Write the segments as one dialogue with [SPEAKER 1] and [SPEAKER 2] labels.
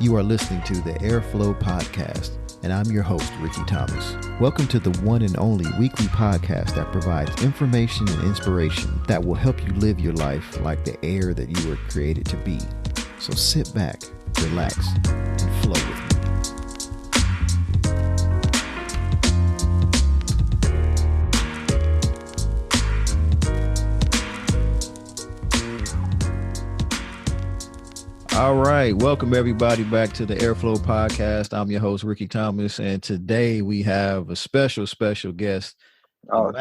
[SPEAKER 1] You are listening to the Airflow Podcast, and I'm your host, Ricky Thomas. Welcome to the one and only weekly podcast that provides information and inspiration that will help you live your life like the air that you were created to be. So sit back, relax, and flow with me. All right. Welcome everybody back to the Airflow Podcast. I'm your host, Ricky Thomas. And today we have a special guest.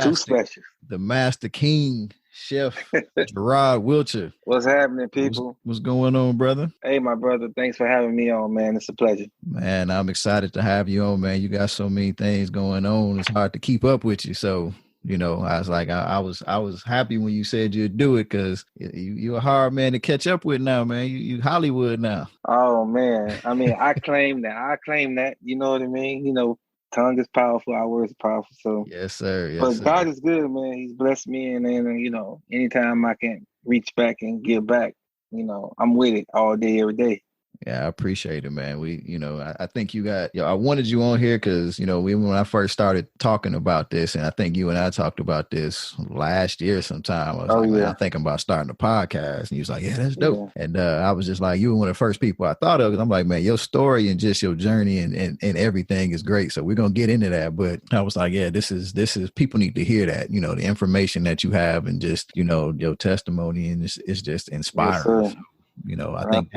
[SPEAKER 2] Too special.
[SPEAKER 1] The Master King, Chef Jerod Wilcher.
[SPEAKER 2] What's happening, people?
[SPEAKER 1] What's going on, brother?
[SPEAKER 2] Hey, my brother. Thanks for having me on, man. It's a pleasure.
[SPEAKER 1] Man, I'm excited to have you on, man. You got so many things going on. It's hard to keep up with you. So, you know, I was like, I was happy when you said you'd do it because you're a hard man to catch up with now, man. You Hollywood now.
[SPEAKER 2] Oh, man. I mean, I claim that. You know what I mean? You know, tongue is powerful. Our words are powerful. So
[SPEAKER 1] yes, sir. Yes,
[SPEAKER 2] but
[SPEAKER 1] sir.
[SPEAKER 2] God is good, man. He's blessed me. And then, you know, anytime I can reach back and give back, you know, I'm with it all day, every day.
[SPEAKER 1] Yeah, I appreciate it, man. I think you got, I wanted you on here because, when I first started talking about this, and I think you and I talked about this last year sometime. I was man, I'm thinking about starting a podcast. And you was like, yeah, that's dope. Yeah. And I was just like, you were one of the first people I thought of. I'm like, man, your story and just your journey and everything is great. So we're going to get into that. But I was like, yeah, this is people need to hear that, the information that you have and just, your testimony and it's just inspiring.
[SPEAKER 2] Yes,
[SPEAKER 1] I think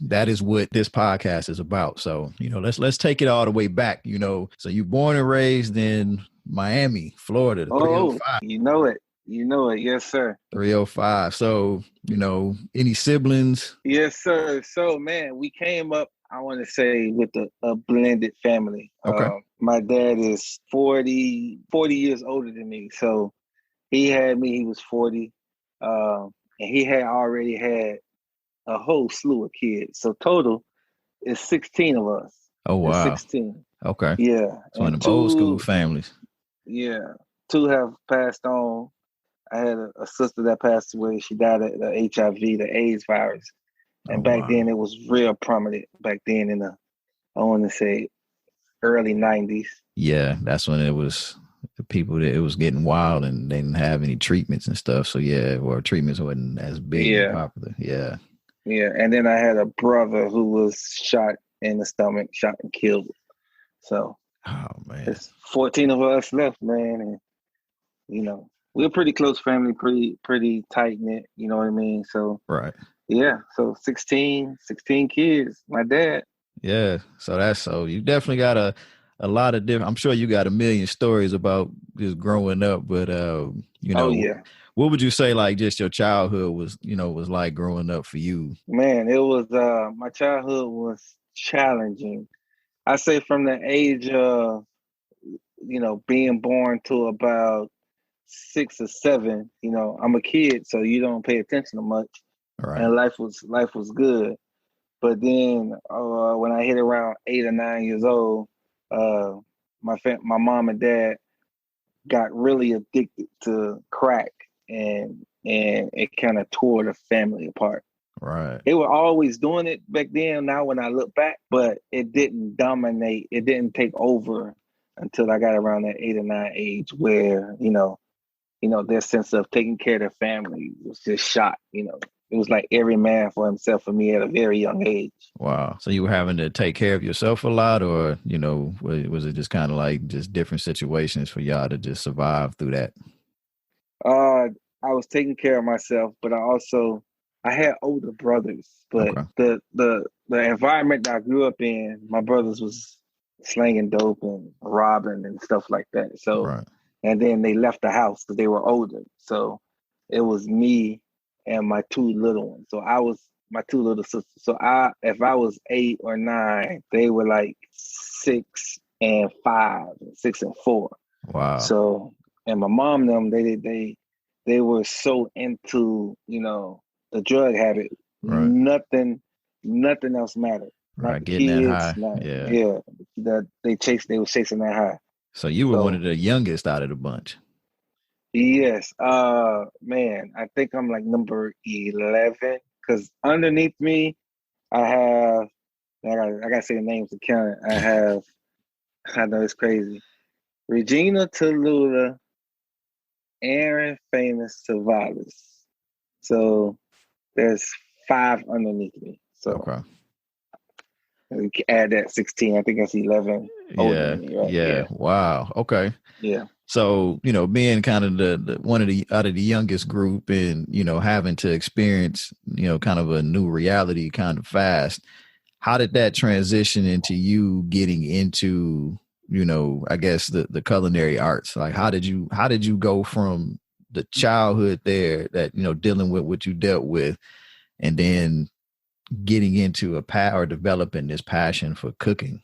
[SPEAKER 1] that is what this podcast is about. So, let's take it all the way back, So you born and raised in Miami, Florida, 305.
[SPEAKER 2] You know it. Yes, sir.
[SPEAKER 1] 305. So, any siblings?
[SPEAKER 2] Yes, sir. So, man, we came up, I want to say, with a blended family.
[SPEAKER 1] Okay.
[SPEAKER 2] My dad is 40 years older than me. So he had me, he was 40. And he had already had a whole slew of kids. So total is 16 of us.
[SPEAKER 1] Oh, wow.
[SPEAKER 2] 16.
[SPEAKER 1] Okay.
[SPEAKER 2] Yeah.
[SPEAKER 1] So one of them old school families.
[SPEAKER 2] Yeah. 2 have passed on. I had a sister that passed away. She died of the HIV, the AIDS virus. And back then it was real prominent. Back then in I want to say early 90s.
[SPEAKER 1] Yeah. That's when it was the people that it was getting wild and they didn't have any treatments and stuff. So treatments wasn't as big and popular. Yeah.
[SPEAKER 2] Yeah, and then I had a brother who was shot in the stomach, shot and killed. So,
[SPEAKER 1] oh man,
[SPEAKER 2] there's 14 of us left, man, and we're a pretty close family, pretty tight knit. You know what I mean? So,
[SPEAKER 1] right,
[SPEAKER 2] yeah. So 16 kids. My dad.
[SPEAKER 1] Yeah. So you definitely got a lot of different. I'm sure you got a million stories about just growing up, but Oh yeah. What would you say, like, just your childhood was like growing up for you?
[SPEAKER 2] Man, it was, my childhood was challenging. I say from the age of, being born to about 6 or 7, I'm a kid, so you don't pay attention to much.
[SPEAKER 1] Right.
[SPEAKER 2] And life was good. But then when I hit around 8 or 9 years old, my mom and dad got really addicted to crack. And it kind of tore the family apart.
[SPEAKER 1] Right.
[SPEAKER 2] They were always doing it back then. Now when I look back, but it didn't dominate. It didn't take over until I got around that 8 or 9 age where, their sense of taking care of their family was just shot. It was like every man for himself for me at a very young age.
[SPEAKER 1] Wow. So you were having to take care of yourself a lot, or, was it just kind of like just different situations for y'all to just survive through that?
[SPEAKER 2] I was taking care of myself, but I had older brothers. But
[SPEAKER 1] okay.
[SPEAKER 2] the environment that I grew up in, my brothers was slanging dope and robbing and stuff like that. So,
[SPEAKER 1] right.
[SPEAKER 2] And then they left the house because they were older. So it was me and my 2 little ones. So I was my 2 little sisters. So if I was 8 or 9, they were like 6 and 5, 6 and 4.
[SPEAKER 1] Wow.
[SPEAKER 2] So. And my mom and them, they were so into, the drug habit.
[SPEAKER 1] Right.
[SPEAKER 2] Nothing else mattered.
[SPEAKER 1] Right, getting kids, that high.
[SPEAKER 2] Yeah. They were chasing that high.
[SPEAKER 1] So you were one of the youngest out of the bunch.
[SPEAKER 2] Yes. Man, I think I'm like number 11 because underneath me, I have I gotta say the names to count it. I know it's crazy. Regina, Tallulah, Aaron, Famous, Survivors. So there's 5 underneath me. So
[SPEAKER 1] okay.
[SPEAKER 2] we can add that 16. I think that's 11 older than me, right?
[SPEAKER 1] Yeah. Wow. Okay.
[SPEAKER 2] Yeah.
[SPEAKER 1] So, being kind of the one of the out of the youngest group and, having to experience, kind of a new reality kind of fast, how did that transition into you getting into, I guess the culinary arts? Like, how did you go from the childhood there that, dealing with what you dealt with and then getting into or developing this passion for cooking?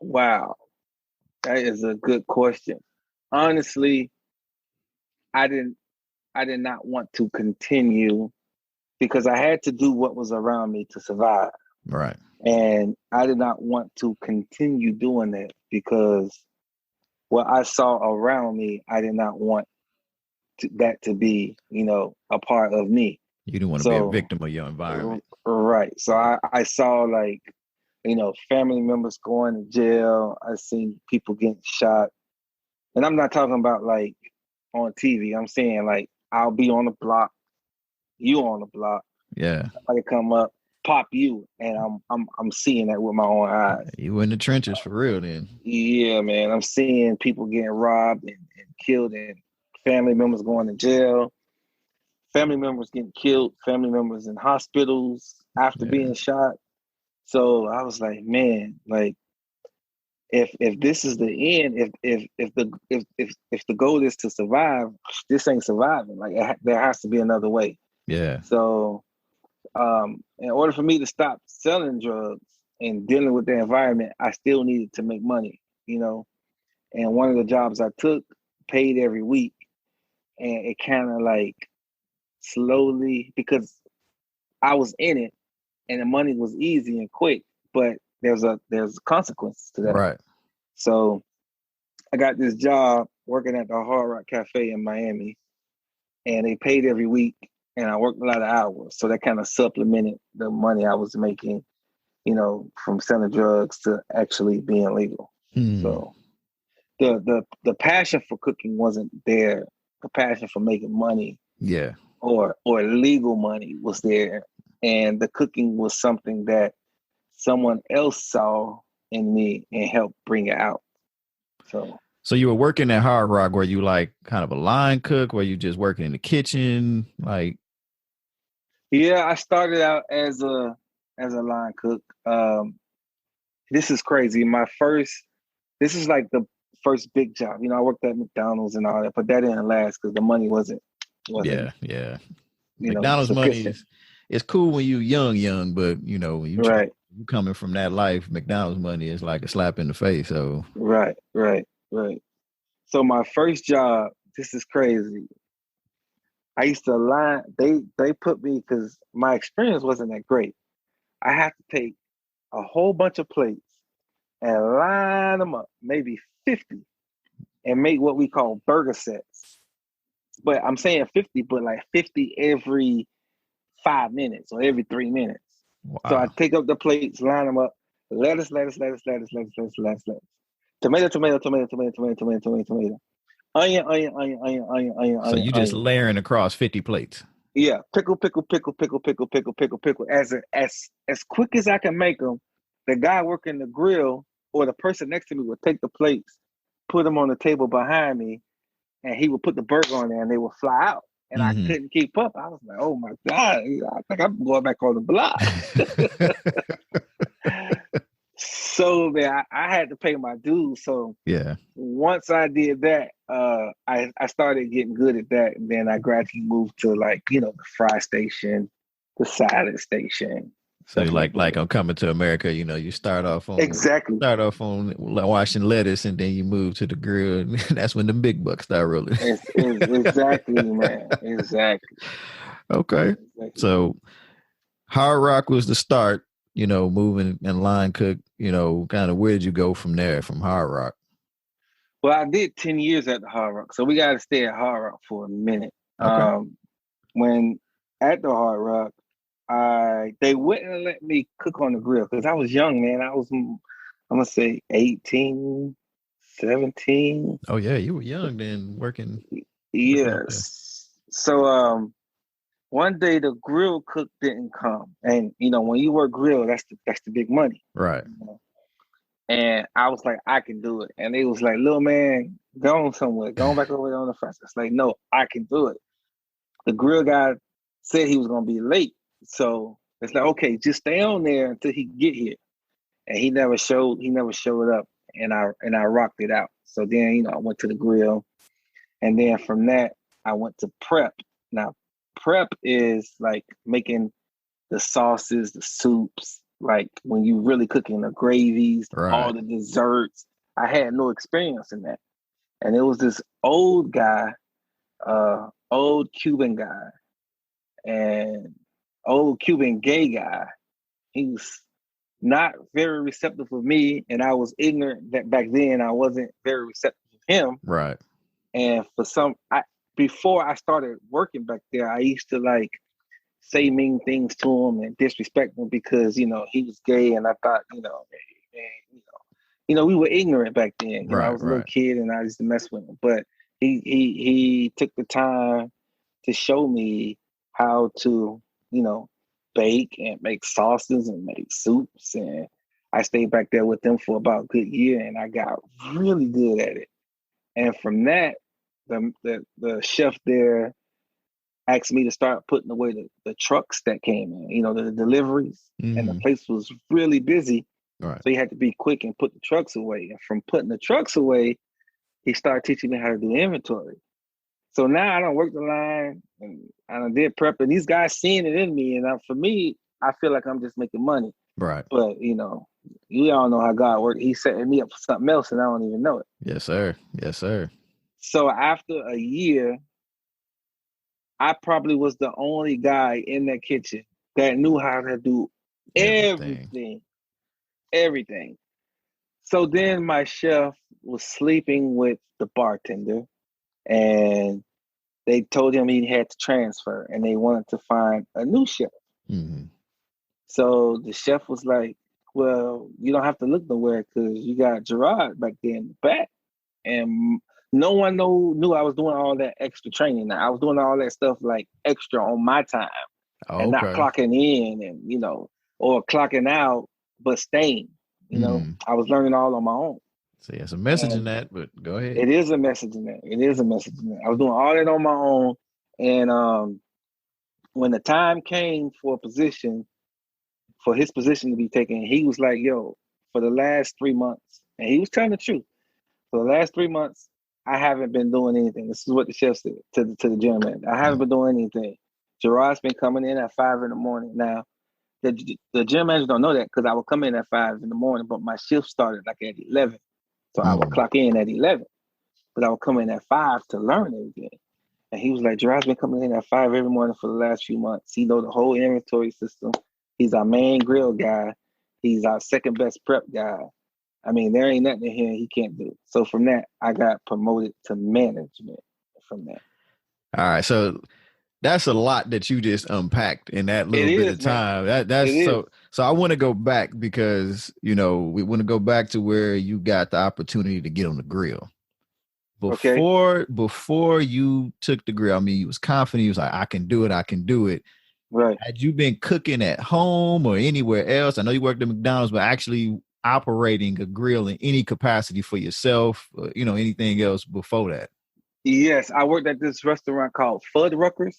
[SPEAKER 2] Wow. That is a good question. Honestly, I did not want to continue because I had to do what was around me to survive.
[SPEAKER 1] Right.
[SPEAKER 2] And I did not want to continue doing that because what I saw around me, I did not want that to be, a part of me.
[SPEAKER 1] You didn't want to be a victim of your environment.
[SPEAKER 2] Right. So I saw family members going to jail. I seen people getting shot. And I'm not talking about like on TV. I'm saying like I'll be on the block, you on the block.
[SPEAKER 1] Yeah.
[SPEAKER 2] Somebody come up, pop you, and I'm seeing that with my own eyes.
[SPEAKER 1] You were in the trenches for real then.
[SPEAKER 2] Yeah, man. I'm seeing people getting robbed and killed and family members going to jail, family members getting killed, family members in hospitals after being shot. So I was like, man, like if this is the end, if the goal is to survive, this ain't surviving. Like there has to be another way.
[SPEAKER 1] Yeah.
[SPEAKER 2] So in order for me to stop selling drugs and dealing with the environment, I still needed to make money, And one of the jobs I took paid every week, and it kind of like slowly, because I was in it and the money was easy and quick, but there's consequences to that.
[SPEAKER 1] Right.
[SPEAKER 2] So I got this job working at the Hard Rock Cafe in Miami, and they paid every week, and I worked a lot of hours. So that kind of supplemented the money I was making, from selling drugs to actually being legal. So the passion for cooking wasn't there. The passion for making money, or legal money was there, and the cooking was something that someone else saw in me and helped bring it out. So
[SPEAKER 1] you were working at Hard Rock. Were you like kind of a line cook? Were you just working in the kitchen? Like,
[SPEAKER 2] yeah, I started out as a line cook. This is crazy. This is like the first big job. I worked at McDonald's and all that, but that didn't last because the money wasn't.
[SPEAKER 1] Yeah. McDonald's money is cool when you're young, but when you coming from that life, McDonald's money is like a slap in the face. So
[SPEAKER 2] right. So my first job, this is crazy. I used to line. They put me because my experience wasn't that great. I have to take a whole bunch of plates and line them up, maybe 50, and make what we call burger sets. But I'm saying 50, but like 50 every 5 minutes or every 3 minutes. Wow. So I take up the plates, line them up, lettuce, tomato, onion.
[SPEAKER 1] So you just layering across 50 plates.
[SPEAKER 2] Yeah, pickle. As quick as I can make them, the guy working the grill or the person next to me would take the plates, put them on the table behind me, and he would put the burger on there and they would fly out. And I couldn't keep up. I was like, oh my God, I think I'm going back on the block. So man, I had to pay my dues. So
[SPEAKER 1] yeah,
[SPEAKER 2] once I did that, I started getting good at that. And then I gradually moved to the fry station, the salad station.
[SPEAKER 1] So like I'm Coming to America, you start off on washing lettuce and then you move to the grill. And that's when the big bucks start rolling.
[SPEAKER 2] Exactly, man. Exactly.
[SPEAKER 1] Okay. Exactly. So Hard Rock was the start, moving and line cook, kind of where did you go from there, from Hard Rock?
[SPEAKER 2] Well, I did 10 years at the Hard Rock. So we got to stay at Hard Rock for a minute.
[SPEAKER 1] Okay.
[SPEAKER 2] When at the Hard Rock, they wouldn't let me cook on the grill because I was young, man. I'm gonna say 18, 17.
[SPEAKER 1] Oh yeah, you were young then working.
[SPEAKER 2] Yes. So one day the grill cook didn't come. And when you work grill, that's the big money.
[SPEAKER 1] Right.
[SPEAKER 2] And I was like, I can do it. And they was like, little man, go on somewhere. Go on back over there on the front. It's like, no, I can do it. The grill guy said he was gonna be late. So it's like, okay, just stay on there until he get here. And he never showed up, and I rocked it out. So then, I went to the grill. And then from that, I went to prep. Now, prep is like making the sauces, the soups, like when you really cooking the gravies, all the desserts. I had no experience in that. And it was this old guy, old Cuban guy, and old Cuban gay guy. He was not very receptive of me, and I was ignorant that back then I wasn't very receptive of him.
[SPEAKER 1] Right.
[SPEAKER 2] And before I started working back there, I used to like say mean things to him and disrespect him because he was gay, and I thought we were ignorant back then. I was a little kid and I used to mess with him, but he took the time to show me how to bake and make sauces and make soups, and I stayed back there with them for about a good year, and I got really good at it. And from that, the chef there asked me to start putting away the trucks that came in, the deliveries, and the place was really busy.
[SPEAKER 1] Right. So
[SPEAKER 2] you had to be quick and put the trucks away. And from putting the trucks away, he started teaching me how to do inventory. So now I don't work the line, and I did prep, and these guys seeing it in me. And for me, I feel like I'm just making money.
[SPEAKER 1] Right.
[SPEAKER 2] But you all know how God works. He's setting me up for something else, and I don't even know it.
[SPEAKER 1] Yes, sir. Yes, sir.
[SPEAKER 2] So after a year, I probably was the only guy in that kitchen that knew how to do everything. So then my chef was sleeping with the bartender, and they told him he had to transfer, and they wanted to find a new chef.
[SPEAKER 1] Mm-hmm.
[SPEAKER 2] So the chef was like, well, you don't have to look nowhere because you got Jerod back there in the back. And no one knew I was doing all that extra training. Now, I was doing all that stuff like extra on my time and not clocking in and, or clocking out, but staying. I was learning all on my own.
[SPEAKER 1] So there's a message in that, but go ahead.
[SPEAKER 2] It is a message in that. I was doing all that on my own. And when the time came for his position to be taken, he was like, yo, for the last 3 months, and he was telling the truth, for the last 3 months, I haven't been doing anything. This is what the chef said to the gym man. I haven't been doing anything. Jerod's been coming in at 5 a.m. Now, the gym managers don't know that because I would come in at 5 a.m, but my shift started like at 11. So I would clock in at 11, but I would come in at 5 to learn everything. And he was like, Jerod's been coming in at 5 every morning for the last few months. He knows the whole inventory system. He's our main grill guy. He's our second best prep guy. I mean, there ain't nothing in here he can't do. So from that, I got promoted to management from that.
[SPEAKER 1] All right. So that's a lot that you just unpacked in that little bit of time. That's so I want to go back because, we want to go back to where you got the opportunity to get on the grill. Before you took the grill, I mean, you was confident. You was like, I can do it.
[SPEAKER 2] Right.
[SPEAKER 1] Had you been cooking at home or anywhere else? I know you worked at McDonald's, but actually operating a grill in any capacity for yourself, anything else before that?
[SPEAKER 2] Yes, I worked at this restaurant called Fuddruckers.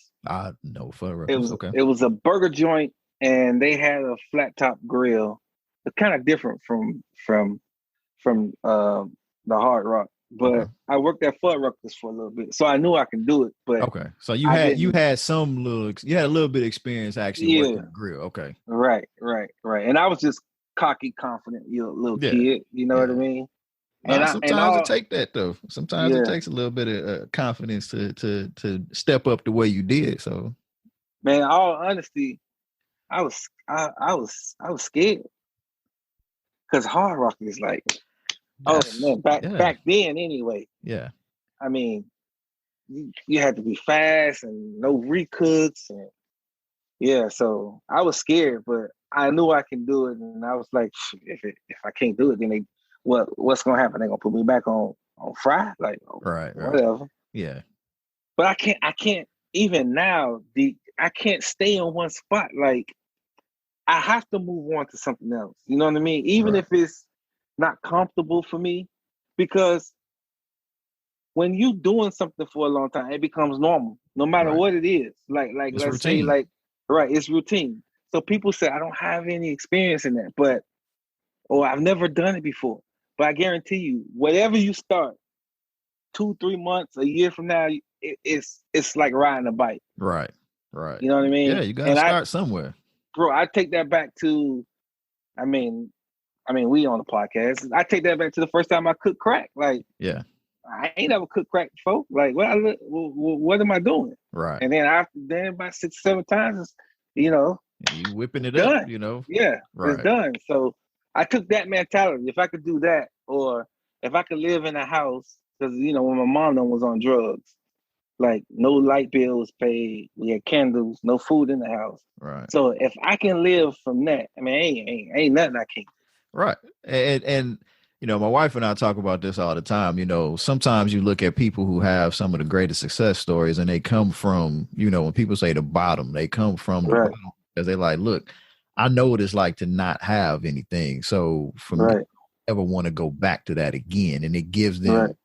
[SPEAKER 1] No, Fuddruckers.
[SPEAKER 2] It was a burger joint, and they had a flat top grill. It's kind of different from the Hard Rock. But I worked at Fuddruckers for a little bit, so I knew I can do it. But
[SPEAKER 1] so you had a little bit of experience actually working the grill. Okay,
[SPEAKER 2] right, and I was just cocky, confident, little kid. You know what I mean?
[SPEAKER 1] And sometimes it takes that though. Sometimes it takes a little bit of confidence to step up the way you did. So,
[SPEAKER 2] man, all honesty, I was scared because Hard Rock is like. Back then anyway.
[SPEAKER 1] Yeah.
[SPEAKER 2] I mean, you had to be fast and no recooks, and Yeah, so I was scared, but I knew I can do it, and I was like, if I can't do it, then what's gonna happen? They're gonna put me back on fry, like
[SPEAKER 1] Right.
[SPEAKER 2] whatever.
[SPEAKER 1] Yeah.
[SPEAKER 2] But I can't even now. I can't stay on one spot. Like I have to move on to something else. You know what I mean? Even if it's not comfortable for me, because when you doing something for a long time, it becomes normal, no matter what it is. Like
[SPEAKER 1] it's
[SPEAKER 2] let's
[SPEAKER 1] routine.
[SPEAKER 2] say it's routine. So people say I don't have any experience in that, or I've never done it before. But I guarantee you, whatever you start, 2-3 months, a year from now, it's like riding a bike.
[SPEAKER 1] Right.
[SPEAKER 2] You know what I mean?
[SPEAKER 1] Yeah, you gotta start somewhere.
[SPEAKER 2] Bro, I take that back to, I mean, we on the podcast. I take that back to the first time I cooked crack. Like,
[SPEAKER 1] yeah,
[SPEAKER 2] I ain't never cooked crack before. Like, what am I doing?
[SPEAKER 1] Right.
[SPEAKER 2] And then about 6-7 times,
[SPEAKER 1] you whipping it
[SPEAKER 2] done.
[SPEAKER 1] Up. You know,
[SPEAKER 2] yeah, it's done. So I took that mentality. If I could do that, or if I could live in a house, because when my mom was on drugs, like no light bills paid, we had candles, no food in the house.
[SPEAKER 1] Right.
[SPEAKER 2] So if I can live from that, I mean, ain't nothing I can't.
[SPEAKER 1] Right. And my wife and I talk about this all the time. Sometimes you look at people who have some of the greatest success stories, and they come from, when people say the bottom, they come from the bottom, because they're like, look, I know what it's like to not have anything. So for me, I don't ever want to go back to that again. And it gives them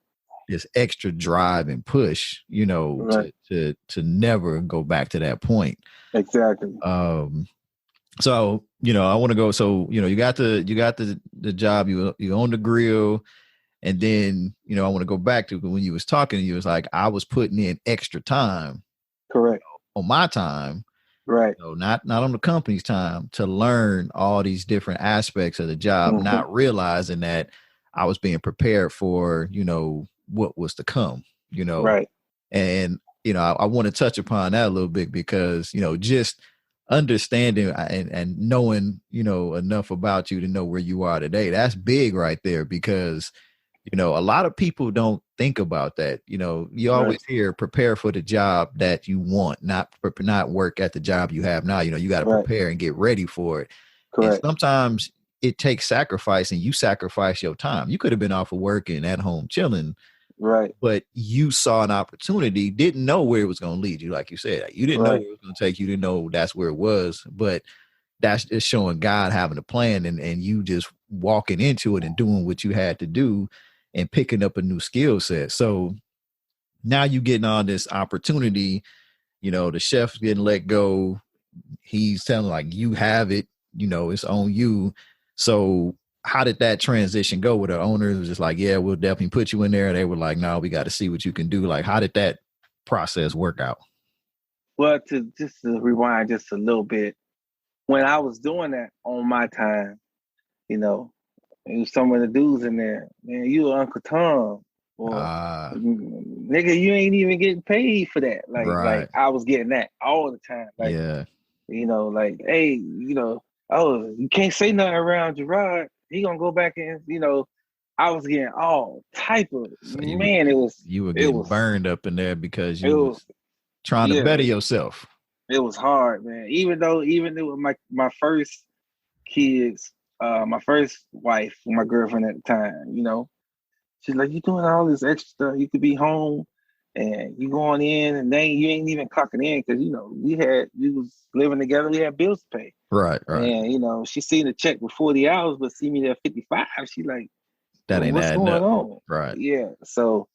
[SPEAKER 1] this extra drive and push, to never go back to that point.
[SPEAKER 2] Exactly.
[SPEAKER 1] So, I want to go. So, you got the job, you own the grill. And then, I want to go back to when you was talking, you was like, I was putting in extra time.
[SPEAKER 2] Correct.
[SPEAKER 1] On my time.
[SPEAKER 2] Right.
[SPEAKER 1] Not on the company's time, to learn all these different aspects of the job, not realizing that I was being prepared for, what was to come,
[SPEAKER 2] Right.
[SPEAKER 1] And, I want to touch upon that a little bit, because, just understanding and knowing, enough about you to know where you are today, that's big right there, because, a lot of people don't think about that. You always hear prepare for the job that you want, not work at the job you have now. You got to prepare and get ready for it. Correct. And sometimes it takes sacrifice, and you sacrifice your time. You could have been off of work and at home chilling.
[SPEAKER 2] Right.
[SPEAKER 1] But you saw an opportunity, didn't know where it was going to lead you. Like you said, you didn't know where it was going to take you. You didn't know that's where it was. But that's just showing God having a plan, and you just walking into it and doing what you had to do and picking up a new skill set. So now you getting on this opportunity, the chef's getting let go. He's telling like, you have it, it's on you. So how did that transition go with the owners? It was just like, yeah, we'll definitely put you in there. They were like, no, we got to see what you can do. Like, how did that process work out?
[SPEAKER 2] Well, to rewind just a little bit, when I was doing that on my time, and some of the dudes in there, man, you Uncle Tom, or nigga, you ain't even getting paid for that. Like I was getting that all the time. Like, like, hey, oh, you can't say nothing around Jerod. He gonna go back and, I was getting all type of,
[SPEAKER 1] you were getting burned up in there because you was trying to better yourself.
[SPEAKER 2] It was hard, man. Even with my first kids, my first wife, my girlfriend at the time, she's like, you doing all this extra stuff. You could be home and you going in, and then you ain't even clocking in, because, we was living together. We had bills to pay.
[SPEAKER 1] Right.
[SPEAKER 2] And, she seen the check with 40 hours, but see me there 55. She like,
[SPEAKER 1] that ain't
[SPEAKER 2] what's going on?
[SPEAKER 1] Right.
[SPEAKER 2] Yeah. So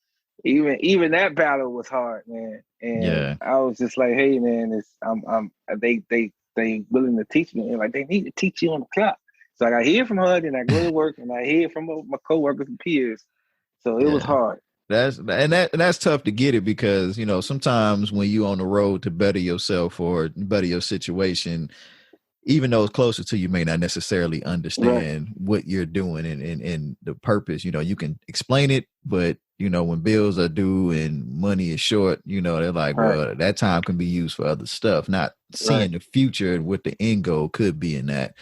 [SPEAKER 2] even that battle was hard, man. And I was just like, hey, man, they willing to teach me. And like, they need to teach you on the clock. So I hear from her, then I go to work, and I hear from my coworkers and peers. So it was hard.
[SPEAKER 1] That's tough to get it, because sometimes when you on the road to better yourself or better your situation, even those closer to you may not necessarily understand what you're doing and the purpose. You can explain it, but when bills are due and money is short, they're like, well, that time can be used for other stuff, not seeing the future and what the end goal could be in that.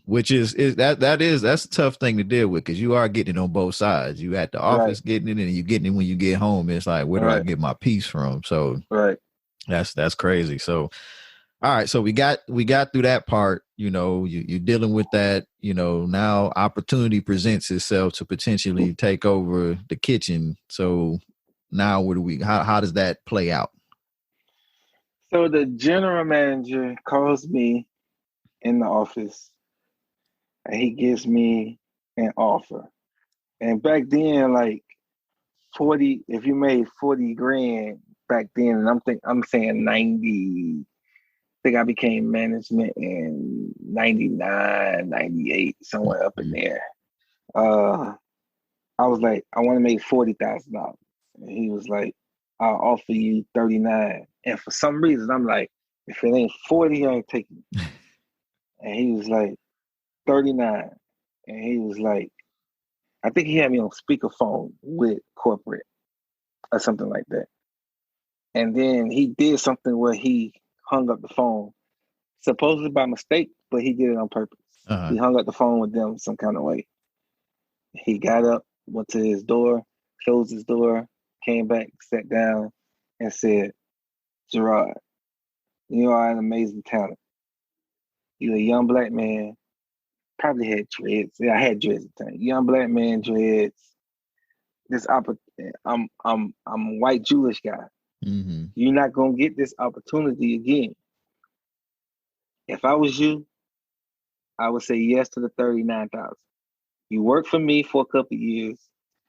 [SPEAKER 1] Which is that's a tough thing to deal with, because you are getting it on both sides. You at the office getting it, and you getting it when you get home. It's like, where do I get my peace from? So that's crazy. So All right, so we got through that part. You're dealing with that. Now opportunity presents itself to potentially take over the kitchen. So now what do we? How does that play out?
[SPEAKER 2] So the general manager calls me in the office and he gives me an offer. And back then, like 40, if you made 40 grand back then, and I'm saying 90, I think I became management in 99, 98, somewhere up in there. I was like, I want to make $40,000. And he was like, I'll offer you 39. And for some reason, I'm like, if it ain't 40, I ain't taking it. And he was like, 39. And he was like, I think he had me on speakerphone with corporate or something like that. And then he did something where he hung up the phone, supposedly by mistake, but he did it on purpose. He hung up the phone with them some kind of way. He got up, went to his door, closed his door, came back, sat down, and said, Jerod, you are an amazing talent. You're a young black man, probably had dreads. Yeah, I had dreads at the time. Young black man, dreads. I'm a white Jewish guy.
[SPEAKER 1] Mm-hmm.
[SPEAKER 2] You're not gonna get this opportunity again. If I was you, I would say yes to the 39,000. You work for me for a couple of years,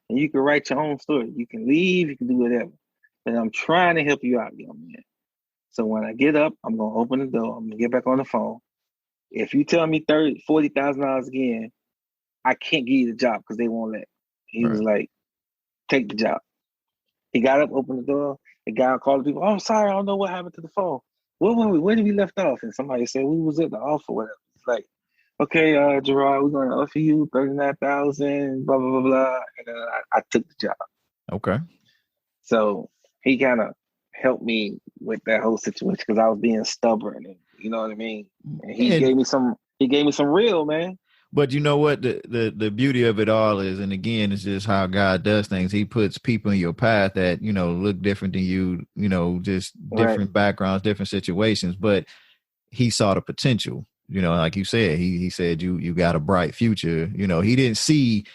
[SPEAKER 2] and you can write your own story. You can leave, you can do whatever. But I'm trying to help you out, young man. So when I get up, I'm gonna open the door. I'm gonna get back on the phone. If you tell me $40,000 again, I can't give you the job because they won't let. He was like, take the job. He got up, opened the door. The guy called the people. Oh, I'm sorry, I don't know what happened to the phone. Where did we left off? And somebody said we was at the offer, whatever. It's like, okay, Jerod, we're gonna offer you 39,000, blah blah blah blah. And then I took the job.
[SPEAKER 1] Okay.
[SPEAKER 2] So he kind of helped me with that whole situation because I was being stubborn, and you know what I mean. And he gave me some real, man.
[SPEAKER 1] But you know what the beauty of it all is, and again, it's just how God does things. He puts people in your path that look different than you, just different backgrounds, different situations. But he saw the potential. Like you said, he said you got a bright future. He didn't see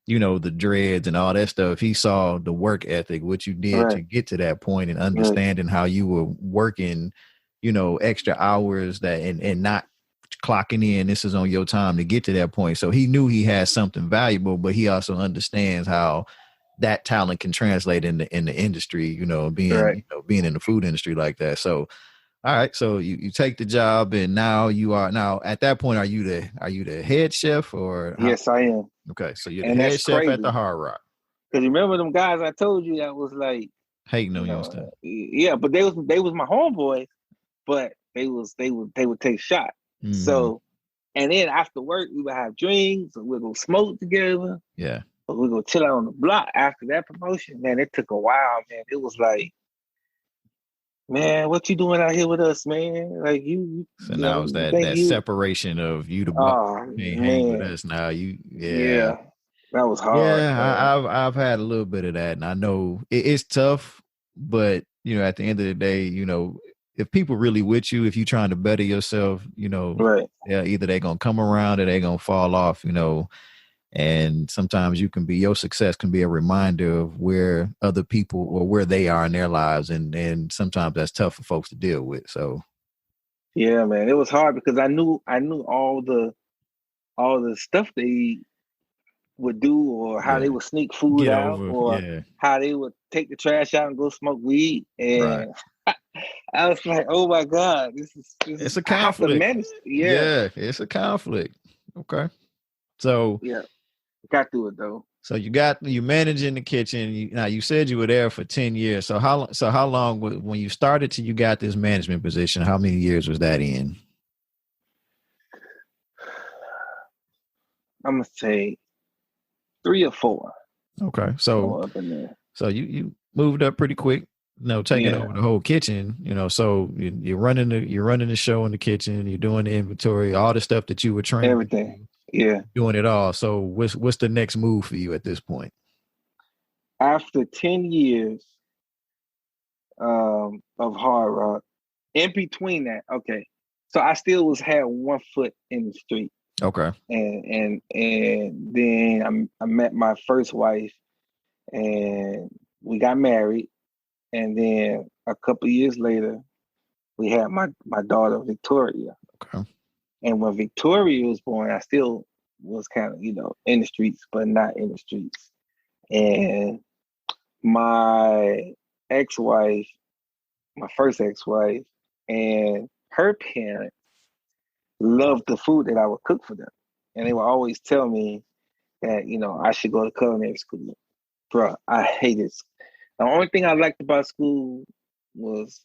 [SPEAKER 1] the dreads and all that stuff. He saw the work ethic, what you did to get to that point, and understanding how you were working, extra hours and not clocking in. This is on your time to get to that point. So he knew he had something valuable, but he also understands how that talent can translate in the industry, being in the food industry like that. So all right, so you take the job, and now at that point, are you the head chef or how?
[SPEAKER 2] Yes, I am.
[SPEAKER 1] Okay, so you're the head chef at the Hard Rock.
[SPEAKER 2] Because remember them guys I told you that was like
[SPEAKER 1] hating on your stuff.
[SPEAKER 2] Yeah, but they was my homeboys, but they would take shots. Mm-hmm. So, and then after work we would have drinks, and we'd go smoke together.
[SPEAKER 1] Yeah,
[SPEAKER 2] but we'd go chill out on the block after that promotion. Man, it took a while, man. It was like, man, what you doing out here with us, man? Like you.
[SPEAKER 1] So now it's that separation of you the boss, hang with us now. Yeah,
[SPEAKER 2] that was hard.
[SPEAKER 1] Yeah, I've had a little bit of that, and I know it's tough. But at the end of the day, if people really with you, if you're trying to better yourself,
[SPEAKER 2] right?
[SPEAKER 1] Yeah, either they're gonna come around or they're gonna fall off. And sometimes your success can be a reminder of where other people or where they are in their lives. And sometimes that's tough for folks to deal with. So.
[SPEAKER 2] Yeah, man, it was hard because I knew all the stuff they would do, or how they would sneak food out, or how they would take the trash out and go smoke weed. And I was like, oh my God,
[SPEAKER 1] it's a conflict. Yeah, it's a conflict. Okay. So
[SPEAKER 2] yeah. Got through it though.
[SPEAKER 1] So you managing the kitchen. Now you said you were there for 10 years. So how long when you started till you got this management position? How many years was that in?
[SPEAKER 2] I'm gonna say 3 or 4.
[SPEAKER 1] Okay, so
[SPEAKER 2] up in there.
[SPEAKER 1] So you moved up pretty quick. Taking over the whole kitchen. So you're running the show in the kitchen. You're doing the inventory, all the stuff that you were training.
[SPEAKER 2] Everything. Yeah,
[SPEAKER 1] doing it all. So what's the next move for you at this point?
[SPEAKER 2] After 10 years of Hard Rock, in between that, okay. So I still had one foot in the street.
[SPEAKER 1] Okay.
[SPEAKER 2] And then I met my first wife, and we got married. And then a couple of years later, we had my daughter Victoria.
[SPEAKER 1] Okay.
[SPEAKER 2] And when Victoria was born, I still was kind of, in the streets, but not in the streets. And my ex-wife, my first ex-wife, and her parents loved the food that I would cook for them. And they would always tell me that, I should go to culinary school. Bruh, I hated school. The only thing I liked about school was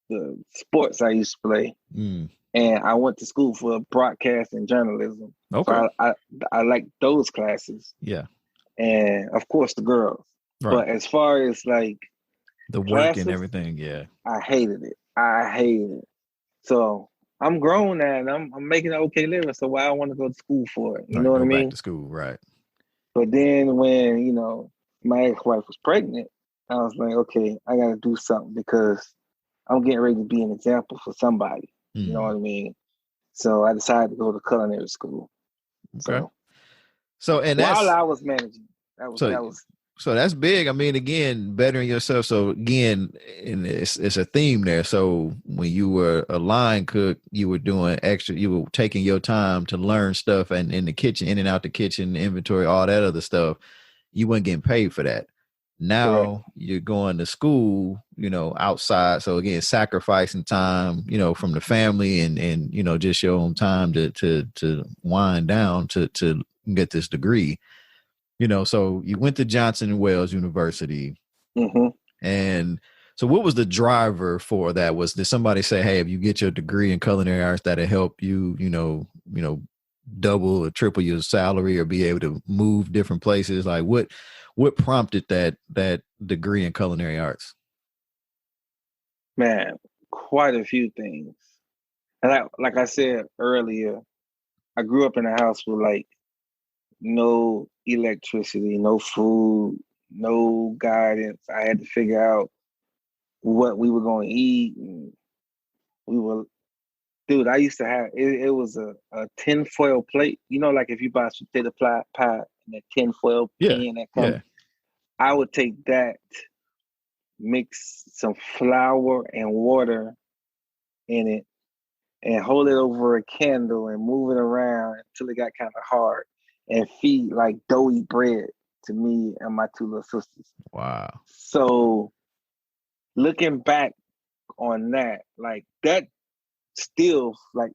[SPEAKER 2] the sports I used to play.
[SPEAKER 1] Mm.
[SPEAKER 2] And I went to school for broadcast and journalism.
[SPEAKER 1] Okay.
[SPEAKER 2] So I liked those classes.
[SPEAKER 1] Yeah.
[SPEAKER 2] And of course the girls. Right. But as far as like
[SPEAKER 1] the work and everything, yeah.
[SPEAKER 2] I hated it. So I'm grown now and I'm making an okay living. So why I want to go to school for it? You know what I mean?
[SPEAKER 1] Back to school, right.
[SPEAKER 2] But then when, my ex-wife was pregnant, I was like, okay, I got to do something because I'm getting ready to be an example for somebody. Mm. You know what I mean? So I decided to go to culinary school.
[SPEAKER 1] Okay. So and
[SPEAKER 2] while I was managing, that was.
[SPEAKER 1] So that's big. I mean, again, bettering yourself. So again, and it's a theme there. So when you were a line cook, you were doing extra. You were taking your time to learn stuff, and in the kitchen, in and out the kitchen, inventory, all that other stuff. You weren't getting paid for that. Now you're going to school, outside. So again, sacrificing time, from the family and just your own time to wind down to get this degree. So you went to Johnson & Wales University. Mm-hmm. And so what was the driver for that? Did somebody say, hey, if you get your degree in culinary arts, that'll help you, double or triple your salary or be able to move different places? Like what prompted that degree in culinary arts?
[SPEAKER 2] Man, quite a few things. And like I said earlier, I grew up in a house with like no electricity, no food, no guidance. I had to figure out what we were going to eat. And dude, I used to have, it was a tinfoil plate. Like if you buy some potato pie and that tinfoil pan that comes, I would take that, mix some flour and water in it, and hold it over a candle and move it around until it got kind of hard, and feed like doughy bread to me and my two little sisters.
[SPEAKER 1] Wow.
[SPEAKER 2] So looking back on that, like that still like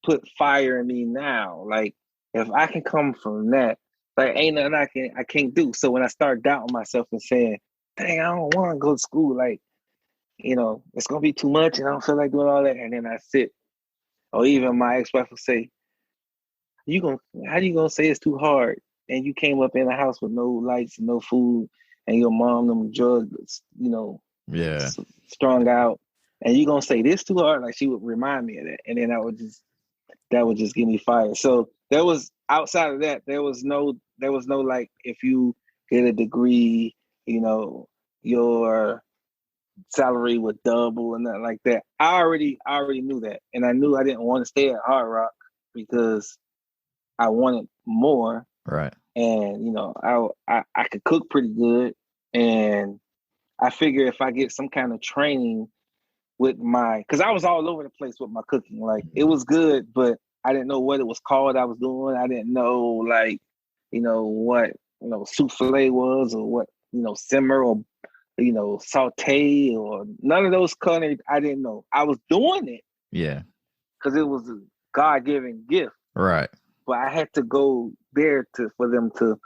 [SPEAKER 2] put fire in me now. Like if I can come from that, like ain't nothing I can't do. So when I start doubting myself and saying, dang, I don't want to go to school, like, it's gonna be too much and I don't feel like doing all that, and then I sit. Or even my ex-wife will say, how you gonna say it's too hard? And you came up in a house with no lights and no food, and your mom them drugs, strung out, and you gonna say this too hard? Like she would remind me of that, and then that would just give me fire. So there was, outside of that, there was no like, if you get a degree, your salary would double and nothing like that. I already knew that, and I knew I didn't want to stay at Hard Rock because I wanted more.
[SPEAKER 1] Right.
[SPEAKER 2] And I could cook pretty good, and I figure if I get some kind of training with because I was all over the place with my cooking. Like it was good, but I didn't know what it was called I was doing. I didn't know like, what, souffle was, or what, simmer, or, saute, or none of those culinary. I didn't know. I was doing it.
[SPEAKER 1] Yeah.
[SPEAKER 2] Because it was a God-given gift.
[SPEAKER 1] Right.
[SPEAKER 2] But I had to go there for them to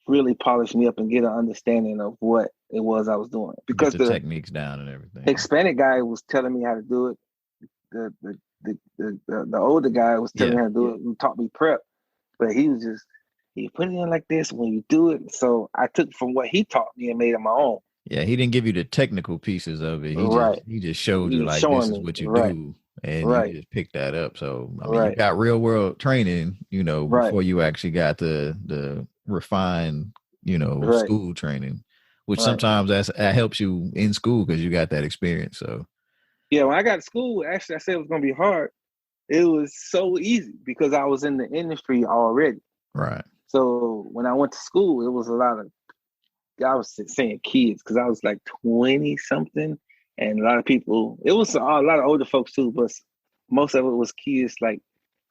[SPEAKER 2] really polish me up and get an understanding of what it was I was doing. Because
[SPEAKER 1] the techniques down and everything.
[SPEAKER 2] Hispanic guy was telling me how to do it. The older guy was telling me how to do it. He taught me prep, but he put it in like this when you do it. So I took from what he taught me and made it my own.
[SPEAKER 1] Yeah, he didn't give you the technical pieces of it. He just showed you like, this is what you do, and you just picked that up. So I mean, you got real world training, before you actually got the refined, school training, which sometimes that helps you in school because you got that experience. So
[SPEAKER 2] Yeah, when I got to school, actually, I said it was going to be hard. It was so easy because I was in the industry already.
[SPEAKER 1] Right.
[SPEAKER 2] So when I went to school, it was a lot of, I was saying kids because I was like 20 something. And a lot of people, it was a lot of older folks too, but most of it was kids like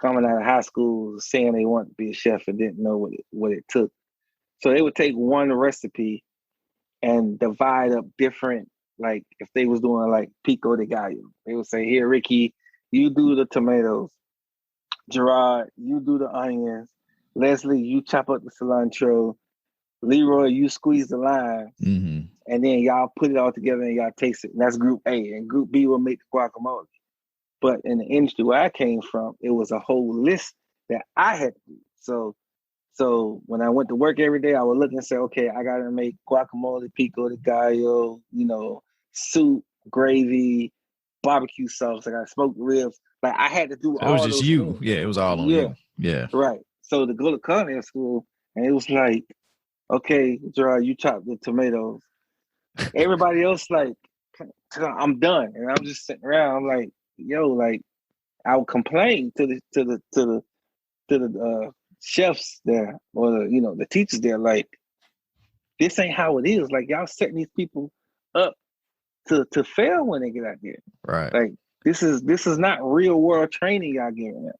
[SPEAKER 2] coming out of high school saying they want to be a chef and didn't know what it took. So they would take one recipe and divide up different, like if they was doing like pico de gallo, they would say, here, Ricky, you do the tomatoes. Jerod, you do the onions. Leslie, you chop up the cilantro. Leroy, you squeeze the limes.
[SPEAKER 1] Mm-hmm.
[SPEAKER 2] And then y'all put it all together and y'all taste it. And that's group A. And group B will make the guacamole. But in the industry where I came from, it was a whole list that I had to do. So when I went to work every day, I would look and say, okay, I got to make guacamole, pico de gallo, soup, gravy, barbecue sauce. I got smoked ribs. Like I had to do
[SPEAKER 1] So it was
[SPEAKER 2] all
[SPEAKER 1] just
[SPEAKER 2] those
[SPEAKER 1] you.
[SPEAKER 2] things.
[SPEAKER 1] Yeah, it was all on you. Yeah.
[SPEAKER 2] Right. So to go to culinary school, and it was like, okay, Jerod, you chop the tomatoes. Everybody else like, I'm done, and I'm just sitting around. I'm like, yo, like I would complain to the chefs there or the teachers there, like this ain't how it is. Like y'all setting these people up to fail when they get out there.
[SPEAKER 1] Right.
[SPEAKER 2] Like this is not real world training y'all giving them.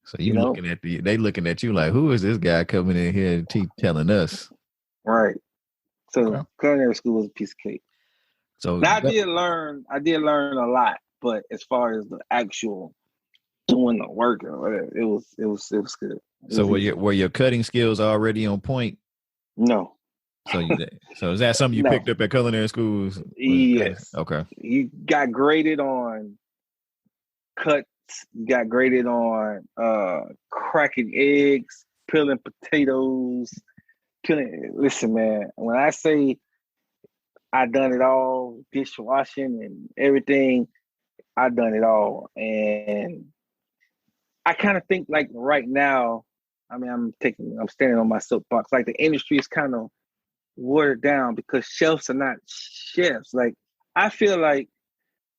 [SPEAKER 1] So looking at they looking at you like, who is this guy coming in here and telling us?
[SPEAKER 2] Right. So culinary school was a piece of cake. So now I did learn a lot, but as far as the actual doing the work or whatever, it was good.
[SPEAKER 1] So were your cutting skills already on point?
[SPEAKER 2] No.
[SPEAKER 1] So is that something you picked up at culinary schools?
[SPEAKER 2] Yes.
[SPEAKER 1] Okay.
[SPEAKER 2] You got graded on cuts. You got graded on cracking eggs, peeling potatoes. Listen, man. When I say I done it all, dishwashing and everything, I done it all, and I kind of think like right now, I mean, I'm standing on my soapbox. Like the industry is kind of watered down because chefs are not chefs. Like I feel like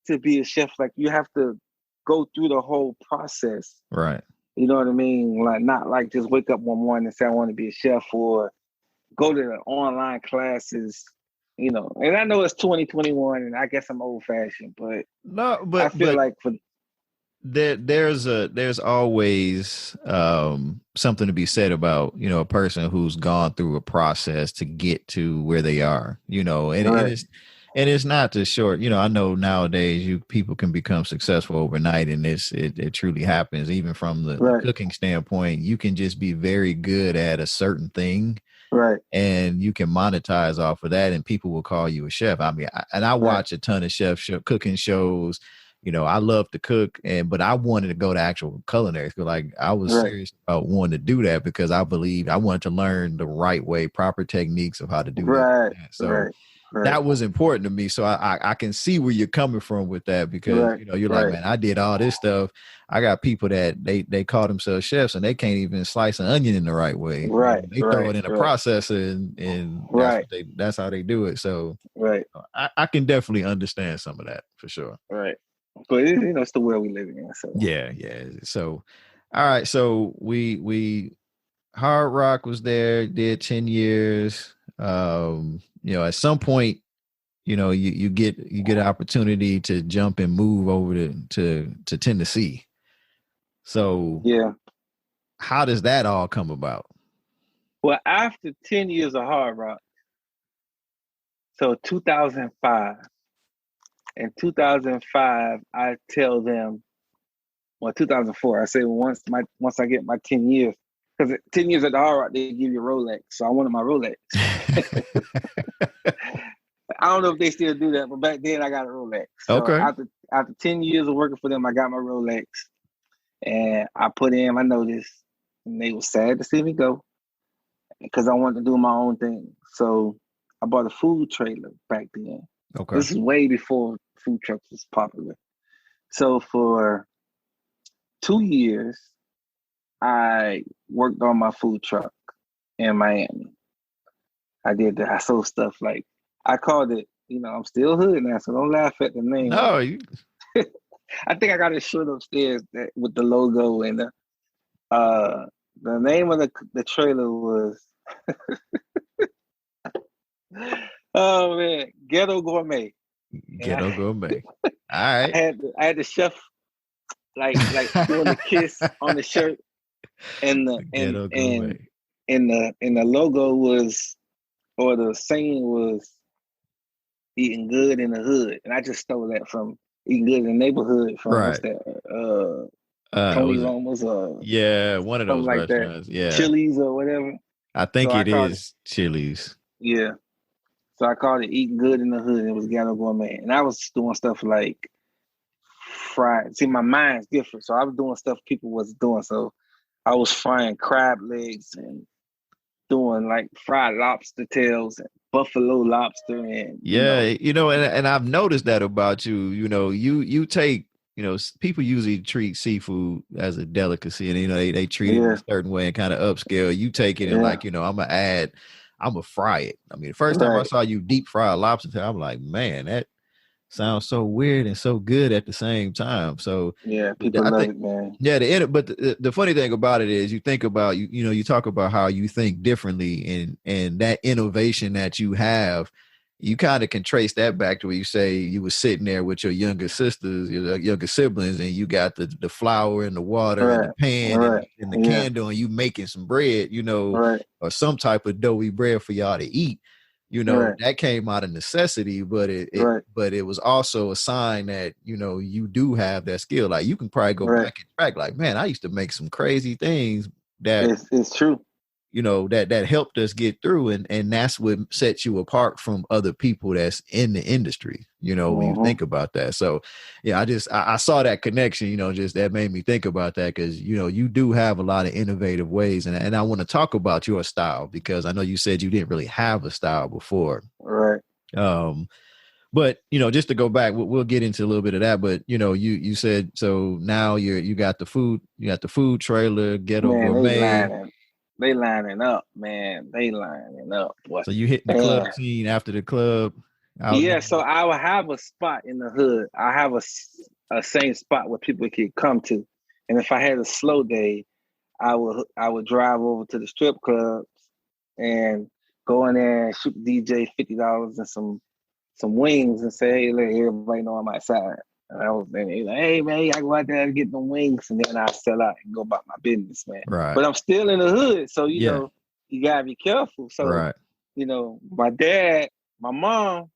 [SPEAKER 2] to be a chef, like you have to go through the whole process.
[SPEAKER 1] Right.
[SPEAKER 2] You know what I mean? Like not like just wake up one morning and say I want to be a chef or go to the online classes. And I know it's 2021 and I guess I'm old fashioned, but I feel like for
[SPEAKER 1] there's always something to be said about a person who's gone through a process to get to where they are, and it's not too short. I know nowadays people can become successful overnight, and it truly happens. Even from the cooking standpoint, you can just be very good at a certain thing,
[SPEAKER 2] right?
[SPEAKER 1] And you can monetize off of that, and people will call you a chef. I mean, I watch a ton of cooking shows. I love to cook, but I wanted to go to actual culinary school. Like I was serious about wanting to do that because I believed I wanted to learn the right way, proper techniques of how to do that. So that was important to me. So I can see where you're coming from with that because you're like, man, I did all this stuff. I got people that they call themselves chefs and they can't even slice an onion in the right way.
[SPEAKER 2] Right.
[SPEAKER 1] They throw it in a processor and that's how they do it. So I can definitely understand some of that for sure.
[SPEAKER 2] Right. But it's the world we live in. So
[SPEAKER 1] yeah. So all right. So we Hard Rock was there, did 10 years. At some point, you get an opportunity to jump and move over to Tennessee. So how does that all come about?
[SPEAKER 2] Well, after 10 years of Hard Rock, so 2005. In 2005, I tell them, 2004, I say once I get my 10 years, because 10 years at the Hard Rock, they give you a Rolex. So I wanted my Rolex. I don't know if they still do that, but back then I got a Rolex. So after 10 years of working for them, I got my Rolex. And I put in my notice, and they were sad to see me go because I wanted to do my own thing. So I bought a food trailer back then.
[SPEAKER 1] Okay.
[SPEAKER 2] This is way before food trucks was popular. So for 2 years, I worked on my food truck in Miami. I sold stuff like, I called it, I'm still hood now, so don't laugh at the name.
[SPEAKER 1] No,
[SPEAKER 2] I think I got a shirt upstairs with the logo and the name of the trailer was oh man, Ghetto Gourmet.
[SPEAKER 1] Ghetto Gourmet. All right.
[SPEAKER 2] I had the chef like doing the kiss on the shirt, and the
[SPEAKER 1] Ghetto Gourmet.
[SPEAKER 2] and the logo was, or the saying was, eating good in the hood, and I just stole that from Eating Good in the Neighborhood from what's that? Tony Roma's
[SPEAKER 1] one of those
[SPEAKER 2] like
[SPEAKER 1] restaurants.
[SPEAKER 2] That.
[SPEAKER 1] Yeah,
[SPEAKER 2] Chili's or whatever.
[SPEAKER 1] I think it is Chili's.
[SPEAKER 2] Yeah, so I called it Eating Good in the Hood. It was Ghetto Gourmet, and I was doing stuff like fried. See, my mind's different, so I was doing stuff people wasn't doing. So I was frying crab legs and doing like fried lobster tails and buffalo lobster, and
[SPEAKER 1] and I've noticed that about you. You take, people usually treat seafood as a delicacy, and they treat it in a certain way and kind of upscale. You take it and like, I'm gonna fry it. I mean, the first time I saw you deep fry a lobster tail, I'm like, man, that sounds so weird and so good at the same time. So
[SPEAKER 2] people love it, man.
[SPEAKER 1] Yeah, but the funny thing about it is, you think about you talk about how you think differently, and that innovation that you have, you kind of can trace that back to where you say you were sitting there with your younger sisters, your younger siblings, and you got the flour and the water and the pan and the candle, and you making some bread, or some type of doughy bread for y'all to eat. That came out of necessity, but it was also a sign that, you do have that skill. Like, you can probably go back and track, like, man, I used to make some crazy things that
[SPEAKER 2] it's true.
[SPEAKER 1] That helped us get through. And that's what sets you apart from other people that's in the industry, when you think about that. So yeah, I saw that connection, just that made me think about that. Cause you do have a lot of innovative ways, and I want to talk about your style, because I know you said you didn't really have a style before.
[SPEAKER 2] Right.
[SPEAKER 1] But just to go back, we'll get into a little bit of that. But you said, so now you got the food trailer, Ghetto Gourmet.
[SPEAKER 2] They lining up, man. They lining up. Boy.
[SPEAKER 1] So you hit the club scene after the club?
[SPEAKER 2] Yeah, so I will have a spot in the hood. I have a same spot where people could come to. And if I had a slow day, I would drive over to the strip clubs and go in there and shoot DJ $50 and some wings and say, hey, let everybody know I'm outside. And I was like, hey, man, I go out there and get the wings, and then I sell out and go about my business, man.
[SPEAKER 1] Right.
[SPEAKER 2] But I'm still in the hood, so, you know, you got to be careful. So, my dad, my mom,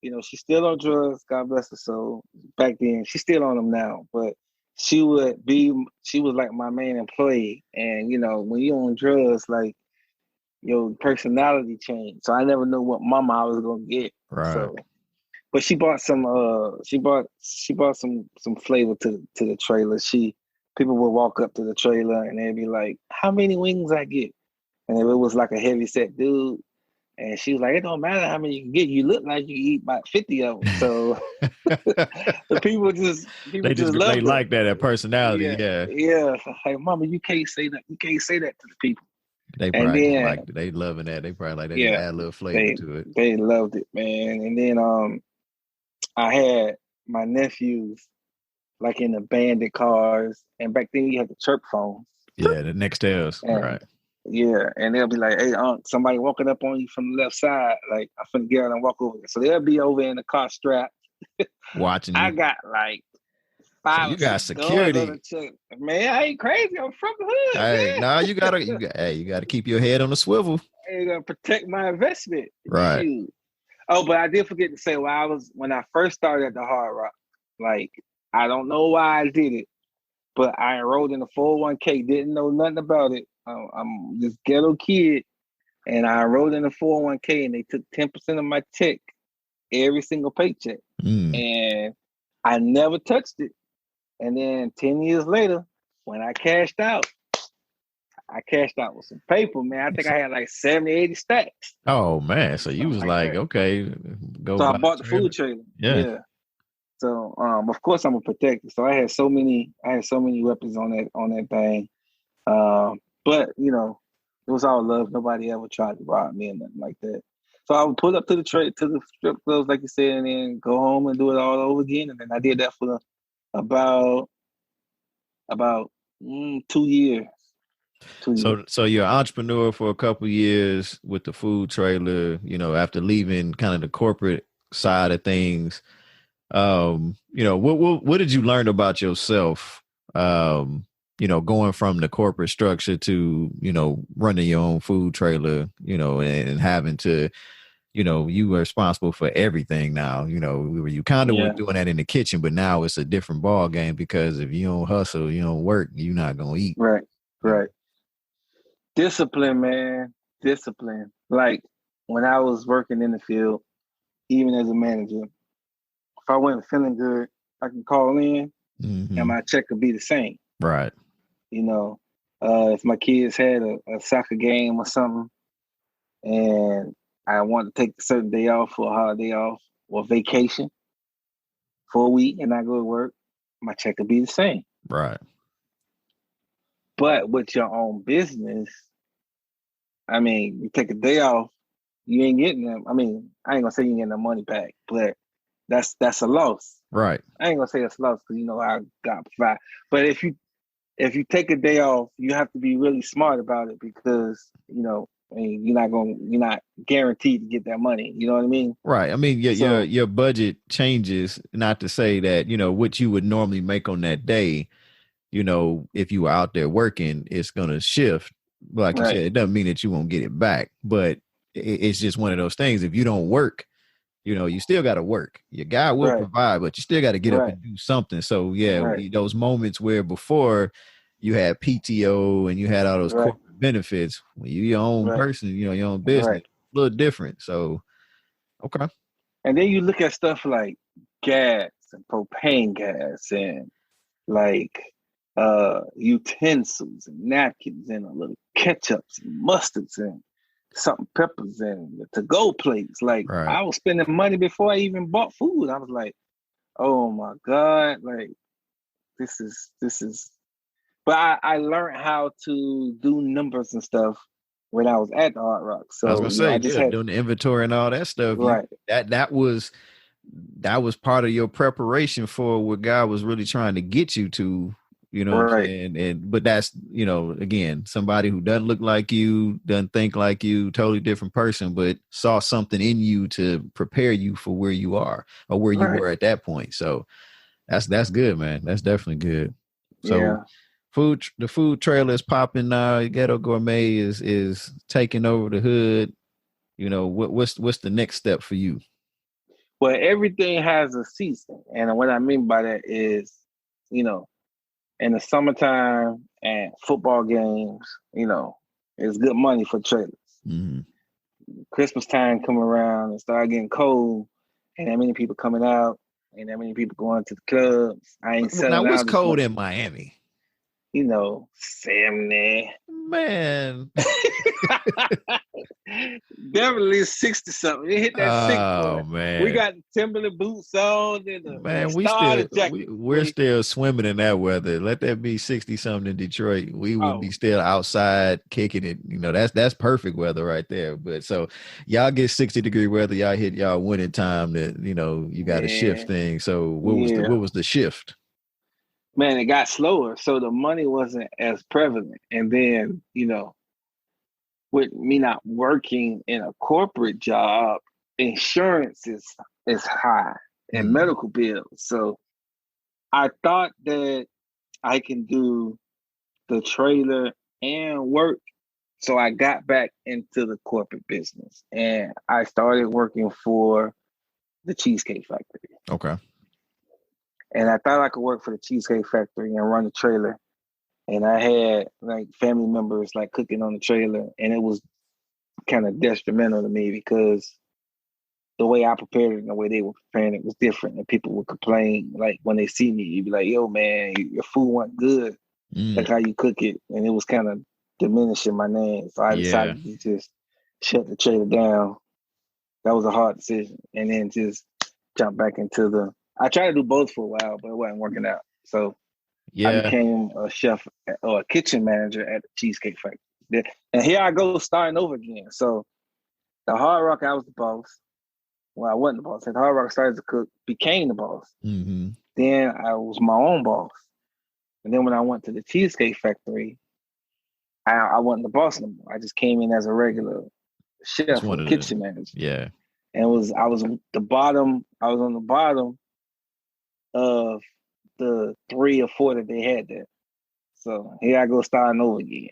[SPEAKER 2] she's still on drugs, God bless her soul. Back then, she's still on them now, but she was like my main employee. And, when you're on drugs, like, your personality changed. So I never knew what mama I was going to get.
[SPEAKER 1] Right.
[SPEAKER 2] So, but she bought some some flavor to the trailer. People would walk up to the trailer and they'd be like, how many wings I get? And if it was like a heavy set dude, and she was like, it don't matter how many you can get. You look like you eat about 50 of them. So the people just love it.
[SPEAKER 1] Like that personality.
[SPEAKER 2] Yeah. Like, mama, you can't say that. You can't say that to the people.
[SPEAKER 1] They probably they loving that. They probably like that. Add a little flavor to it.
[SPEAKER 2] They loved it, man. And then I had my nephews like in abandoned cars, and back then you had the chirp phones.
[SPEAKER 1] Yeah, the Nextels, right?
[SPEAKER 2] Yeah, and they'll be like, "Hey, somebody walking up on you from the left side. Like, I'm finna get out and walk over there." So they'll be over in the car strapped,
[SPEAKER 1] watching you.
[SPEAKER 2] I got like 5.
[SPEAKER 1] So you got security,
[SPEAKER 2] man. I ain't crazy. I'm from the hood.
[SPEAKER 1] Hey, now you gotta keep your head on the swivel.
[SPEAKER 2] You gotta protect my investment,
[SPEAKER 1] right?
[SPEAKER 2] Shoot. Oh, but I did forget to say, when I first started at the Hard Rock, like, I don't know why I did it, but I enrolled in the 401k, didn't know nothing about it. I'm this ghetto kid, and I enrolled in the 401k, and they took 10% of my check every single paycheck, and I never touched it. And then 10 years later, when I cashed out with some paper, man. I think I had like 70, 80 stacks.
[SPEAKER 1] Oh, man. So you was like, okay, go.
[SPEAKER 2] So I bought the food trailer. Yeah. So, of course I'm a protector. So I had so many weapons on that thing. But, it was all love. Nobody ever tried to rob me or nothing like that. So I would pull up to the strip clubs, like you said, and then go home and do it all over again. And then I did that for About 2 years. 2 years.
[SPEAKER 1] So you're an entrepreneur for a couple of years with the food trailer, after leaving kind of the corporate side of things. What did you learn about yourself? Going from the corporate structure to, running your own food trailer, and having to, you were responsible for everything now. You kind of were doing that in the kitchen, but now it's a different ball game because if you don't hustle, you don't work, you're not gonna eat.
[SPEAKER 2] Right. Discipline, man. Discipline. Like when I was working in the field, even as a manager, if I wasn't feeling good, I can call in and my check could be the same.
[SPEAKER 1] Right.
[SPEAKER 2] If my kids had a soccer game or something and I want to take a certain day off or a holiday off or vacation for a week and I go to work, my check could be the same.
[SPEAKER 1] Right.
[SPEAKER 2] But with your own business, I mean, you take a day off, you ain't getting them. I mean, I ain't gonna say you ain't getting the money back, but that's a loss.
[SPEAKER 1] Right.
[SPEAKER 2] I ain't gonna say it's a loss because I got provide. But if you take a day off, you have to be really smart about it because you're not guaranteed to get that money. You know what I mean?
[SPEAKER 1] Right. I mean, your budget changes. Not to say that what you would normally make on that day, if you were out there working, it's gonna shift. Like you said, it doesn't mean that you won't get it back, but it's just one of those things. If you don't work, you still got to work. Your guy will provide, but you still got to get up and do something. So those moments where before you had PTO and you had all those corporate benefits, when you're your own person, your own business, a little different. So, okay.
[SPEAKER 2] And then you look at stuff like gas and propane gas and like utensils and napkins and a little ketchups and mustards and something peppers and to-go plates. Like I was spending money before I even bought food. I was like, oh my God, like this is but I learned how to do numbers and stuff when I was at the Hard Rock. So
[SPEAKER 1] I was gonna say, doing the inventory and all that stuff.
[SPEAKER 2] Right.
[SPEAKER 1] That was part of your preparation for what God was really trying to get you to. What I'm saying? But that's, again, somebody who doesn't look like you, doesn't think like you, totally different person, but saw something in you to prepare you for where you are or where you were at that point. So that's good, man. That's definitely good. So the food trailer is popping now. Ghetto Gourmet is taking over the hood. What's the next step for you?
[SPEAKER 2] Well, everything has a season. And what I mean by that is, in the summertime and football games, it's good money for trailers.
[SPEAKER 1] Mm-hmm.
[SPEAKER 2] Christmas time come around and start getting cold, and that many people coming out, and that many people going to the clubs. I ain't selling out.
[SPEAKER 1] Now, what's cold in Miami?
[SPEAKER 2] 70.
[SPEAKER 1] Man.
[SPEAKER 2] Definitely 60 something. It hit that 6.
[SPEAKER 1] Oh man.
[SPEAKER 2] We got Timberland boots on and
[SPEAKER 1] we're still swimming in that weather. Let that be 60 something in Detroit. We would be still outside kicking it. That's perfect weather right there. But so y'all get 60-degree weather, y'all hit y'all winter time that you got a shift thing. So what was the shift?
[SPEAKER 2] Man, it got slower, so the money wasn't as prevalent. And then, with me not working in a corporate job, insurance is high and medical bills. So I thought that I can do the trailer and work. So I got back into the corporate business and I started working for the Cheesecake Factory.
[SPEAKER 1] Okay.
[SPEAKER 2] And I thought I could work for the Cheesecake Factory and run the trailer. And I had like family members like cooking on the trailer. And it was kind of detrimental to me because the way I prepared it and the way they were preparing it was different. And people would complain, like when they see me, you'd be like, yo, man, your food wasn't good. Like how you cook it. And it was kind of diminishing my name. So I decided to just shut the trailer down. That was a hard decision. And then just jump back into I tried to do both for a while, but it wasn't working out. So I became a chef or a kitchen manager at the Cheesecake Factory. And here I go starting over again. So the Hard Rock, I was the boss. Well, I wasn't the boss. At the Hard Rock, I started to cook, became the boss.
[SPEAKER 1] Mm-hmm.
[SPEAKER 2] then I was my own boss. And then when I went to the Cheesecake Factory, I wasn't the boss no more. I just came in as a regular chef or kitchen manager.
[SPEAKER 1] Yeah.
[SPEAKER 2] And I was on the bottom of the 3 or 4 that they had there. So here I go starting over again.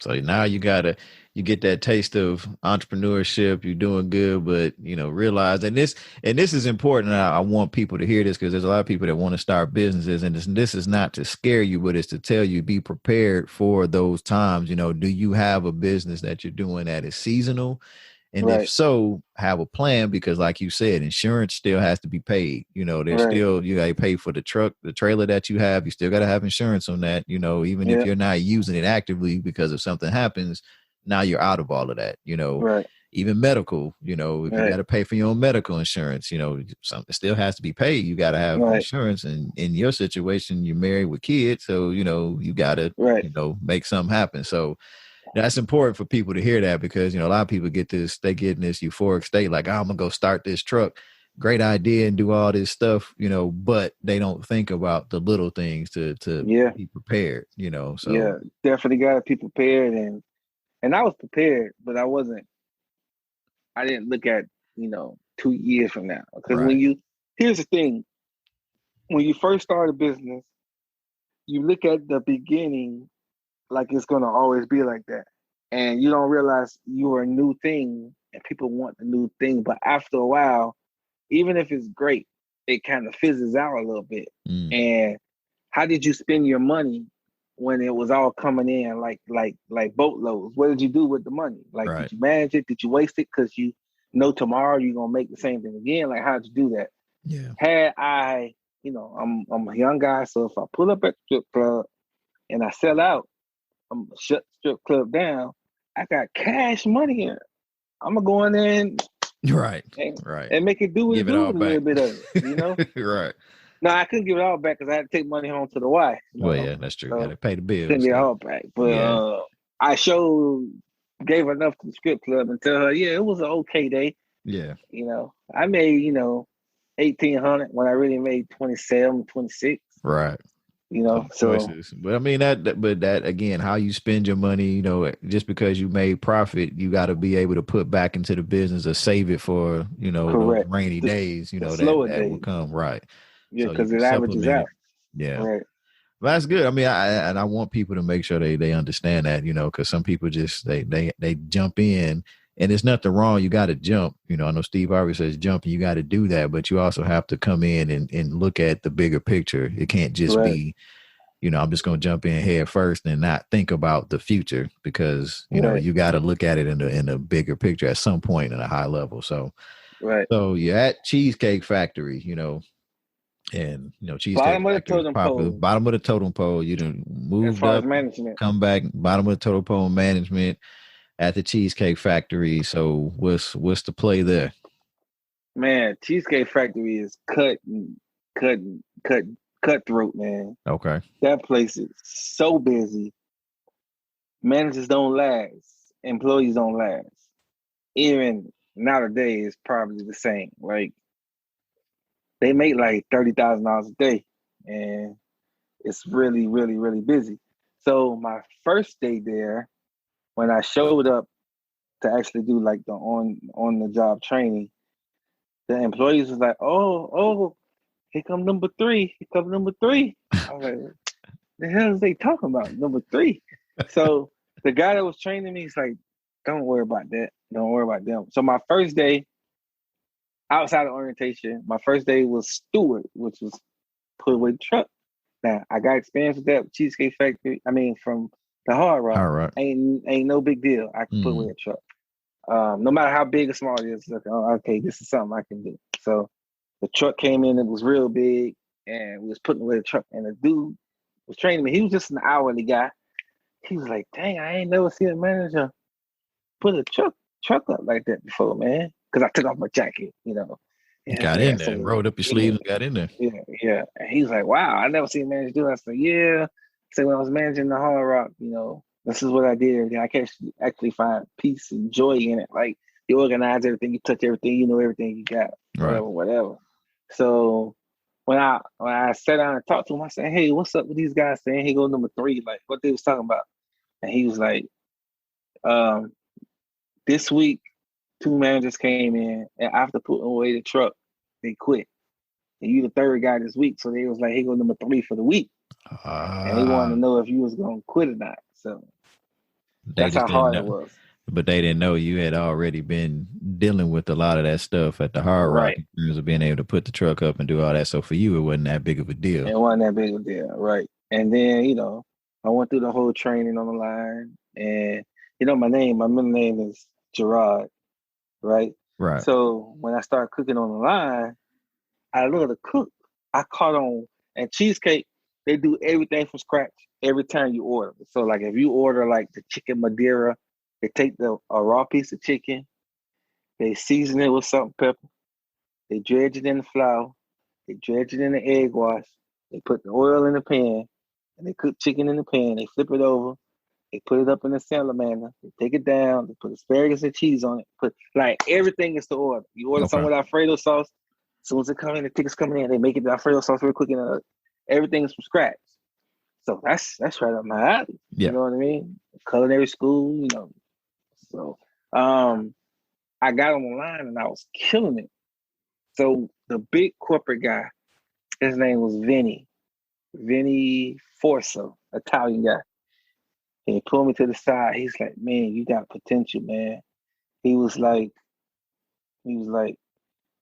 [SPEAKER 1] So now you get that taste of entrepreneurship. You're doing good, but realize, and this is important. I want people to hear this because there's a lot of people that want to start businesses, and this is not to scare you, but it's to tell you be prepared for those times. Do you have a business that you're doing that is seasonal? And if so, have a plan, because like you said, insurance still has to be paid. There's still, you got to pay for the truck, the trailer that you have. You still got to have insurance on that, even if you're not using it actively, because if something happens, now you're out of all of that, even medical, if you got to pay for your own medical insurance, something still has to be paid. You got to have insurance. And in your situation, you're married with kids. So, you got to, make something happen. So, that's important for people to hear that, because, a lot of people get in this euphoric state, like, I'm going to go start this truck. Great idea and do all this stuff, but they don't think about the little things to be prepared, so.
[SPEAKER 2] Yeah, definitely got to be prepared. And I was prepared, but I didn't look at, 2 years from now. Because here's the thing, when you first start a business, you look at the beginning like it's going to always be like that. And you don't realize you're a new thing and people want the new thing. But after a while, even if it's great, it kind of fizzes out a little bit. And how did you spend your money when it was all coming in like boatloads? What did you do with the money? Like, did you manage it? Did you waste it? Because you know tomorrow you're going to make the same thing again. Like, how did you do that?
[SPEAKER 1] Yeah.
[SPEAKER 2] Had I, I'm a young guy. So if I pull up at the strip club and I sell out, I'm gonna shut the strip club down. I got cash money here. I'm gonna go in there and make it do what it do a little bit of it,
[SPEAKER 1] Right.
[SPEAKER 2] No, I couldn't give it all back because I had to take money home to the wife.
[SPEAKER 1] Well, yeah, that's true. So got to pay the bills.
[SPEAKER 2] Couldn't get it all back, but I gave enough to the strip club and tell her, it was an okay day.
[SPEAKER 1] Yeah.
[SPEAKER 2] I made $1,800 when I really made 27, 26.
[SPEAKER 1] Right.
[SPEAKER 2] So
[SPEAKER 1] choices. But I mean that again, how you spend your money, just because you made profit, you got to be able to put back into the business or save it for, those rainy days, that will come. Right.
[SPEAKER 2] Yeah, because it averages out.
[SPEAKER 1] Yeah.
[SPEAKER 2] Right.
[SPEAKER 1] Well, that's good. I mean, I want people to make sure they understand that, because some people just, they jump in, and there's nothing wrong. You got to jump. I know Steve Harvey says jump, and you got to do that, but you also have to come in and look at the bigger picture. It can't just be, I'm just going to jump in head first and not think about the future, because, you got to look at it in a bigger picture at some point at a high level. So, so you're at Cheesecake Factory, and Cheesecake
[SPEAKER 2] bottom of
[SPEAKER 1] Factory
[SPEAKER 2] the totem pole.
[SPEAKER 1] Bottom of the totem pole. You done moved up,
[SPEAKER 2] management.
[SPEAKER 1] Come back, bottom of the totem pole management at the Cheesecake Factory. So what's the play there?
[SPEAKER 2] Man, Cheesecake Factory is cutthroat, man.
[SPEAKER 1] Okay.
[SPEAKER 2] That place is so busy. Managers don't last. Employees don't last. Even nowadays, it's probably the same. Like, they make like $30,000 a day, and it's really, really, really busy. So my first day there, when I showed up to actually do like the on the job training, the employees was like, oh, here come number 3. Here come number 3. I was like, the hell is they talking about? Number 3. So the guy that was training me, he's like, don't worry about that. Don't worry about them. So my first day, outside of orientation, my first day was steward, which was put away the truck. Now, I got experience with that with Cheesecake Factory. I mean, from the Hard Rock. Ain't no big deal. I can put away a truck. No matter how big or small it is, like, okay, this is something I can do. So the truck came in, it was real big, and we was putting away the truck, and the dude was training me. He was just an hourly guy. He was like, dang, I ain't never seen a manager put a truck up like that before, man. Because I took off my jacket,
[SPEAKER 1] You got in there, rolled up your sleeves and got in there.
[SPEAKER 2] Yeah. And he was like, wow, I never seen a manager do that. I said, yeah. I said, when I was managing the Hard Rock, this is what I did. I can actually find peace and joy in it. Like, you organize everything, you touch everything, you know everything you got,
[SPEAKER 1] right.
[SPEAKER 2] whatever. So when I sat down and talked to him, I said, "Hey, what's up with these guys saying he go number 3? Like, what they was talking about?" And he was like, um, "This week, 2 managers came in, and after putting away the truck, they quit. And you the third guy this week, so they was like, he go number 3 for the week, and he wanted to know if you was gonna quit or not." So
[SPEAKER 1] they
[SPEAKER 2] that's
[SPEAKER 1] just
[SPEAKER 2] how
[SPEAKER 1] didn't
[SPEAKER 2] hard
[SPEAKER 1] know.
[SPEAKER 2] it was.
[SPEAKER 1] But they didn't know you had already been dealing with a lot of that stuff at the Hard Rock
[SPEAKER 2] Right.
[SPEAKER 1] in terms of being able to put the truck up and do all that. So for you, it wasn't that big of a deal.
[SPEAKER 2] It wasn't that big of a deal, right? And then I went through the whole training on the line, and my middle name is Jerod, right?
[SPEAKER 1] Right.
[SPEAKER 2] So when I started cooking on the line, I love to cook. I caught on, and cheesecake, they do everything from scratch every time you order. So like if you order like the chicken Madeira, they take a raw piece of chicken, they season it with salt and pepper, they dredge it in the flour, they dredge it in the egg wash, they put the oil in the pan, and they cook chicken in the pan, they flip it over, they put it up in the salamander, they take it down, they put asparagus and cheese on it, put like everything is to order. You order some with Alfredo sauce, as soon as it comes in, the ticket's coming in, they make it the Alfredo sauce real quick, and everything is from scratch. So that's right up my alley.
[SPEAKER 1] Yeah.
[SPEAKER 2] You know what I mean? Culinary school, So I got on the line and I was killing it. So the big corporate guy, his name was Vinny Forza, Italian guy. And he pulled me to the side. He's like, "Man, you got potential, man." He was like,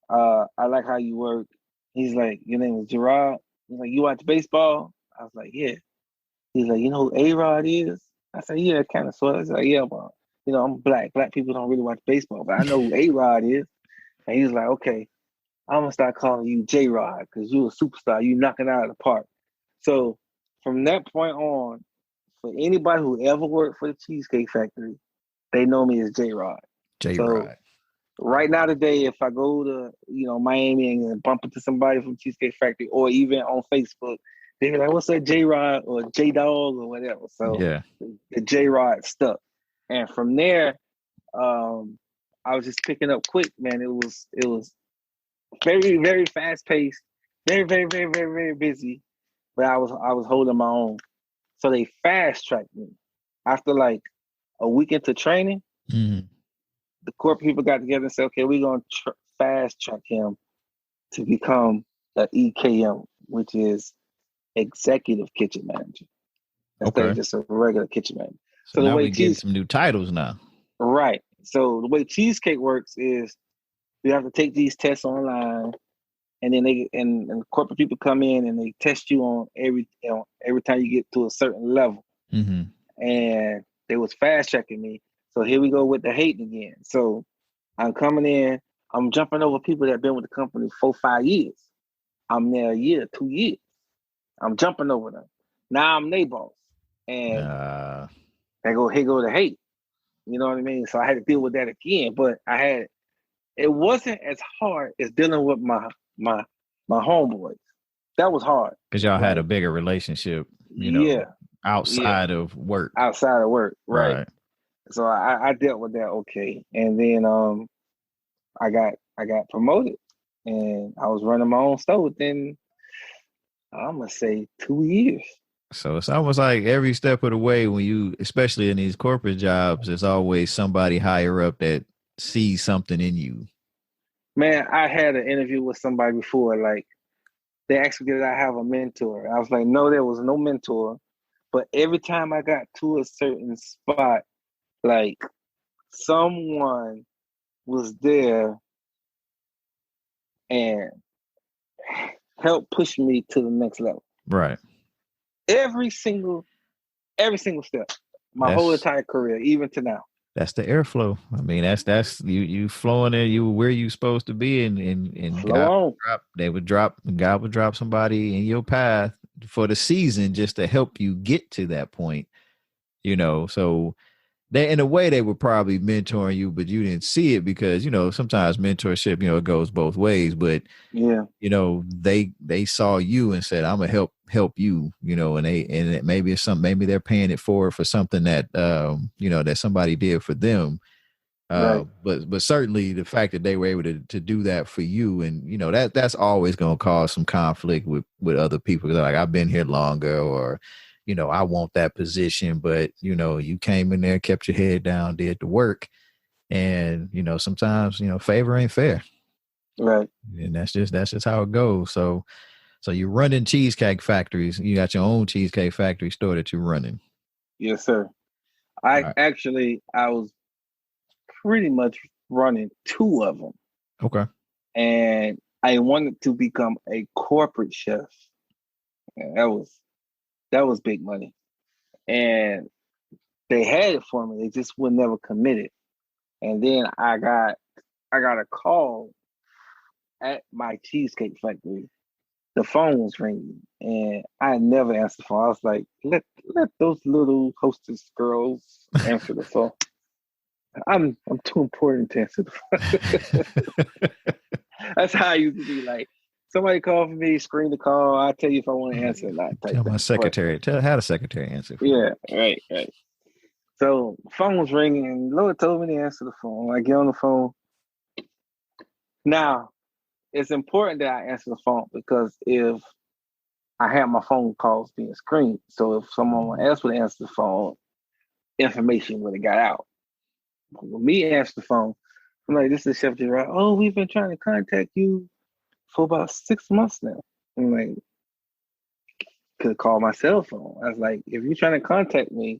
[SPEAKER 2] "I like how you work." He's like, "Your name is Jerod." He's like, "You watch baseball?" I was like, "Yeah." He's like, "You know who A-Rod is?" I said, "Yeah, kind of sort of." He's like, "Yeah, but I'm black. Black people don't really watch baseball, but I know who A-Rod is." And he's like, "Okay, I'm gonna start calling you J-Rod because you're a superstar. You knocking it out of the park." So from that point on, for anybody who ever worked for the Cheesecake Factory, they know me as J-Rod.
[SPEAKER 1] J-Rod.
[SPEAKER 2] So right now today, if I go to Miami and bump into somebody from Cheesecake Factory, or even on Facebook, they be like, "What's up, J-Rod or J-Dog or whatever?" So
[SPEAKER 1] yeah,
[SPEAKER 2] the J-Rod stuck, and from there, I was just picking up quick, man. It was very, very fast paced, very, very, very, very, very busy, but I was holding my own. So they fast tracked me after like a week into training.
[SPEAKER 1] Mm-hmm.
[SPEAKER 2] The corporate people got together and said, "Okay, we're going to fast track him to become an EKM, which is executive kitchen manager, instead of just a regular kitchen manager."
[SPEAKER 1] So now we get some new titles now.
[SPEAKER 2] Right. So the way Cheesecake works is you have to take these tests online, and then and corporate people come in and they test you on every time you get to a certain level.
[SPEAKER 1] Mm-hmm.
[SPEAKER 2] And they was fast checking me. So here we go with the hating again. So I'm coming in, I'm jumping over people that have been with the company 4-5 years. I'm there a year, 2 years. I'm jumping over them. Now I'm their boss. And here go the hate. You know what I mean? So I had to deal with that again. But it wasn't as hard as dealing with my homeboys. That was hard.
[SPEAKER 1] Because y'all had a bigger relationship, outside of work.
[SPEAKER 2] Outside of work, right. So I dealt with that okay. And then I got promoted, and I was running my own store within, I'm gonna say, 2 years.
[SPEAKER 1] So it's almost like every step of the way, when you, especially in these corporate jobs, there's always somebody higher up that sees something in you.
[SPEAKER 2] Man, I had an interview with somebody before, like they asked me, did I have a mentor? I was like, no, there was no mentor. But every time I got to a certain spot, like someone was there and helped push me to the next level.
[SPEAKER 1] Right.
[SPEAKER 2] Every single step, my whole entire career, even to now.
[SPEAKER 1] That's the airflow. I mean, that's you flowing there. You where you supposed to be, and God would drop somebody in your path for the season just to help you get to that point. So they, in a way, they were probably mentoring you, but you didn't see it because sometimes mentorship, it goes both ways. But they saw you and said, "I'm gonna help you," and maybe it's maybe they're paying it for something that that somebody did for them.
[SPEAKER 2] Right.
[SPEAKER 1] But certainly the fact that they were able to do that for you, and you know that's always going to cause some conflict with other people. Like, I've been here longer, or you know, I want that position, but you know, you came in there, kept your head down, did the work, and you know, sometimes you know, favor ain't fair,
[SPEAKER 2] Right.
[SPEAKER 1] and that's just how it goes. So you're running cheesecake factories. You got your own cheesecake factory store that you're running.
[SPEAKER 2] Yes, sir.
[SPEAKER 1] All right.
[SPEAKER 2] I was pretty much running two of them.
[SPEAKER 1] Okay.
[SPEAKER 2] And I wanted to become a corporate chef. And that was big money. And they had it for me. They just would never commit it. And then I got a call at my cheesecake factory. The phone was ringing, and I never answered the phone. I was like, let those little hostess girls answer the phone. I'm too important to answer the phone. That's how I used to be. Like, somebody call for me, screen the call. I'll tell you if I want to answer or not.
[SPEAKER 1] Tell my secretary. How the secretary answer.
[SPEAKER 2] Yeah, right. So phone was ringing, and Lord told me to answer the phone. I get on the phone. Now, it's important that I answer the phone, because if I have my phone calls being screened, so if someone else would answer the phone, information would have got out. When me answer the phone, I'm like, "This is Chef Jerod. Oh, we've been trying to contact you for about 6 months now." I'm like, could call my cell phone. I was like, if you're trying to contact me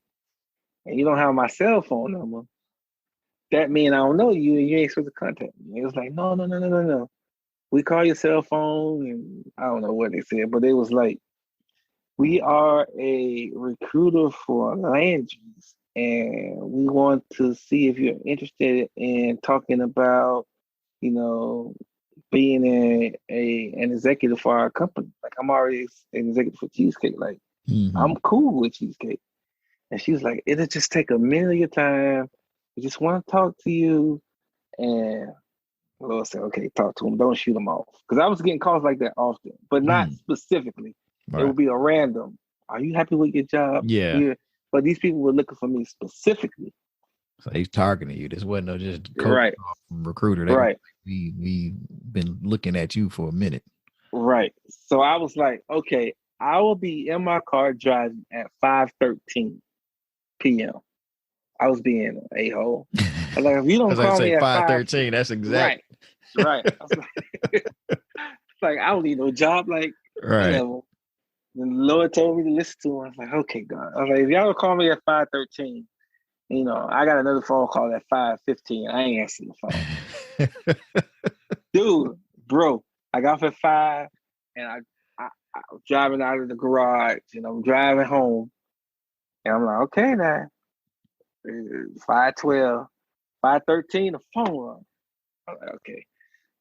[SPEAKER 2] and you don't have my cell phone number, that means I don't know you and you ain't supposed to contact me. It was like, no. We call your cell phone, and I don't know what they said, but it was like, we are a recruiter for Landry's, and we want to see if you're interested in talking about, you know, being an executive for our company. Like, I'm already an executive for Cheesecake. Like, I'm cool with Cheesecake. And she was like, it'll just take a minute of your time. We just want to talk to you. And Lord said, okay, talk to him. Don't shoot him off. Because I was getting calls like that often, but not specifically. Right. It would be a random. Are you happy with your job?
[SPEAKER 1] Yeah.
[SPEAKER 2] Here? But these people were looking for me specifically.
[SPEAKER 1] So he's targeting you. This wasn't no just
[SPEAKER 2] right.
[SPEAKER 1] recruiter. They right. We been looking at you for a minute.
[SPEAKER 2] Right. So I was like, okay, I will be in my car driving at 5:13 p.m. I was being an a-hole. I was like, if you don't call me at
[SPEAKER 1] 5:13, that's exact.
[SPEAKER 2] Right. I was like, I don't need no job. Like,
[SPEAKER 1] right.
[SPEAKER 2] Whatever. The Lord told me to listen to him. I was like, okay, God. I was like, if y'all don't call me at 5:13, you know, I got another phone call at 5:15. I ain't answering the phone. Dude, bro, I got off at 5, and I was driving out of the garage, and I'm driving home. And I'm like, okay, now. 5:12, 5:13, the phone rung. I'm like, okay.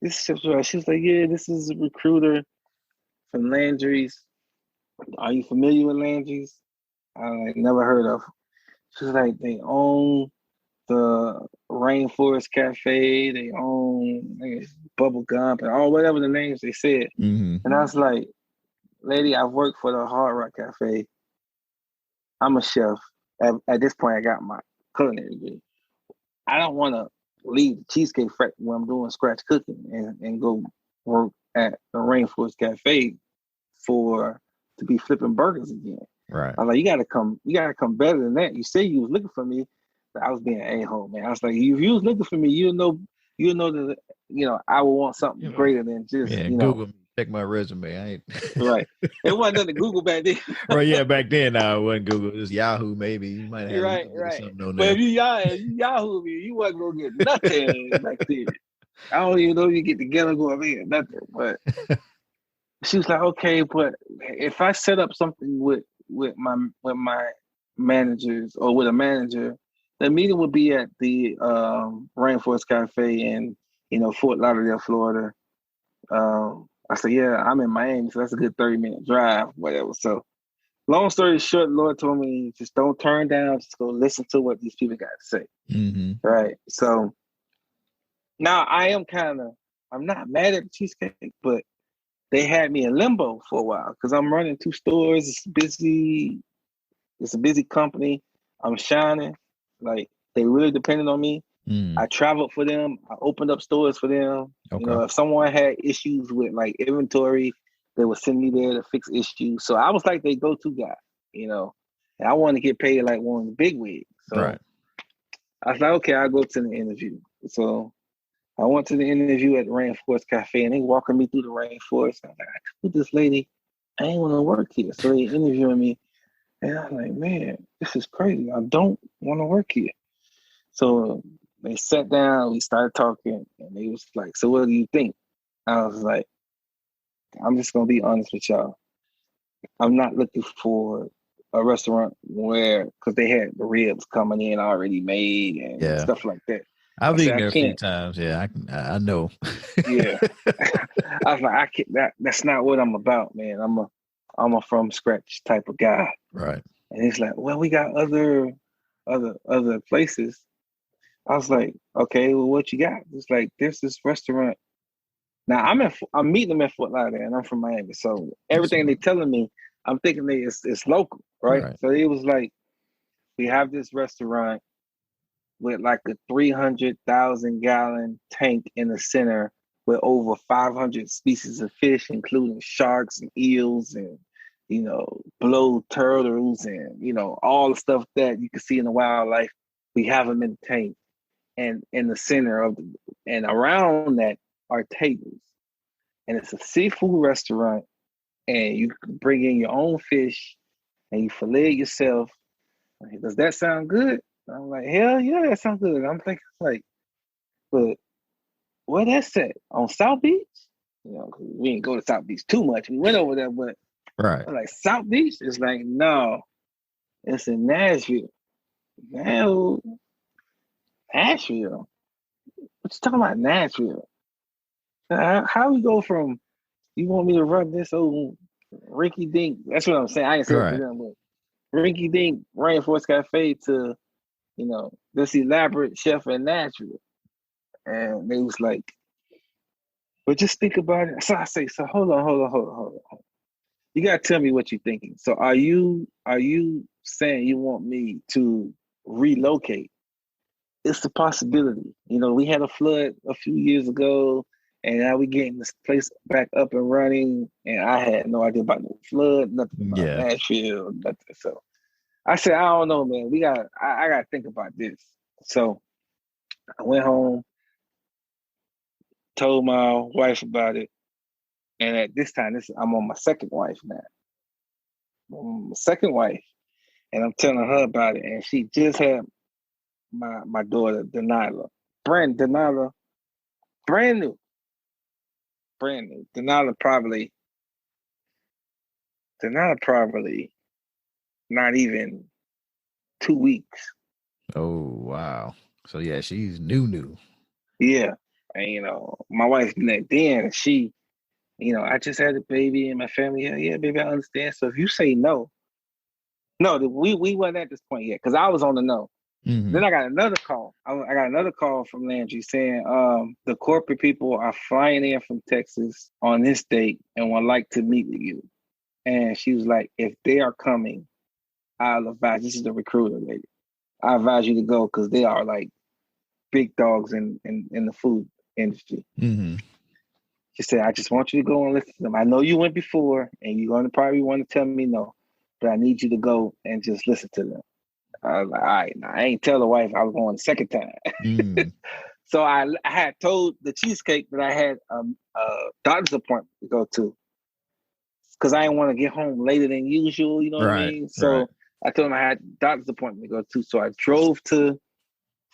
[SPEAKER 2] This is Chef Jerod. She was like, yeah, this is a recruiter from Landry's. Are you familiar with Landry's? I like, never heard of. She was like, they own the Rainforest Cafe. They own Bubble Gum and all whatever the names they said.
[SPEAKER 1] Mm-hmm.
[SPEAKER 2] And I was like, lady, I've worked for the Hard Rock Cafe. I'm a chef. At this point, I got my culinary degree. I don't want to leave the Cheesecake Factory when I'm doing scratch cooking and go work at the Rainforest Cafe to be flipping burgers again.
[SPEAKER 1] Right.
[SPEAKER 2] I was like, you gotta come better than that. You say you was looking for me, but I was being an a-hole, man. I was like, if you was looking for me, you'll know that, you know, I would want something greater than just, you know.
[SPEAKER 1] Google me, check my resume. I ain't
[SPEAKER 2] right. It wasn't nothing to Google back then.
[SPEAKER 1] Right, yeah, back then it wasn't Google. It was Yahoo, maybe. You might have
[SPEAKER 2] right. But if you Yahoo me, you wasn't gonna get nothing back then. I don't even know if you get together going in, nothing. But she was like, okay, but if I set up something with my managers or with a manager, the meeting would be at the Rainforest Cafe in, you know, Fort Lauderdale, Florida. I said, yeah, I'm in Miami, so that's a good 30-minute drive, whatever. So long story short, Lord told me, just don't turn down, just go listen to what these people got to say.
[SPEAKER 1] Mm-hmm.
[SPEAKER 2] Right. So now I'm not mad at the Cheesecake, but they had me in limbo for a while because I'm running 2 stores. It's busy. It's a busy company. I'm shining. Like, they really depended on me. I traveled for them. I opened up stores for them.
[SPEAKER 1] Okay.
[SPEAKER 2] You know, if someone had issues with like inventory, they would send me there to fix issues. So I was like their go-to guy, you know. And I wanted to get paid like one of the big wigs. So I was like, okay, I'll go to the interview. So I went to the interview at the Rainforest Cafe, and they walking me through the rainforest. I'm like, I told this lady, I ain't want to work here. So they interviewing me, and I'm like, man, this is crazy. I don't want to work here. So they sat down, we started talking, and they was like, so what do you think? I was like, I'm just going to be honest with y'all. I'm not looking for a restaurant where, because they had the ribs coming in already made and stuff like that.
[SPEAKER 1] I've eaten there a few times. Yeah, I know.
[SPEAKER 2] Yeah. I was like, I can't, that's not what I'm about, man. I'm a from scratch type of guy.
[SPEAKER 1] Right. And
[SPEAKER 2] he's like, well, we got other places. I was like, okay, well, what you got? It's like, there's this restaurant. Now I'm meeting them in Fort Lauderdale, and I'm from Miami. So everything they're telling me, I'm thinking it's local, right? So it was like, we have this restaurant with like a 300,000 gallon tank in the center with over 500 species of fish, including sharks and eels and, you know, blow turtles and, you know, all the stuff that you can see in the wildlife. We have them in the tank. And in the center of and around that are tables. And it's a seafood restaurant, and you can bring in your own fish and you fillet it yourself. Like, does that sound good? I'm like, hell yeah, that sounds good. I'm thinking like, but where that's at? On South Beach? You know, we didn't go to South Beach too much. We went over there, but I'm like, South Beach? It's like, no, it's in Nashville. No. Nashville? What you talking about, Nashville? How we go from, you want me to run this old rinky dink? That's what I'm saying. I ain't saying for them, but rinky dink Rainforest Cafe to, you know, this elaborate chef in Nashville. And they was like, but just think about it. So I say, so hold on. You gotta tell me what you're thinking. So are you saying you want me to relocate? It's a possibility. You know, we had a flood a few years ago, and now we getting this place back up and running. And I had no idea about no flood, nothing about Nashville, nothing. So I said, I don't know, man. I gotta think about this. So I went home, told my wife about it, and at this time, I'm on my second wife now. I'm on my second wife, and I'm telling her about it, and she just had my daughter, Denila. Brand new. Denila probably not even 2 weeks.
[SPEAKER 1] Oh, wow. So yeah, she's new.
[SPEAKER 2] Yeah. And, you know, my wife then, she, you know, I just had a baby in my family. Yeah, baby, I understand. So if you say no, we weren't at this point yet, because I was on the no. Mm-hmm. Then I got another call. I got another call from Landry saying the corporate people are flying in from Texas on this date and would like to meet with you. And she was like, if they are coming, I'll advise. This is the recruiter lady. I advise you to go, because they are like big dogs in the food industry. Mm-hmm. She said, I just want you to go and listen to them. I know you went before, and you're going to probably want to tell me no, but I need you to go and just listen to them. I was like, all right, now I ain't tell the wife I was going the second time. Mm. So I had told the cheesecake that I had a doctor's appointment to go to, because I didn't want to get home later than usual, you know what I mean? So I told him I had a doctor's appointment to go to. So I drove to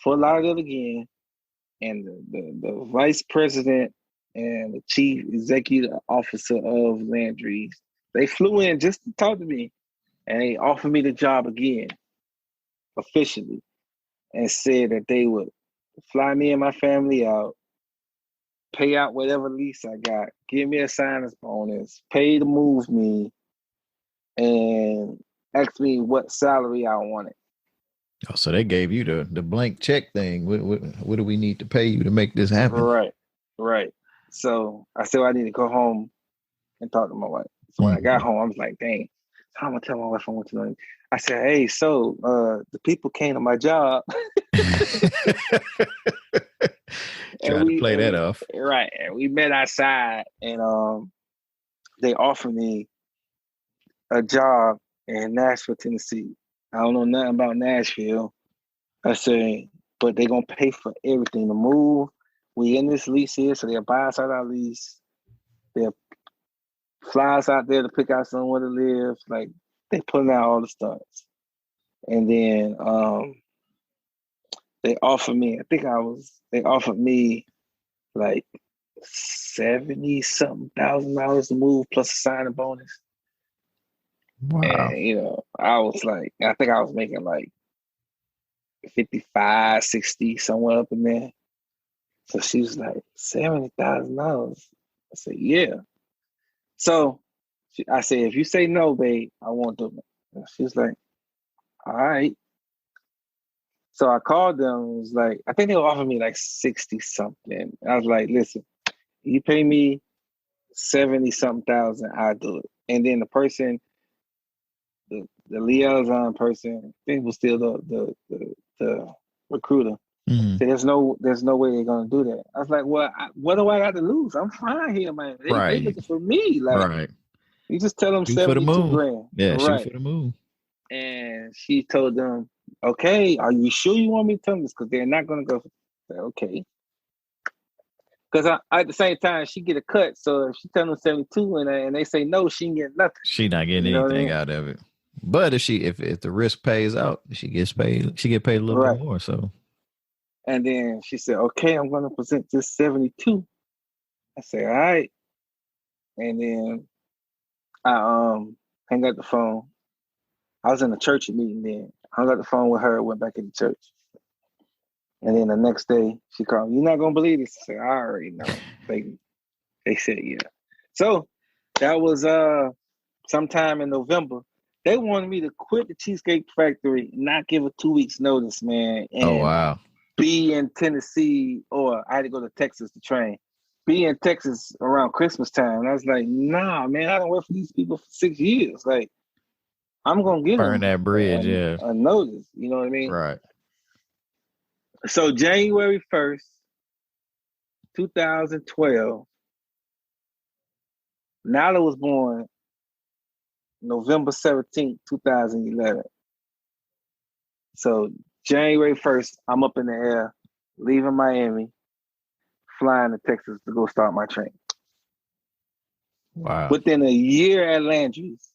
[SPEAKER 2] Fort Lauderdale again, and the vice president and the chief executive officer of Landry's, they flew in just to talk to me, and they offered me the job again, officially, and said that they would fly me and my family out, pay out whatever lease I got, give me a signer's bonus, pay to move me, and ask me what salary I wanted.
[SPEAKER 1] Oh, so they gave you the blank check thing. What do we need to pay you to make this happen?
[SPEAKER 2] Right. So I said, well, I need to go home and talk to my wife. So when I got home, I was like, dang, how am I gonna tell my wife I want to know? I said, hey, so the people came to my job.
[SPEAKER 1] Tried to play that off.
[SPEAKER 2] Right. And we met outside, and they offered me a job in Nashville, Tennessee. I don't know nothing about Nashville. I said, but they're going to pay for everything to move. We in this lease here, so they'll buy us out our lease. They'll fly us out there to pick out somewhere to live. Like, they putting out all the stunts. And then they offered me, they offered me like $70,000 to move plus a signing bonus.
[SPEAKER 1] Wow.
[SPEAKER 2] And, I was like, I think I was making like 55, 60, somewhere up in there. So she was like, $70,000. I said, yeah. So I said, if you say no, babe, I won't do it. And she was like, all right. So I called them and was like, I think they were offering me like 60 something. I was like, listen, you pay me 70 something thousand, I'll do it. And then the person, the liaison person, I think was still the recruiter.
[SPEAKER 1] Mm-hmm.
[SPEAKER 2] So there's no way they're gonna do that. I was like, well, what do I got to lose? I'm fine here, man. They looking for me. Like,
[SPEAKER 1] right.
[SPEAKER 2] You just tell them
[SPEAKER 1] shoot for the moon.
[SPEAKER 2] $72,000.
[SPEAKER 1] Yeah,
[SPEAKER 2] right.
[SPEAKER 1] Shoot for the moon.
[SPEAKER 2] And she told them, okay, are you sure you want me to tell them this? Because they're not gonna go. Okay. Because at the same time, she get a cut. So if she tell them 72 and they say no, she ain't getting nothing.
[SPEAKER 1] She not getting anything out of it. But if the risk pays out, she get paid a little bit more. So.
[SPEAKER 2] And then she said, okay, I'm going to present this 72. I said, all right. And then I hung up the phone. I was in a church meeting then. Hung up the phone with her, went back into church. And then the next day, she called me, you're not going to believe this. I said, I already know. They said, yeah. So that was sometime in November. They wanted me to quit the Cheesecake Factory, not give a 2 weeks notice, man. And
[SPEAKER 1] oh, wow.
[SPEAKER 2] Be in Tennessee, or I had to go to Texas to train. Be in Texas around Christmas time. And I was like, nah, man, I don't work for these people for 6 years. Like, I'm going to give
[SPEAKER 1] burn that bridge,
[SPEAKER 2] a notice. You know what I mean?
[SPEAKER 1] Right.
[SPEAKER 2] So January 1st, 2012, Nala was born November 17th, 2011. So January 1st, I'm up in the air, leaving Miami, flying to Texas to go start my training.
[SPEAKER 1] Wow.
[SPEAKER 2] Within a year at Landry's,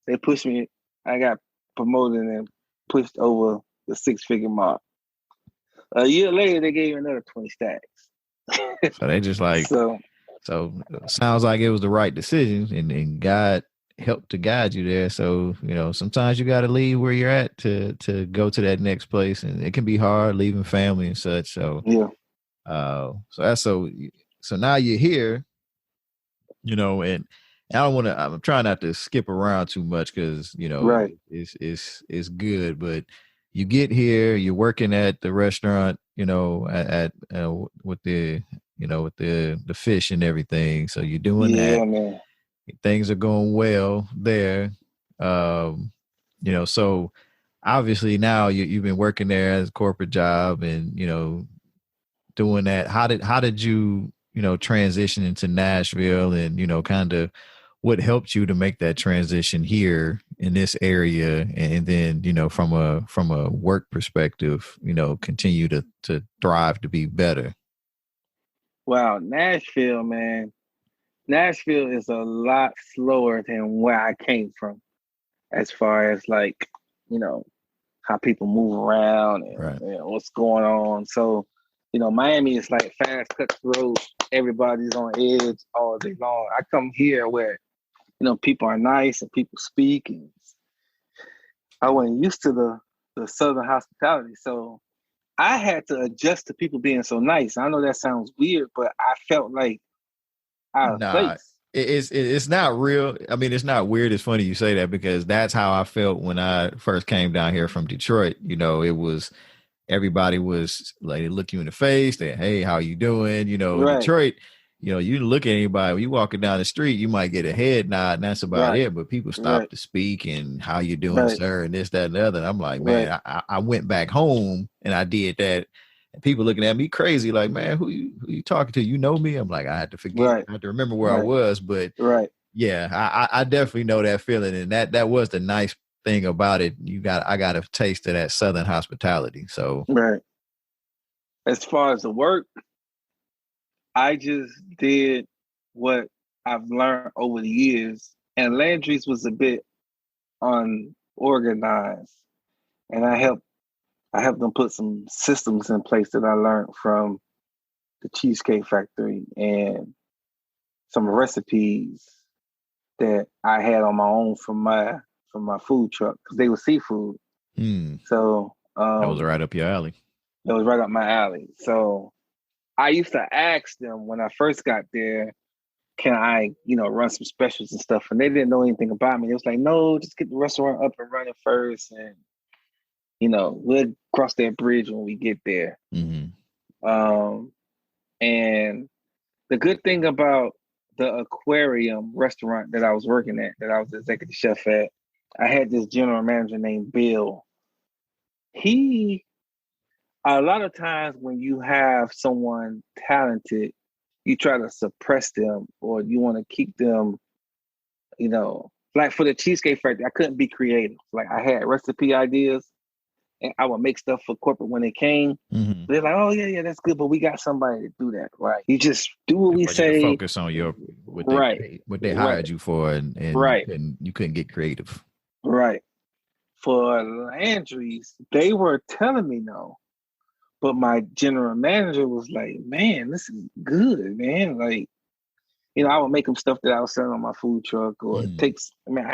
[SPEAKER 2] they pushed me. I got promoted and pushed over the 6-figure mark. A year later, they gave me another 20 stacks.
[SPEAKER 1] So they just like, so sounds like it was the right decision, and God helped to guide you there. So, sometimes you got to leave where you're at to go to that next place. And it can be hard leaving family and such. So,
[SPEAKER 2] yeah.
[SPEAKER 1] So now you're here, and I don't want to, I'm trying not to skip around too much because,
[SPEAKER 2] right.
[SPEAKER 1] It's good, but you get here, you're working at the restaurant, with the fish and everything. So you're doing that.
[SPEAKER 2] Man.
[SPEAKER 1] Things are going well there. So obviously now you've been working there as a corporate job and, doing that. How did you, transition into Nashville and, kind of what helped you to make that transition here in this area? And then, from a work perspective, continue to thrive, to be better.
[SPEAKER 2] Wow. Nashville, man. Nashville is a lot slower than where I came from, as far as like, how people move around and, what's going on. So, Miami is like fast, cutthroat. Everybody's on edge all day long. I come here where, people are nice and people speak, and I wasn't used to the Southern hospitality. So I had to adjust to people being so nice. I know that sounds weird, but I felt like out of place.
[SPEAKER 1] It's not real. I mean, it's not weird. It's funny you say that because that's how I felt when I first came down here from Detroit. It was, everybody was like, they look you in the face. They, hey, how you doing?
[SPEAKER 2] Right.
[SPEAKER 1] Detroit, you know, you look at anybody, when you walking down the street, you might get a head nod, and that's about it. But people stop to speak and how you doing, sir, and this, that, and the other. And I'm like, man, I went back home and I did that. And people looking at me crazy, like, man, who you talking to? You know me? I'm like, I had to forget. I had to remember where I was. But yeah, I definitely know that feeling. And that was the nice thing about it. I got a taste of that Southern hospitality. So
[SPEAKER 2] as far as the work, I just did what I've learned over the years. And Landry's was a bit unorganized. And I helped them put some systems in place that I learned from the Cheesecake Factory and some recipes that I had on my own from my food truck, because they were seafood. So
[SPEAKER 1] that was right up your alley.
[SPEAKER 2] That was right up my alley. So I used to ask them when I first got there, can I, run some specials and stuff? And they didn't know anything about me. It was like, no, just get the restaurant up and running first. And, we'll cross that bridge when we get there. And the good thing about the aquarium restaurant that I was working at, that I was the executive chef at, I had this general manager named Bill. A lot of times when you have someone talented, you try to suppress them, or you want to keep them, like for the Cheesecake Factory, I couldn't be creative. Like I had recipe ideas and I would make stuff for corporate when they came. They're like, oh yeah, that's good, but we got somebody to do that, right? You just do what we say.
[SPEAKER 1] Focus on what they hired you for, and you couldn't get creative.
[SPEAKER 2] Right. For Landry's, they were telling me no. But my general manager was like, man, this is good, man. Like, I would make them stuff that I was selling on my food truck, or I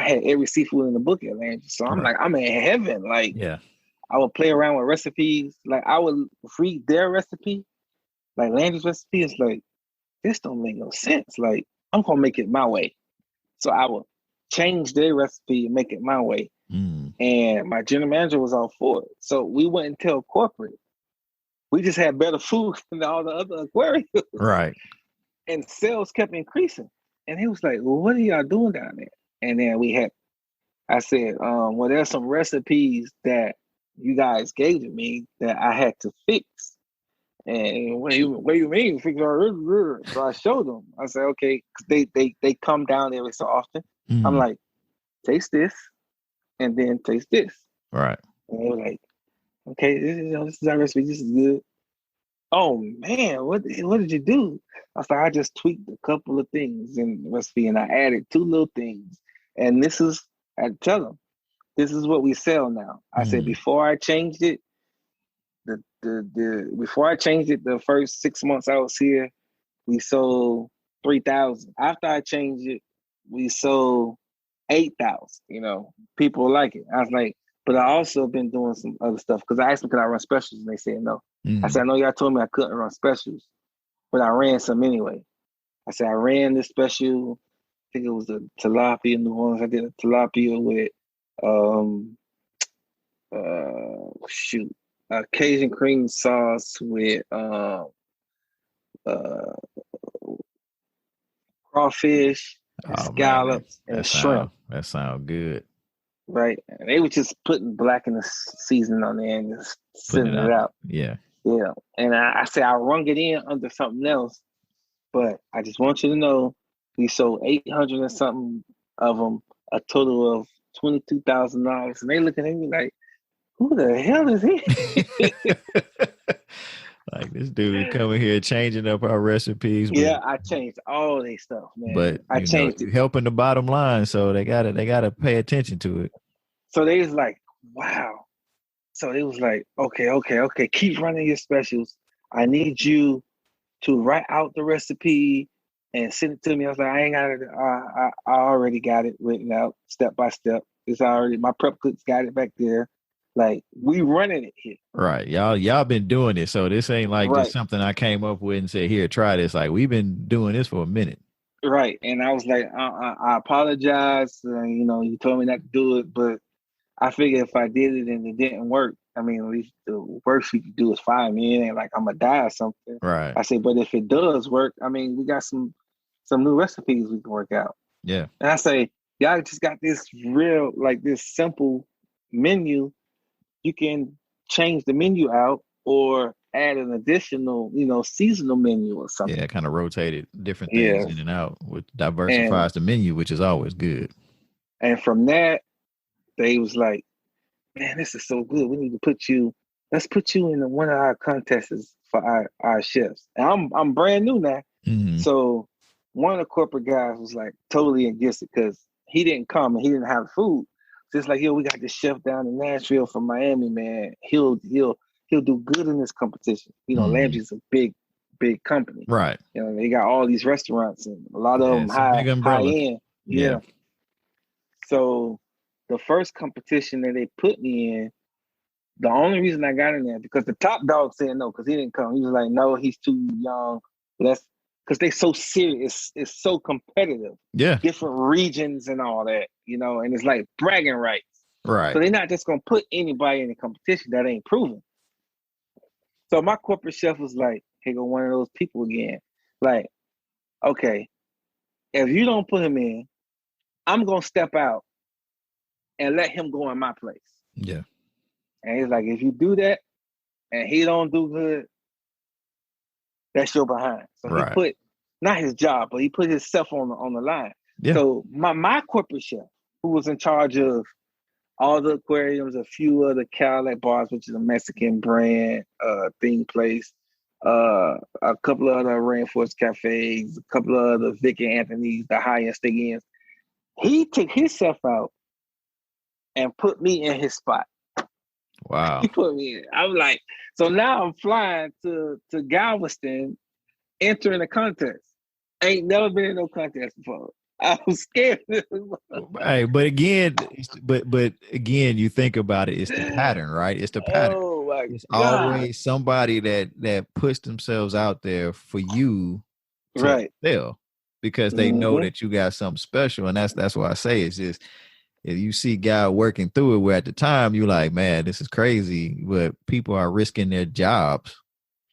[SPEAKER 2] had every seafood in the book at Landry's. So I'm like, I'm in heaven. Like, I would play around with recipes. Like, I would read their recipe. Like, Landry's recipe is like, this don't make no sense. Like, I'm going to make it my way. So I would change their recipe and make it my way. And my general manager was all for it. So we wouldn't tell corporate. We just had better food than all the other aquariums.
[SPEAKER 1] Right.
[SPEAKER 2] And sales kept increasing. And he was like, well, what are y'all doing down there? And then I said, well, there's some recipes that you guys gave to me that I had to fix. And what do you mean? Fix our. So I showed them. I said, okay, they come down every so often. I'm like, taste this, and then taste this.
[SPEAKER 1] Right.
[SPEAKER 2] And they were like, okay, this is our recipe. This is good. Oh man, what did you do? I was like, I just tweaked a couple of things in the recipe, and I added 2 little things. And I tell them, this is what we sell now. I said, before I changed it, the first 6 months I was here, we sold 3,000. After I changed it, we sold 8,000. People like it. I was like, but I also been doing some other stuff, because I asked them, could I run specials? And they said no. I said, I know y'all told me I couldn't run specials, but I ran some anyway. I said, I ran this special. I think it was a tilapia New Orleans. I did a tilapia with Cajun cream sauce with crawfish, and scallops, and shrimp.
[SPEAKER 1] That sounds good.
[SPEAKER 2] Right. And they were just putting blackened seasoning on there and just sending it out.
[SPEAKER 1] Yeah.
[SPEAKER 2] Yeah. And I said, I rung it in under something else, but I just want you to know we sold 800 and something of them, a total of $22,000. And they looking at me like, who the hell is he?
[SPEAKER 1] Like, this dude coming here changing up our recipes.
[SPEAKER 2] Yeah, I changed all their stuff, man. But I changed it.
[SPEAKER 1] Helping the bottom line, so they gotta pay attention to it.
[SPEAKER 2] So they was like, wow. So they was like, okay, keep running your specials. I need you to write out the recipe and send it to me. I was like, I ain't got it. I already got it written out step by step. It's already, my prep cooks got it back there. Like, we running it here.
[SPEAKER 1] Right. Y'all been doing it. So this ain't like just something I came up with and said, here, try this. Like, we've been doing this for a minute.
[SPEAKER 2] Right. And I was like, I apologize. You told me not to do it, but I figured if I did it and it didn't work, I mean, at least the worst you can do is fire me. It ain't like I'm gonna die or something.
[SPEAKER 1] Right.
[SPEAKER 2] I said, but if it does work, I mean, we got some new recipes we can work out.
[SPEAKER 1] Yeah.
[SPEAKER 2] And I say, y'all just got this real, like this simple menu. You can change the menu out or add an additional, seasonal menu or something.
[SPEAKER 1] Yeah, kind of rotated different things in and out, which diversifies the menu, which is always good.
[SPEAKER 2] And from that, they was like, man, this is so good. We need to let's put you in one of our contests for our chefs. And I'm brand new now.
[SPEAKER 1] Mm-hmm.
[SPEAKER 2] So one of the corporate guys was like totally against it because he didn't come and he didn't have food. So it's like, yo, we got this chef down in Nashville from Miami, man. He'll do good in this competition. Landry's a big company.
[SPEAKER 1] Right.
[SPEAKER 2] They got all these restaurants and a lot of them high end. Yeah. So the first competition that they put me in, the only reason I got in there because the top dog said no because he didn't come. He was like, no, he's too young. Because they so serious. It's so competitive.
[SPEAKER 1] Yeah.
[SPEAKER 2] Different regions and all that, and it's like bragging rights.
[SPEAKER 1] Right.
[SPEAKER 2] So they're not just going to put anybody in the competition that ain't proven. So my corporate chef was like, here go one of those people again. Like, okay, if you don't put him in, I'm going to step out and let him go in my place.
[SPEAKER 1] Yeah.
[SPEAKER 2] And he's like, if you do that and he don't do good, that's your behind. So He put, not his job, but he put himself on the line. Yeah. So my corporate chef, who was in charge of all the aquariums, a few of the Cadillac bars, which is a Mexican brand theme place, a couple of other Rainforest cafes, a couple of other Vic and Anthony's, the high-end steak-ins. He took himself out and put me in his spot.
[SPEAKER 1] Wow.
[SPEAKER 2] He put me in. I'm like, so now I'm flying to Galveston, entering a contest. Ain't never been in no contest before. I was scared.
[SPEAKER 1] Hey, but again, you think about it, it's the pattern, right? It's the pattern.
[SPEAKER 2] Oh my
[SPEAKER 1] it's
[SPEAKER 2] God.
[SPEAKER 1] Always somebody that puts themselves out there for you to fail because they know that you got something special. And that's why I say it's just, if you see guy working through it, where at the time you're like, man, this is crazy, but people are risking their jobs,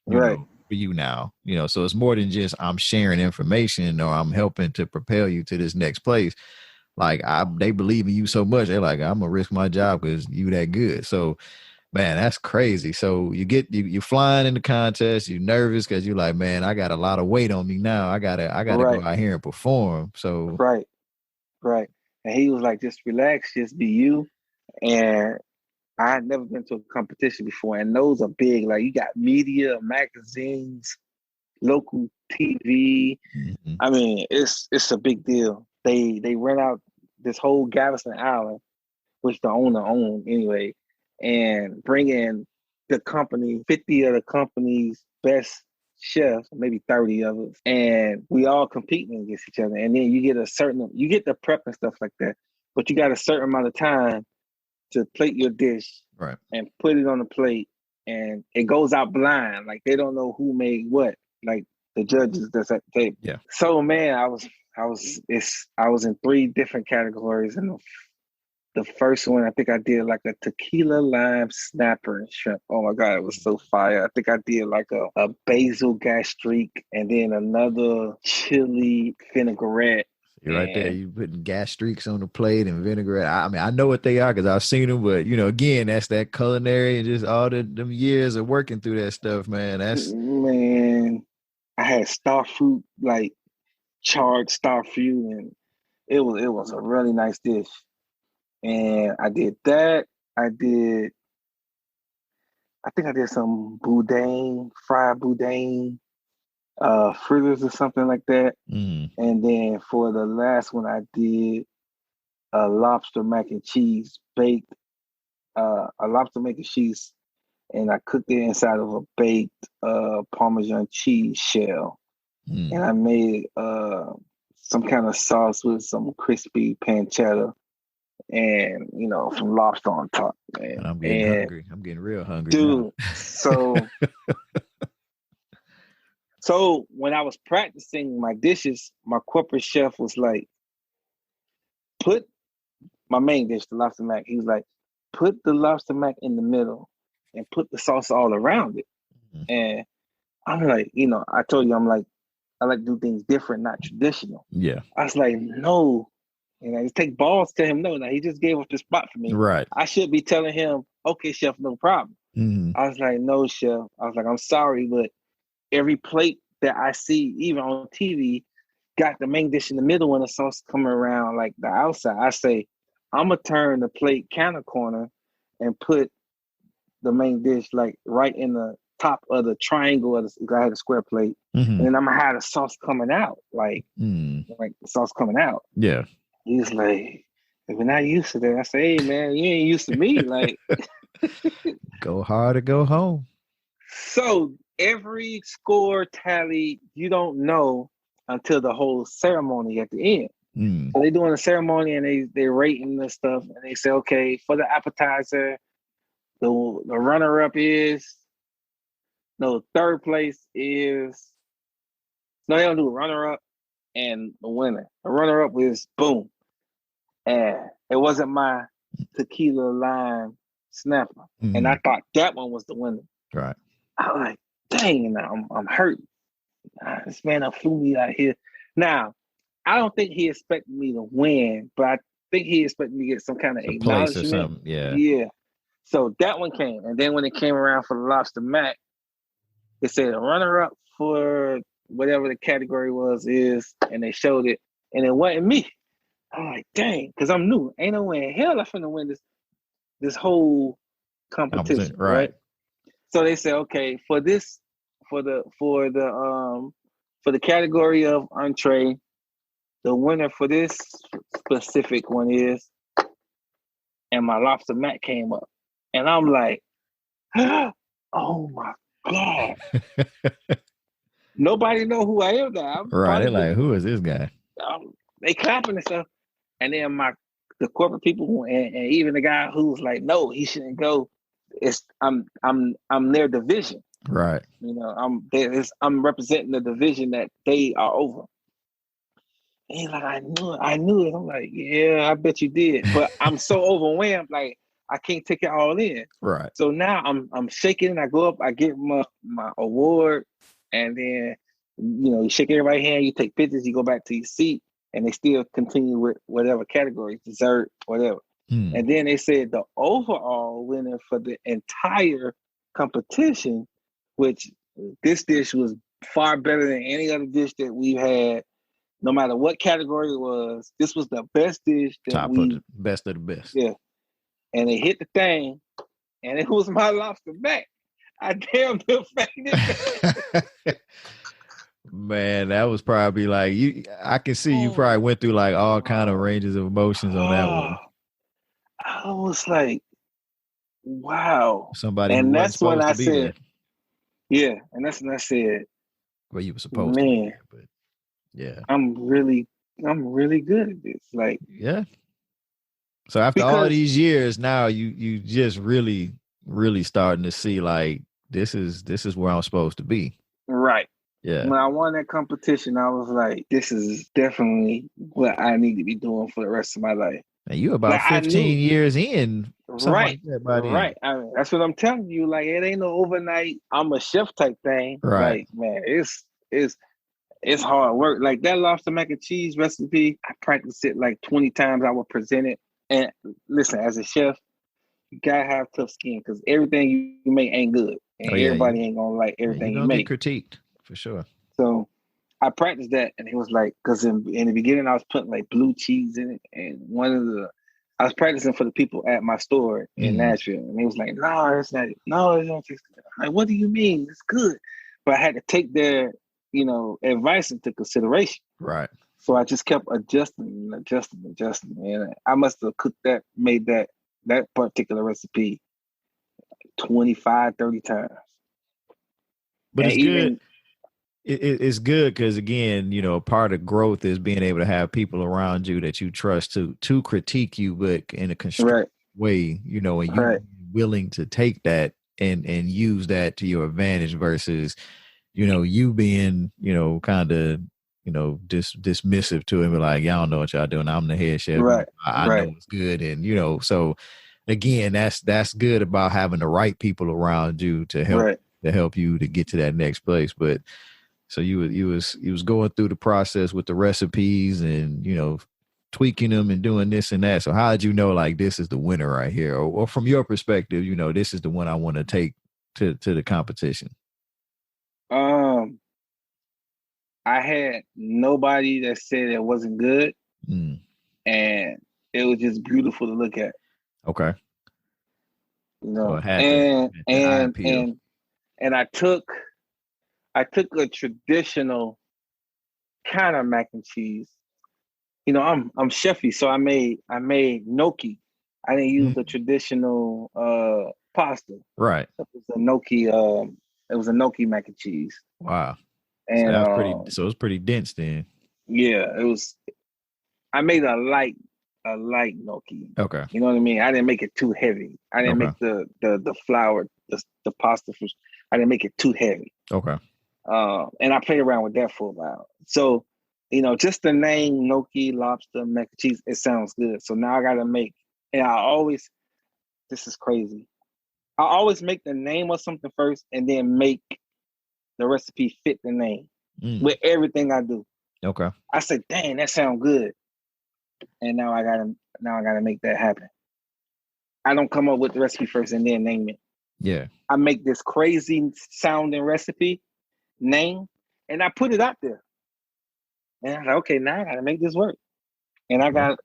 [SPEAKER 1] you know, for you now, so it's more than just I'm sharing information or I'm helping to propel you to this next place. Like they believe in you so much, they're like, I'm gonna risk my job because you that good. So, man, that's crazy. So you're flying in the contest, you're nervous because you're like, man, I got a lot of weight on me now. I gotta go out here and perform. So
[SPEAKER 2] right. And he was like, just relax, just be you. And I had never been to a competition before, and those are big. Like you got media, magazines, local TV. Mm-hmm. I mean, it's a big deal. They rent out this whole Galveston Island, which the owner owned anyway, and bring in the company, 50 of the company's best chefs, maybe 30 of us, and we all competing against each other. And then you get the prep and stuff like that, but you got a certain amount of time to plate your dish and put it on the plate, and it goes out blind. Like they don't know who made what. Like the judges that's at the table. Yeah. So man, I was in 3 different categories, and the first one I think I did like a tequila lime snapper and shrimp. Oh my God, it was so fire. I think I did like a basil gastrique and then another chili vinaigrette.
[SPEAKER 1] You're right there. You putting gas streaks on the plate and vinaigrette. I mean, I know what they are because I've seen them, but again, that's that culinary and just all them years of working through that stuff, man.
[SPEAKER 2] Man, I had starfruit, like charred starfruit, and it was a really nice dish. And I did that. I think I did some boudin, fried boudin, fritters or something like that. Mm. And then for the last one, I did a lobster mac and cheese baked, a lobster mac and cheese, and I cooked it inside of a baked Parmesan cheese shell. Mm. And I made some kind of sauce with some crispy pancetta and, some lobster on top, man.
[SPEAKER 1] And I'm getting hungry. I'm getting real hungry,
[SPEAKER 2] dude. So when I was practicing my dishes, my corporate chef was like, put my main dish, the lobster mac. He was like, put the lobster mac in the middle and put the sauce all around it.
[SPEAKER 1] Mm-hmm.
[SPEAKER 2] And I'm like, I told you, I'm like, I like to do things different, not traditional.
[SPEAKER 1] Yeah.
[SPEAKER 2] I was like, no. And I just take balls to him. No, now he just gave up the spot for me.
[SPEAKER 1] Right.
[SPEAKER 2] I should be telling him, okay, chef, no problem.
[SPEAKER 1] Mm-hmm.
[SPEAKER 2] I was like, no, chef. I was like, I'm sorry, but every plate that I see, even on TV, got the main dish in the middle and the sauce coming around like the outside. I say, I'm going to turn the plate counter corner and put the main dish like right in the top of the triangle of the, I had a square plate.
[SPEAKER 1] Mm-hmm.
[SPEAKER 2] And then I'm going to have the sauce coming out, like the sauce coming out.
[SPEAKER 1] Yeah.
[SPEAKER 2] He's like, if we're not used to that, I say, hey, man, you ain't used to me. Like,
[SPEAKER 1] go hard or go home.
[SPEAKER 2] So every score tally, you don't know until the whole ceremony at the end.
[SPEAKER 1] Mm.
[SPEAKER 2] So they doing a ceremony and they rating the stuff and they say, okay, for the appetizer, the runner-up is, third place is, they don't do a runner-up and the winner. The runner-up is boom. And it wasn't my tequila lime snapper.
[SPEAKER 1] Mm-hmm.
[SPEAKER 2] And I thought that one was the winner.
[SPEAKER 1] Right.
[SPEAKER 2] I was like, dang, I'm hurt. This man flew me out here. Now, I don't think he expected me to win, but I think he expected me to get some kind of acknowledgement.
[SPEAKER 1] Place or something. Yeah.
[SPEAKER 2] Yeah. So that one came. And then when it came around for the lobster mac, it said a runner-up for whatever the category is, and they showed it, and it wasn't me. I'm like, dang, because I'm new. Ain't no way in hell I'm finna win this whole competition, right? So they said, okay, for the category of entree, the winner for this specific one is, and my lobster mac came up, and I'm like, oh my God. Nobody know who I am now.
[SPEAKER 1] Right, they're like, who is this guy?
[SPEAKER 2] They clapping and stuff, and then the corporate people and even the guy who's like, no, he shouldn't go. I'm their division,
[SPEAKER 1] right?
[SPEAKER 2] I'm representing the division that they are over. And he's like, I knew it. I'm like, yeah, I bet you did, but I'm so overwhelmed, like I can't take it all in.
[SPEAKER 1] Right. So
[SPEAKER 2] now I'm shaking, and I go up, I get my award, and then you shake everybody's hand, you take pictures, you go back to your seat, and they still continue with whatever category, dessert, whatever. And then they said the overall winner for the entire competition, which this dish was far better than any other dish that we've had, no matter what category it was. This was the best dish that
[SPEAKER 1] top of the best of the best.
[SPEAKER 2] Yeah. And it hit the thing, and it was my lobster mac. I damn near fainted.
[SPEAKER 1] Man, that was probably like I can see you probably went through like all kind of ranges of emotions on that one.
[SPEAKER 2] I was like, wow.
[SPEAKER 1] Somebody,
[SPEAKER 2] and that's when I said,
[SPEAKER 1] there.
[SPEAKER 2] Yeah, and that's when I said,
[SPEAKER 1] well, you were supposed to be there, but yeah.
[SPEAKER 2] I'm really good at this. Like,
[SPEAKER 1] yeah. So after all these years, now you just really starting to see like this is where I'm supposed to be.
[SPEAKER 2] Right.
[SPEAKER 1] Yeah.
[SPEAKER 2] When I won that competition, I was like, this is definitely what I need to be doing for the rest of my life.
[SPEAKER 1] And you about 15 years in.
[SPEAKER 2] Right.
[SPEAKER 1] Like that
[SPEAKER 2] right. I mean, that's what I'm telling you. Like, it ain't no overnight, I'm a chef type thing.
[SPEAKER 1] Right.
[SPEAKER 2] Like, man, it's hard work. Like that lobster mac and cheese recipe, I practiced it like 20 times. I would present it. And listen, as a chef, you gotta have tough skin because everything you make ain't good. And everybody ain't gonna like everything you make.
[SPEAKER 1] Get critiqued, for sure.
[SPEAKER 2] So I practiced that, and it was like, because in the beginning I was putting like blue cheese in it, and I was practicing for the people at my store in Nashville, and he was like, "No, it's not. No, it's not. Like, what do you mean? It's good." But I had to take their, advice into consideration.
[SPEAKER 1] Right.
[SPEAKER 2] So I just kept adjusting, and I must have made that particular recipe 25, 30 times.
[SPEAKER 1] But it's good. It's good because, again, part of growth is being able to have people around you that you trust to critique you, but in a constructive way, and you're willing to take that and use that to your advantage versus, you being, kind of, dismissive to him, like, y'all don't know what y'all doing. I'm the head chef.
[SPEAKER 2] Right.
[SPEAKER 1] I know it's good. And, so again, that's good about having the right people around you to help you to get to that next place. But so you was going through the process with the recipes and, you know, tweaking them and doing this and that. So how did you know, like, this is the winner right here? Or from your perspective, you know, this is the one I want to take to the competition?
[SPEAKER 2] I had nobody that said it wasn't good. And it was just beautiful to look at.
[SPEAKER 1] Okay.
[SPEAKER 2] You know, so and I took a traditional kind of mac and cheese. You know, I'm chefy, so I made gnocchi. I didn't use the traditional pasta.
[SPEAKER 1] Right.
[SPEAKER 2] It was a gnocchi. It was a gnocchi mac and cheese.
[SPEAKER 1] Wow.
[SPEAKER 2] And
[SPEAKER 1] so that was so it was pretty dense then.
[SPEAKER 2] Yeah, it was. I made a light gnocchi.
[SPEAKER 1] Okay.
[SPEAKER 2] You know what I mean? I didn't make it too heavy. I didn't make the flour, the pasta. I didn't make it too heavy.
[SPEAKER 1] Okay.
[SPEAKER 2] And I played around with that for a while. So, you know, just the name gnocchi, lobster, mac and cheese, it sounds good. So now I got to make, and this is crazy. I always make the name of something first and then make the recipe fit the name with everything I do.
[SPEAKER 1] Okay.
[SPEAKER 2] I said, dang, that sounds good. And now I gotta make that happen. I don't come up with the recipe first and then name it.
[SPEAKER 1] Yeah.
[SPEAKER 2] I make this crazy sounding recipe name and I put it out there. And I'm like, okay, now I gotta make this work. And I got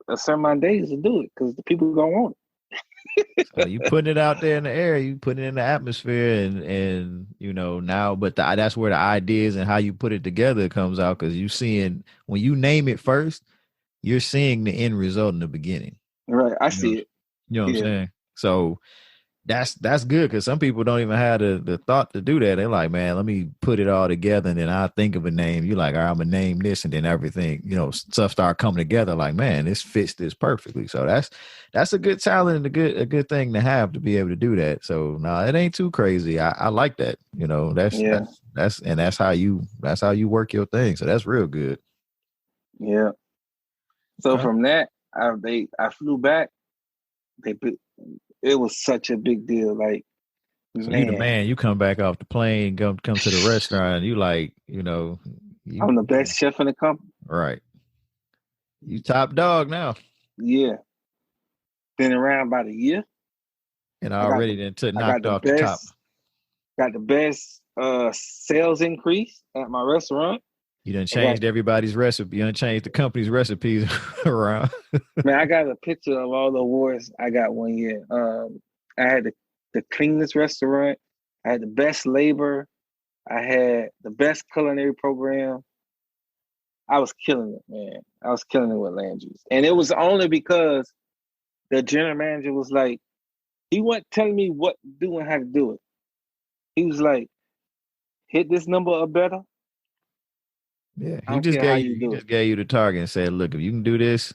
[SPEAKER 2] a certain amount of days to do it because the people gonna want it.
[SPEAKER 1] So you putting it out there in the air, you putting it in the atmosphere, and you know now, but that's where the ideas and how you put it together comes out, because you seeing when you name it first, you're seeing the end result in the beginning.
[SPEAKER 2] Right, I see it.
[SPEAKER 1] You know what I'm saying? So that's good, because some people don't even have the thought to do that. They're like, man, let me put it all together and then I'll think of a name. You're like, all right, I'm gonna name this, and then everything, you know, stuff start coming together. Like, man, this fits this perfectly. So that's a good talent and a good thing to have, to be able to do that. So no, it ain't too crazy. I like that. You know, that's how you work your thing. So that's real good.
[SPEAKER 2] Yeah. So from that, I flew back. It was such a big deal. Like,
[SPEAKER 1] so you the man. You come back off the plane, come to the restaurant, and you like, you know,
[SPEAKER 2] I'm the best chef in the company.
[SPEAKER 1] Right. You top dog now.
[SPEAKER 2] Yeah. Been around about a year.
[SPEAKER 1] And already knocked off the top.
[SPEAKER 2] Got the best sales increase at my restaurant.
[SPEAKER 1] You done changed everybody's recipe. You done changed the company's recipes around.
[SPEAKER 2] Man, I got a picture of all the awards I got one year. I had the cleanest restaurant. I had the best labor. I had the best culinary program. I was killing it, man. I was killing it with Landry's. And it was only because the general manager was like, he wasn't telling me what to do and how to do it. He was like, hit this number or better.
[SPEAKER 1] Yeah, he just gave you the target and said, look, if you can do this,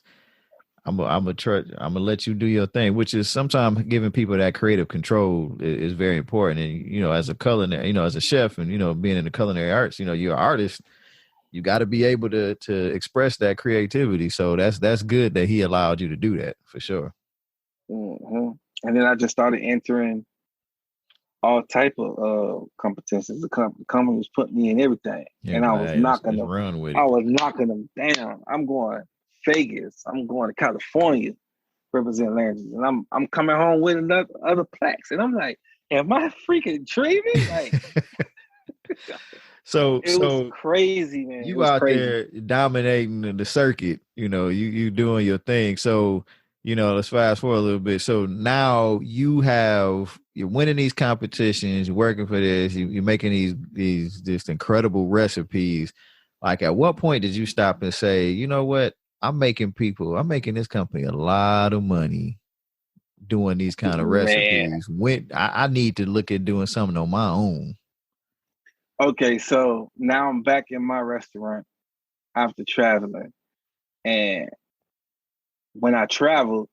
[SPEAKER 1] I'm gonna let you do your thing, which is sometimes giving people that creative control is very important. And, you know, as a culinary, you know, as a chef and, you know, being in the culinary arts, you know, you're an artist, you got to be able to express that creativity. So that's good that he allowed you to do that, for sure.
[SPEAKER 2] Mm-hmm. And then I just started entering all type of competitions. The company was putting me in everything, and I was knocking them. I was knocking them down. I'm going Vegas. I'm going to California, represent Landry's, and I'm coming home with other plaques, and I'm like, am I freaking dreaming? Like,
[SPEAKER 1] so
[SPEAKER 2] it was crazy, man.
[SPEAKER 1] You out crazy. There dominating the circuit. You know, you doing your thing. So, you know, let's fast forward a little bit. So now you're winning these competitions, you're working for this, you're making these just incredible recipes. Like, at what point did you stop and say, you know what, I'm making this company a lot of money doing these kind of recipes. When I need to look at doing something on my own.
[SPEAKER 2] Okay, so now I'm back in my restaurant after traveling. And when I traveled,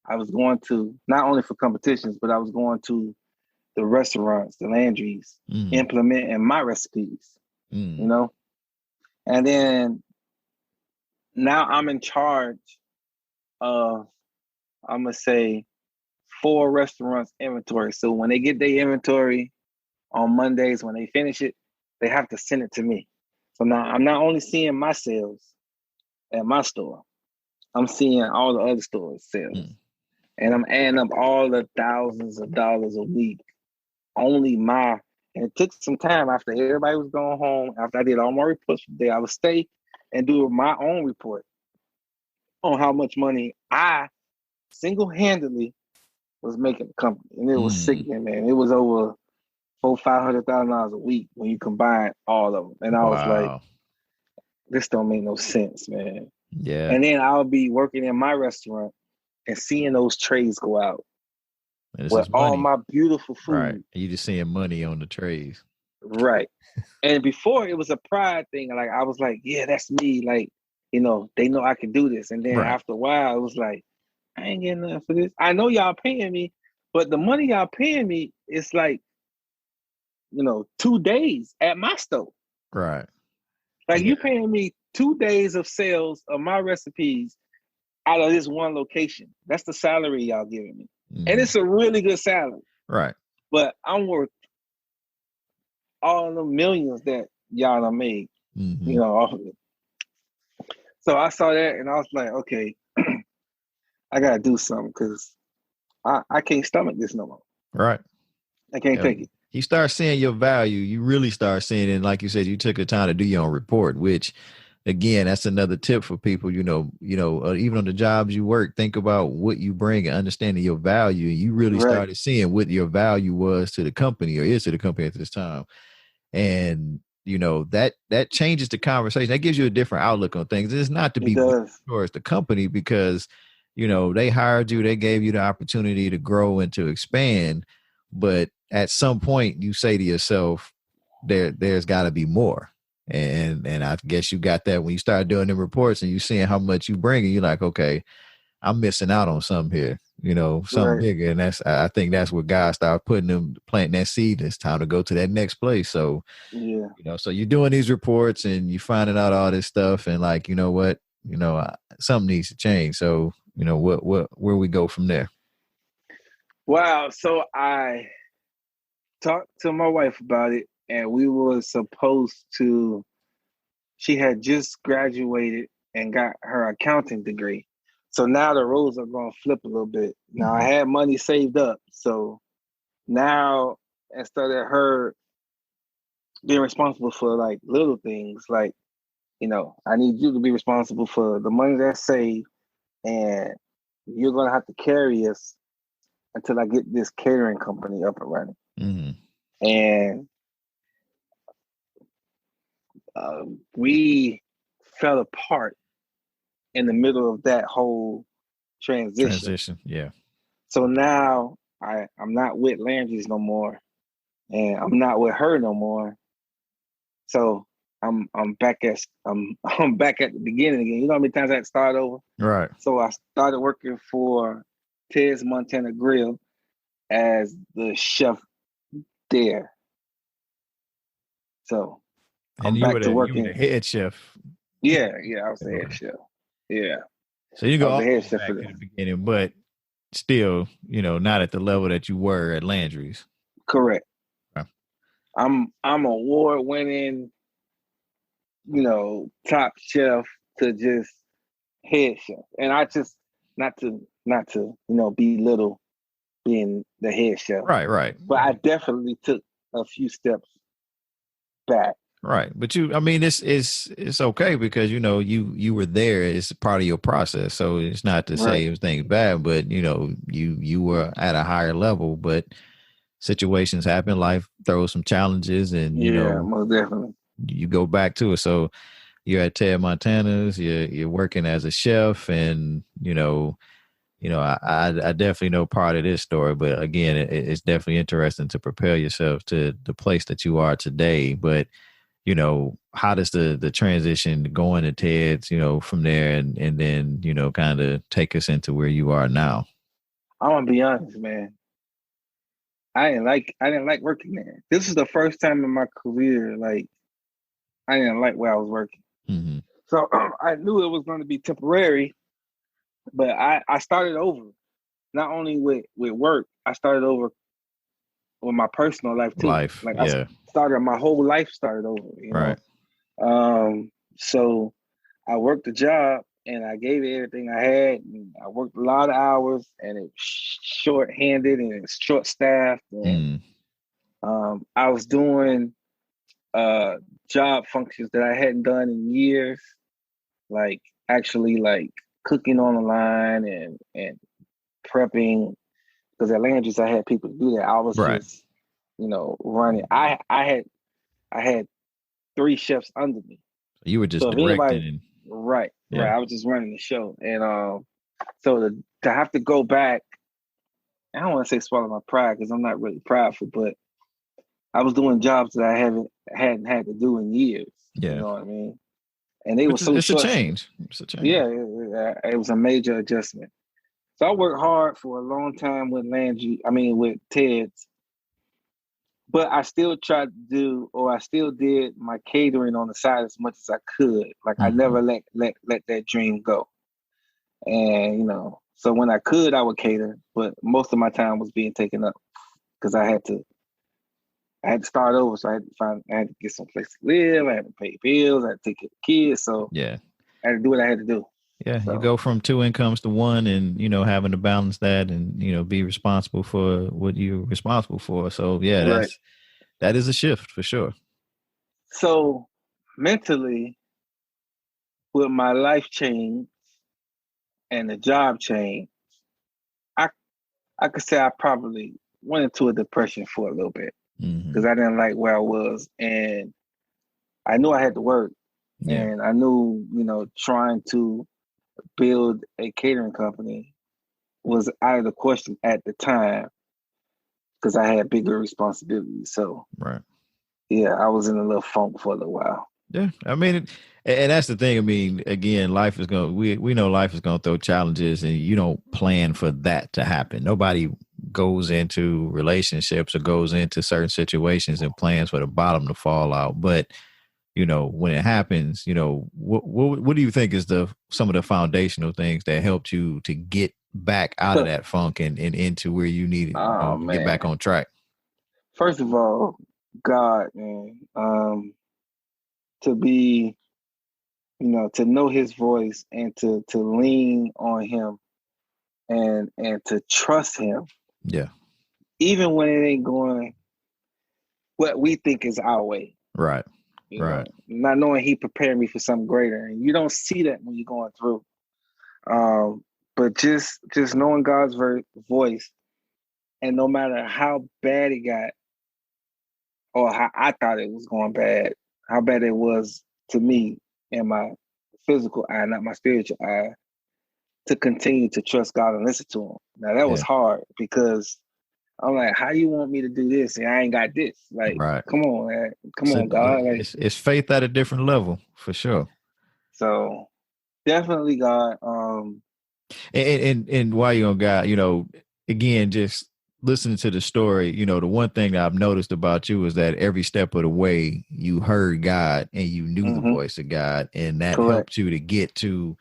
[SPEAKER 2] I was going to, not only for competitions, but I was going to the restaurants, the Landry's, implementing my recipes, you know? And then now I'm in charge of, I'm going to say, 4 restaurants inventory. So when they get their inventory on Mondays, when they finish it, they have to send it to me. So now I'm not only seeing my sales at my store, I'm seeing all the other stores' sales. And I'm adding up all the thousands of dollars a week. And it took some time after everybody was going home, after I did all my reports for the day, I would stay and do my own report on how much money I single-handedly was making the company. And it was sickening, man. It was over $500,000 a week when you combine all of them. And I was like, this don't make no sense, man.
[SPEAKER 1] Yeah.
[SPEAKER 2] And then I'll be working in my restaurant and seeing those trays go out with all my beautiful food.
[SPEAKER 1] Right. You just seeing money on the trays.
[SPEAKER 2] Right. And before it was a pride thing. Like I was like, yeah, that's me. Like, you know, they know I can do this. And then after a while, it was like, I ain't getting nothing for this. I know y'all paying me, but the money y'all paying me is like, you know, 2 days at my store.
[SPEAKER 1] Right.
[SPEAKER 2] Like you paying me 2 days of sales of my recipes out of this one location. That's the salary y'all giving me. And it's a really good salary.
[SPEAKER 1] Right.
[SPEAKER 2] But I'm worth all the millions that y'all done made. You know, off of it. So I saw that and I was like, okay, I gotta do something because I can't stomach this no more.
[SPEAKER 1] Right.
[SPEAKER 2] I can't take it.
[SPEAKER 1] You start seeing your value. You really start seeing it. And like you said, you took the time to do your own report, which again, that's another tip for people, you know, even on the jobs you work, think about what you bring and understanding your value. You really started seeing what your value was to the company or is to the company at this time. And, you know, that changes the conversation. That gives you a different outlook on things. It's not to be towards the company because, you know, they hired you, they gave you the opportunity to grow and to expand. But at some point you say to yourself, there's got to be more. And I guess you got that when you start doing the reports and you seeing how much you bring and you're like, okay, I'm missing out on something here, you know, something bigger. And I think that's where guys start planting that seed. It's time to go to that next place. So, you know, so you're doing these reports and you're finding out all this stuff and like, you know what, you know, something needs to change. So, you know, where we go from there?
[SPEAKER 2] Wow. So I talked to my wife about it. And we were supposed to, she had just graduated and got her accounting degree. So now the roles are going to flip a little bit. Now I had money saved up. So now instead of her being responsible for like little things, like, you know, I need you to be responsible for the money that's saved and you're going to have to carry us until I get this catering company up and running. And we fell apart in the middle of that whole transition.
[SPEAKER 1] Yeah.
[SPEAKER 2] So now I'm not with Landry's no more, and I'm not with her no more. So I'm back at the beginning again. You know how many times I had to start over?
[SPEAKER 1] Right.
[SPEAKER 2] So I started working for Ted's Montana Grill as the chef there. So
[SPEAKER 1] and you were the head chef.
[SPEAKER 2] Yeah, I was the head chef. Yeah.
[SPEAKER 1] So you go all the way back to the beginning, but still, you know, not at the level that you were at Landry's.
[SPEAKER 2] Correct. Okay. I'm award-winning, you know, top chef to just head chef, and I just not to you know belittle being the head chef.
[SPEAKER 1] Right.
[SPEAKER 2] But I definitely took a few steps back.
[SPEAKER 1] Right. But it's okay because, you know, you were there. It's part of your process. So it's not to say everything's bad, but, you know, you were at a higher level, but situations happen. Life throws some challenges and, you know,
[SPEAKER 2] most definitely
[SPEAKER 1] you go back to it. So you're at Ted Montana's, you're working as a chef and, you know, I definitely know part of this story, but again, it's definitely interesting to prepare yourself to the place that you are today. But, you know, how does the transition going to Ted's, you know, from there and then, you know, kind of take us into where you are now?
[SPEAKER 2] I'm gonna be honest, man. I didn't like working there. This is the first time in my career, like, I didn't like where I was working.
[SPEAKER 1] Mm-hmm.
[SPEAKER 2] So I knew it was going to be temporary, but I started over. not only with work, I started over with my personal life too. Like I started my whole life started over, you know. So I worked the job and I gave it everything I had. And I worked a lot of hours and it was short-handed and it was short-staffed. And I was doing job functions that I hadn't done in years, like actually like cooking on the line and prepping. Because at Landry's I had people to do that. I was just, you know, running. I had 3 chefs under me.
[SPEAKER 1] You were just directing.
[SPEAKER 2] Right. I was just running the show. And so to have to go back, I don't want to say swallow my pride because I'm not really prideful, but I was doing jobs that I hadn't had to do in years.
[SPEAKER 1] Yeah.
[SPEAKER 2] You know what I mean? And they were so
[SPEAKER 1] it's
[SPEAKER 2] short.
[SPEAKER 1] A change. It's a change.
[SPEAKER 2] Yeah, it was a major adjustment. So I worked hard for a long time with with Ted's. But I still tried to do, or I still did my catering on the side as much as I could. Like I never let that dream go. And, you know, so when I could, I would cater, but most of my time was being taken up because I had to start over. So I had to get some place to live. I had to pay bills. I had to take care of the kids. So
[SPEAKER 1] yeah,
[SPEAKER 2] I had to do what I had to do.
[SPEAKER 1] Yeah, so you go from 2 incomes to 1 and, you know, having to balance that and, you know, be responsible for what you're responsible for. So, yeah, that is a shift for sure.
[SPEAKER 2] So mentally, with my life change and the job change, I could say I probably went into a depression for a little bit because I didn't like where I was. And I knew I had to work. Yeah. And I knew, you know, trying to build a catering company was out of the question at the time because I had bigger responsibilities. So, yeah, I was in a little funk for a little while.
[SPEAKER 1] Yeah, I mean, and that's the thing. I mean, again, life is going. We know life is going to throw challenges, and you don't plan for that to happen. Nobody goes into relationships or goes into certain situations and plans for the bottom to fall out. But you know, when it happens, you know, what do you think is some of the foundational things that helped you to get back out of that funk and into where you needed to get back on track?
[SPEAKER 2] First of all, God, man. To be, you know, to know his voice and to lean on him and to trust him.
[SPEAKER 1] Yeah.
[SPEAKER 2] Even when it ain't going what we think is our way.
[SPEAKER 1] Right.
[SPEAKER 2] You know, not knowing he prepared me for something greater. And you don't see that when you're going through. But just knowing God's voice, and no matter how bad it got or how I thought it was going bad, how bad it was to me in my physical eye, not my spiritual eye, to continue to trust God and listen to him. Now that was hard because I'm like, how you want me to do this and I ain't got this? Like, come on, man. Come on, God. Like,
[SPEAKER 1] it's faith at a different level for sure.
[SPEAKER 2] So definitely God.
[SPEAKER 1] And while you're on God, you know, again, just listening to the story, you know, the one thing that I've noticed about you is that every step of the way you heard God and you knew the voice of God, and that helped you to get to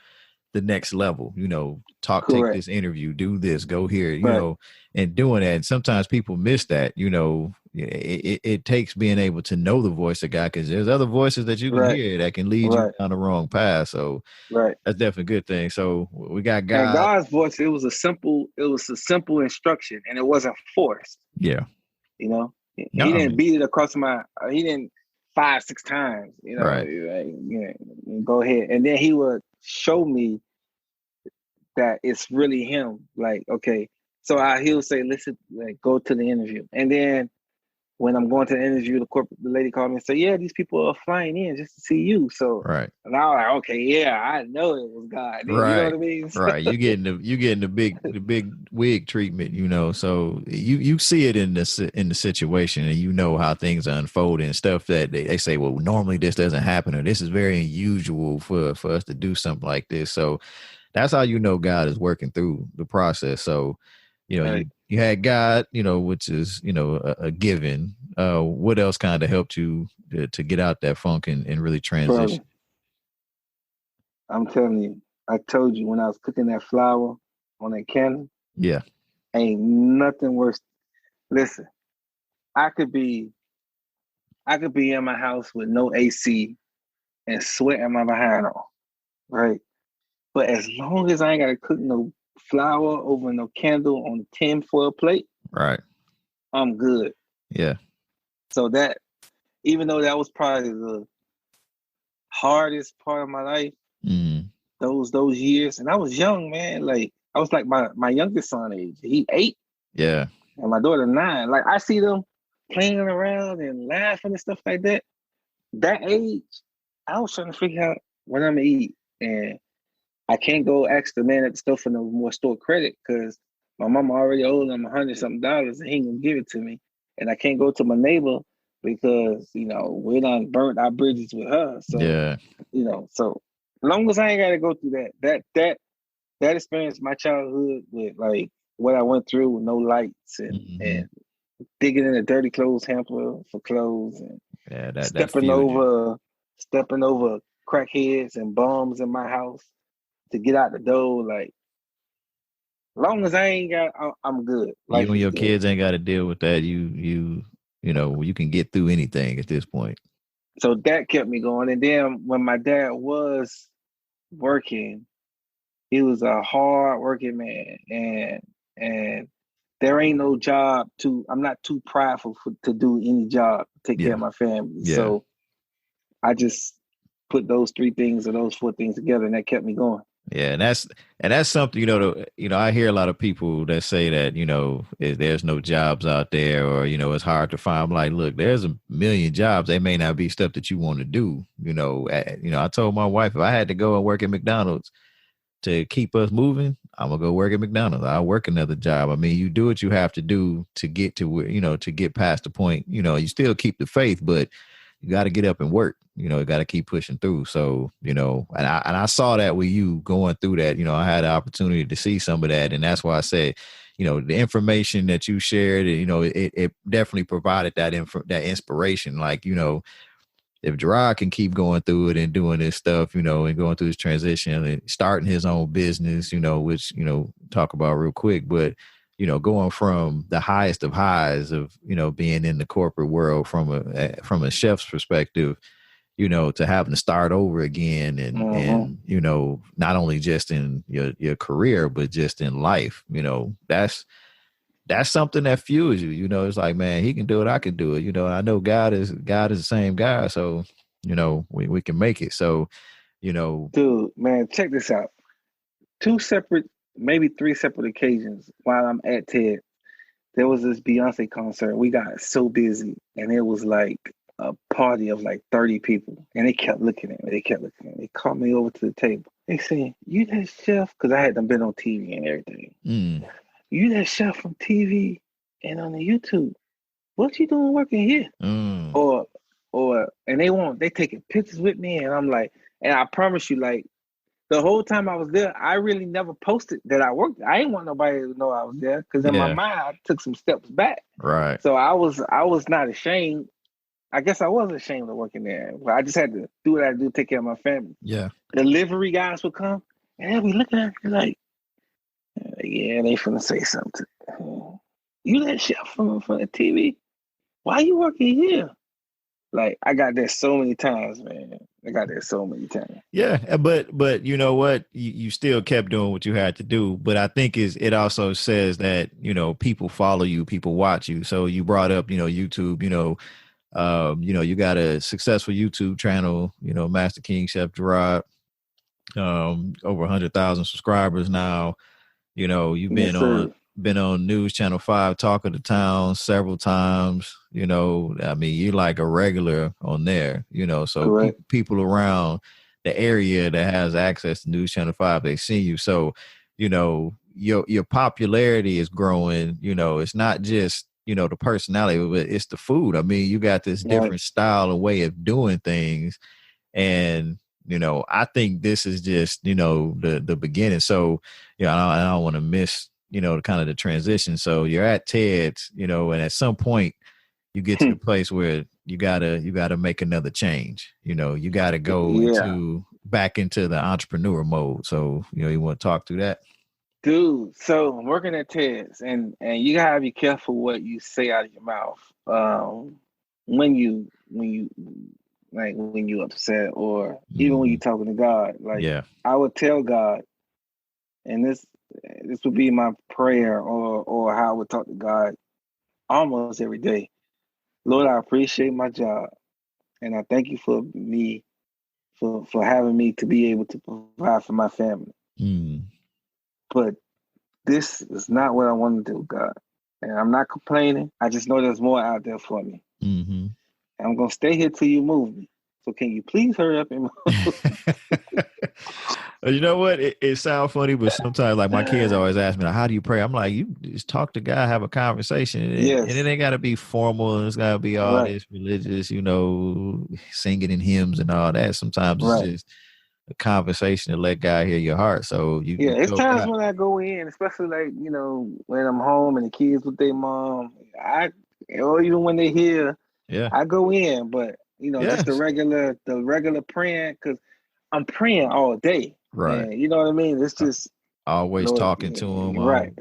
[SPEAKER 1] the next level, you know, take this interview, do this, go here, you know, and doing that. And sometimes people miss that, you know, it takes being able to know the voice of God because there's other voices that you can hear that can lead you down the wrong path. So that's definitely a good thing. So we got God.
[SPEAKER 2] And God's voice, it was a simple instruction and it wasn't forced.
[SPEAKER 1] Yeah.
[SPEAKER 2] You know, he didn't beat it across he didn't 5-6 times, you know, like, go ahead. And then he would show me that it's really him. Like, okay, so he'll say, listen, like, go to the interview. And then when I'm going to the interview, the lady called me and said, yeah, these people are flying in just to see you. So and I was like, okay, yeah, I know it was God. You know what I mean?
[SPEAKER 1] Right. You getting the big wig treatment, you know. So you see it in the situation and you know how things are unfolding and stuff that they say, well, normally this doesn't happen or this is very unusual for us to do something like this. So that's how you know God is working through the process. So, you know, you had God, you know, which is, you know, a given. What else kind of helped you to get out that funk and really transition?
[SPEAKER 2] I'm telling you, I told you when I was cooking that flour on that cannon.
[SPEAKER 1] Yeah.
[SPEAKER 2] Ain't nothing worse. Listen, I could be in my house with no AC and sweating my behind off, right? But as long as I ain't gotta cook no flour over no candle on tin foil plate,
[SPEAKER 1] right,
[SPEAKER 2] I'm good.
[SPEAKER 1] Yeah.
[SPEAKER 2] So that, even though that was probably the hardest part of my life, those years, and I was young, man. Like I was like my youngest son age. He 8.
[SPEAKER 1] Yeah.
[SPEAKER 2] And my daughter 9. Like I see them playing around and laughing and stuff like that. That age, I was trying to figure out what I'm gonna eat, and I can't go ask the man at the store for no more store credit because my mama already owed him $100-something, and he ain't gonna give it to me. And I can't go to my neighbor because we done burnt our bridges with her. So
[SPEAKER 1] Yeah.
[SPEAKER 2] So as long as I ain't gotta go through that experience, my childhood with like what I went through with no lights and digging in a dirty clothes hamper for clothes and stepping over crackheads and bums in my house to get out the door. Like, as long as I ain't got, I'm good.
[SPEAKER 1] Life you and your good. Kids ain't got to deal with that. You can get through anything at this point.
[SPEAKER 2] So that kept me going. And then when my dad was working, he was a hard working man, and there ain't no job I'm not too prideful to do any job to take care of my family. Yeah. So I just put those 3 things or those 4 things together, and that kept me going.
[SPEAKER 1] Yeah, and that's something, I hear a lot of people that say that, there's no jobs out there or, it's hard to find. I'm like, look, there's a million jobs. They may not be stuff that you want to do. I told my wife, if I had to go and work at McDonald's to keep us moving, I'm going to go work at McDonald's. I'll work another job. I mean, you do what you have to do to get to where, to get past the point, you still keep the faith, but you got to get up and work, you got to keep pushing through. So, and I saw that with you going through that, I had the opportunity to see some of that. And that's why I said, the information that you shared, it definitely provided that inspiration. Like, if Jerod can keep going through it and doing this stuff, and going through his transition and starting his own business, which, talk about real quick, but, going from the highest of highs of, being in the corporate world from a chef's perspective, to having to start over again and, not only just in your career, but just in life, that's something that fuels you. It's like, man, he can do it. I can do it. I know God is the same guy. So, we can make it. So,
[SPEAKER 2] Dude, man, check this out. 2 separate, maybe 3 separate occasions while I'm at TED, there was this Beyonce concert. We got so busy, and it was like a party of like 30 people. And they kept looking at me. They called me over to the table. They said, "You that chef?" Because I had them been on TV and everything. "You that chef from TV and on the YouTube? What you doing working here?" And they taking pictures with me, and I'm like, and I promise you, like, the whole time I was there, I really never posted that I worked. I didn't want nobody to know I was there because in my mind, I took some steps back.
[SPEAKER 1] Right.
[SPEAKER 2] So I was not ashamed. I guess I was ashamed of working there, but I just had to do what I had to do to take care of my family.
[SPEAKER 1] Yeah.
[SPEAKER 2] Delivery guys would come, and they'd be looking at me like, yeah, they finna say something. "You that chef from the TV? Why you working here?" Like, I got there so many times, man. Yeah,
[SPEAKER 1] but you know what? You still kept doing what you had to do. But I think it also says that, people follow you, people watch you. So you brought up, YouTube, you got a successful YouTube channel, Master King Chef Jerod, over 100,000 subscribers now. You've been on News Channel 5, Talk of the Town several times. I mean, you're like a regular on there, so people around the area that has access to News Channel 5, they see you. So, your popularity is growing. It's not just, the personality, but it's the food. I mean, you got this different style and way of doing things. And, I think this is just, the beginning. So, I don't want to miss, kind of the transition. So you're at TED's, and at some point you get to the place where you gotta make another change. You gotta go back into the entrepreneur mode. So, you want to talk through that?
[SPEAKER 2] Dude, so I'm working at Ted's, and you gotta be careful what you say out of your mouth. When you like when you upset, or even when you're talking to God. Like,
[SPEAKER 1] Yeah.
[SPEAKER 2] I would tell God, and this would be my prayer, or how I would talk to God almost every day. Lord, I appreciate my job, and I thank you for me for having me to be able to provide for my family.
[SPEAKER 1] Mm.
[SPEAKER 2] But this is not what I want to do, God. And I'm not complaining. I just know there's more out there for me.
[SPEAKER 1] Mm-hmm.
[SPEAKER 2] And I'm gonna stay here till you move me. So can you please hurry up and move?
[SPEAKER 1] You know what? It sounds funny, but sometimes, like, my kids always ask me, like, how do you pray? I'm like, you just talk to God, have a conversation. And
[SPEAKER 2] Yes.
[SPEAKER 1] it ain't got to be formal. And it's got to be all this religious, singing in hymns and all that. Sometimes it's just a conversation to let God hear your heart. So
[SPEAKER 2] it's times when I go in, especially like, when I'm home and the kids with their mom, or even when they're here, I go in, but just the regular praying, because I'm praying all day.
[SPEAKER 1] Right.
[SPEAKER 2] And you know what I mean? It's just
[SPEAKER 1] always talking to them.
[SPEAKER 2] Right.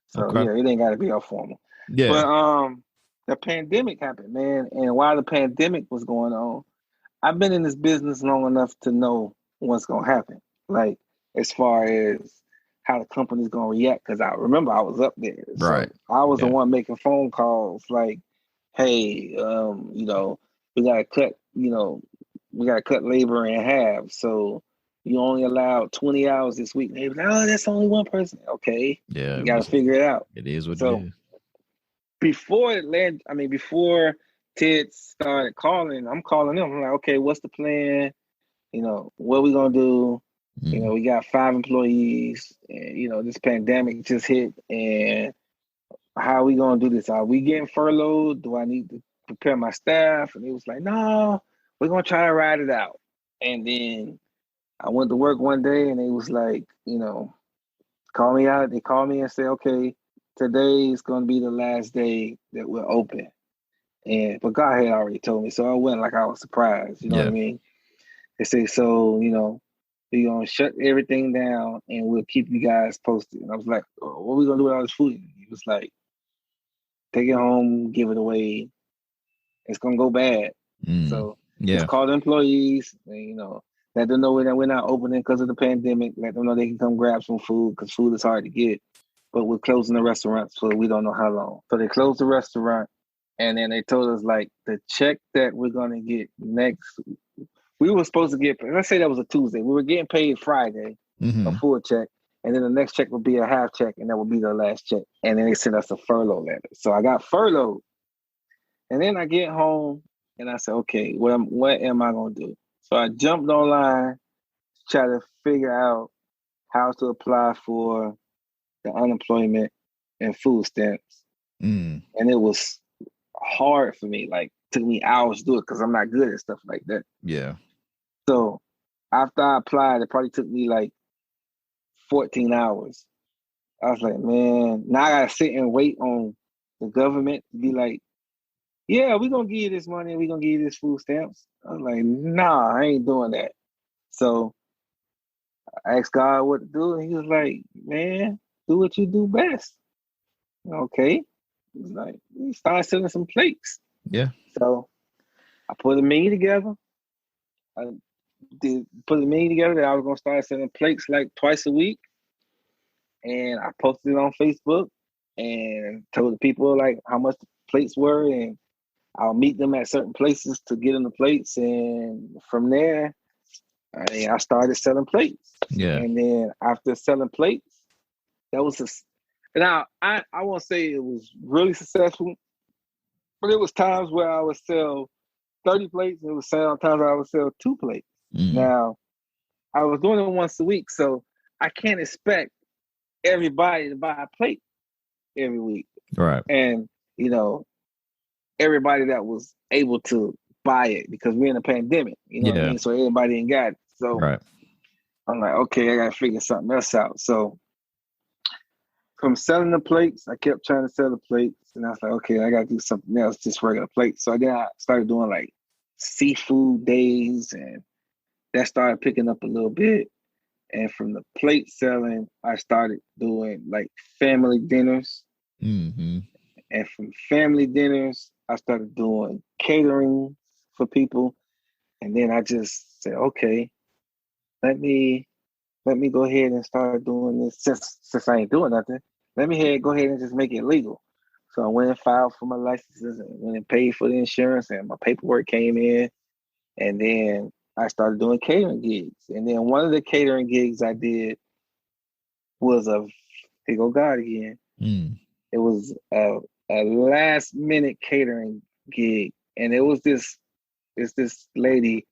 [SPEAKER 2] So it ain't gotta be all formal. Yeah. But the pandemic happened, man. And while the pandemic was going on, I've been in this business long enough to know what's gonna happen. Like, as far as how the company's gonna react, because I remember I was up there.
[SPEAKER 1] Right.
[SPEAKER 2] So I was the one making phone calls like, hey, we gotta cut labor in half. So you only allowed 20 hours this week. And they was like, oh, that's only one person. Okay.
[SPEAKER 1] Yeah.
[SPEAKER 2] You gotta figure it out.
[SPEAKER 1] It is what it is.
[SPEAKER 2] Before Ted started calling, I'm calling them. I'm like, okay, what's the plan? What are we gonna do? We got 5 employees, and this pandemic just hit, and how are we gonna do this? Are we getting furloughed? Do I need to prepare my staff? And it was like, no, we're gonna try to ride it out. And then I went to work one day, and they was like, call me out. They called me and said, okay, today is gonna be the last day that we're open. But God had already told me, so I went like I was surprised. You know what I mean? They say, so we're gonna shut everything down, and we'll keep you guys posted. And I was like, oh, what are we gonna do with all this food? He was like, take it home, give it away. It's gonna go bad. So just call the employees, and let them know that we're not opening because of the pandemic. Let them know they can come grab some food, because food is hard to get. But we're closing the restaurant, so we don't know how long. So they closed the restaurant, and then they told us, like, the check that we're gonna get next. We were supposed to get, let's say that was a Tuesday. We were getting paid Friday, a full check. And then the next check would be a half check, and that would be the last check. And then they sent us a furlough letter. So I got furloughed. And then I get home, and I said, okay, what am I going to do? So I jumped online to try to figure out how to apply for the unemployment and food stamps. And it was hard for me. Like, it took me hours to do it because I'm not good at stuff like that.
[SPEAKER 1] Yeah.
[SPEAKER 2] So after I applied, it probably took me like 14 hours. I was like, man, now I gotta sit and wait on the government to be like, yeah, we're gonna give you this money, we're gonna give you this food stamps. I was like, nah, I ain't doing that. So I asked God what to do, and he was like, man, do what you do best. Okay. He was like, we started selling some plates.
[SPEAKER 1] Yeah.
[SPEAKER 2] So I put a menu together. Put a menu together that I was gonna start selling plates like twice a week. And I posted it on Facebook and told the people like how much the plates were, and I'll meet them at certain places to get them the plates. And from there, I started selling plates.
[SPEAKER 1] Yeah.
[SPEAKER 2] And then after selling plates, that was now I won't say it was really successful, but it was times where I would sell 30 plates, and it was times where I would sell 2 plates. Now, I was doing it once a week, so I can't expect everybody to buy a plate every week.
[SPEAKER 1] Right.
[SPEAKER 2] And, everybody that was able to buy it, because we're in a pandemic, what I mean? So everybody ain't got it. So I'm like, okay, I got to figure something else out. So from selling the plates, I kept trying to sell the plates, and I was like, okay, I got to do something else, just regular plates. So then I started doing like seafood days, and that started picking up a little bit. And from the plate selling, I started doing like family dinners.
[SPEAKER 1] Mm-hmm.
[SPEAKER 2] And from family dinners, I started doing catering for people. And then I just said, okay, let me go ahead and start doing this since I ain't doing nothing. Let me go ahead and just make it legal. So I went and filed for my licenses and went and paid for the insurance, and my paperwork came in. And then I started doing catering gigs. And then one of the catering gigs I did was here go God again. It was a last minute catering gig. And it's this lady,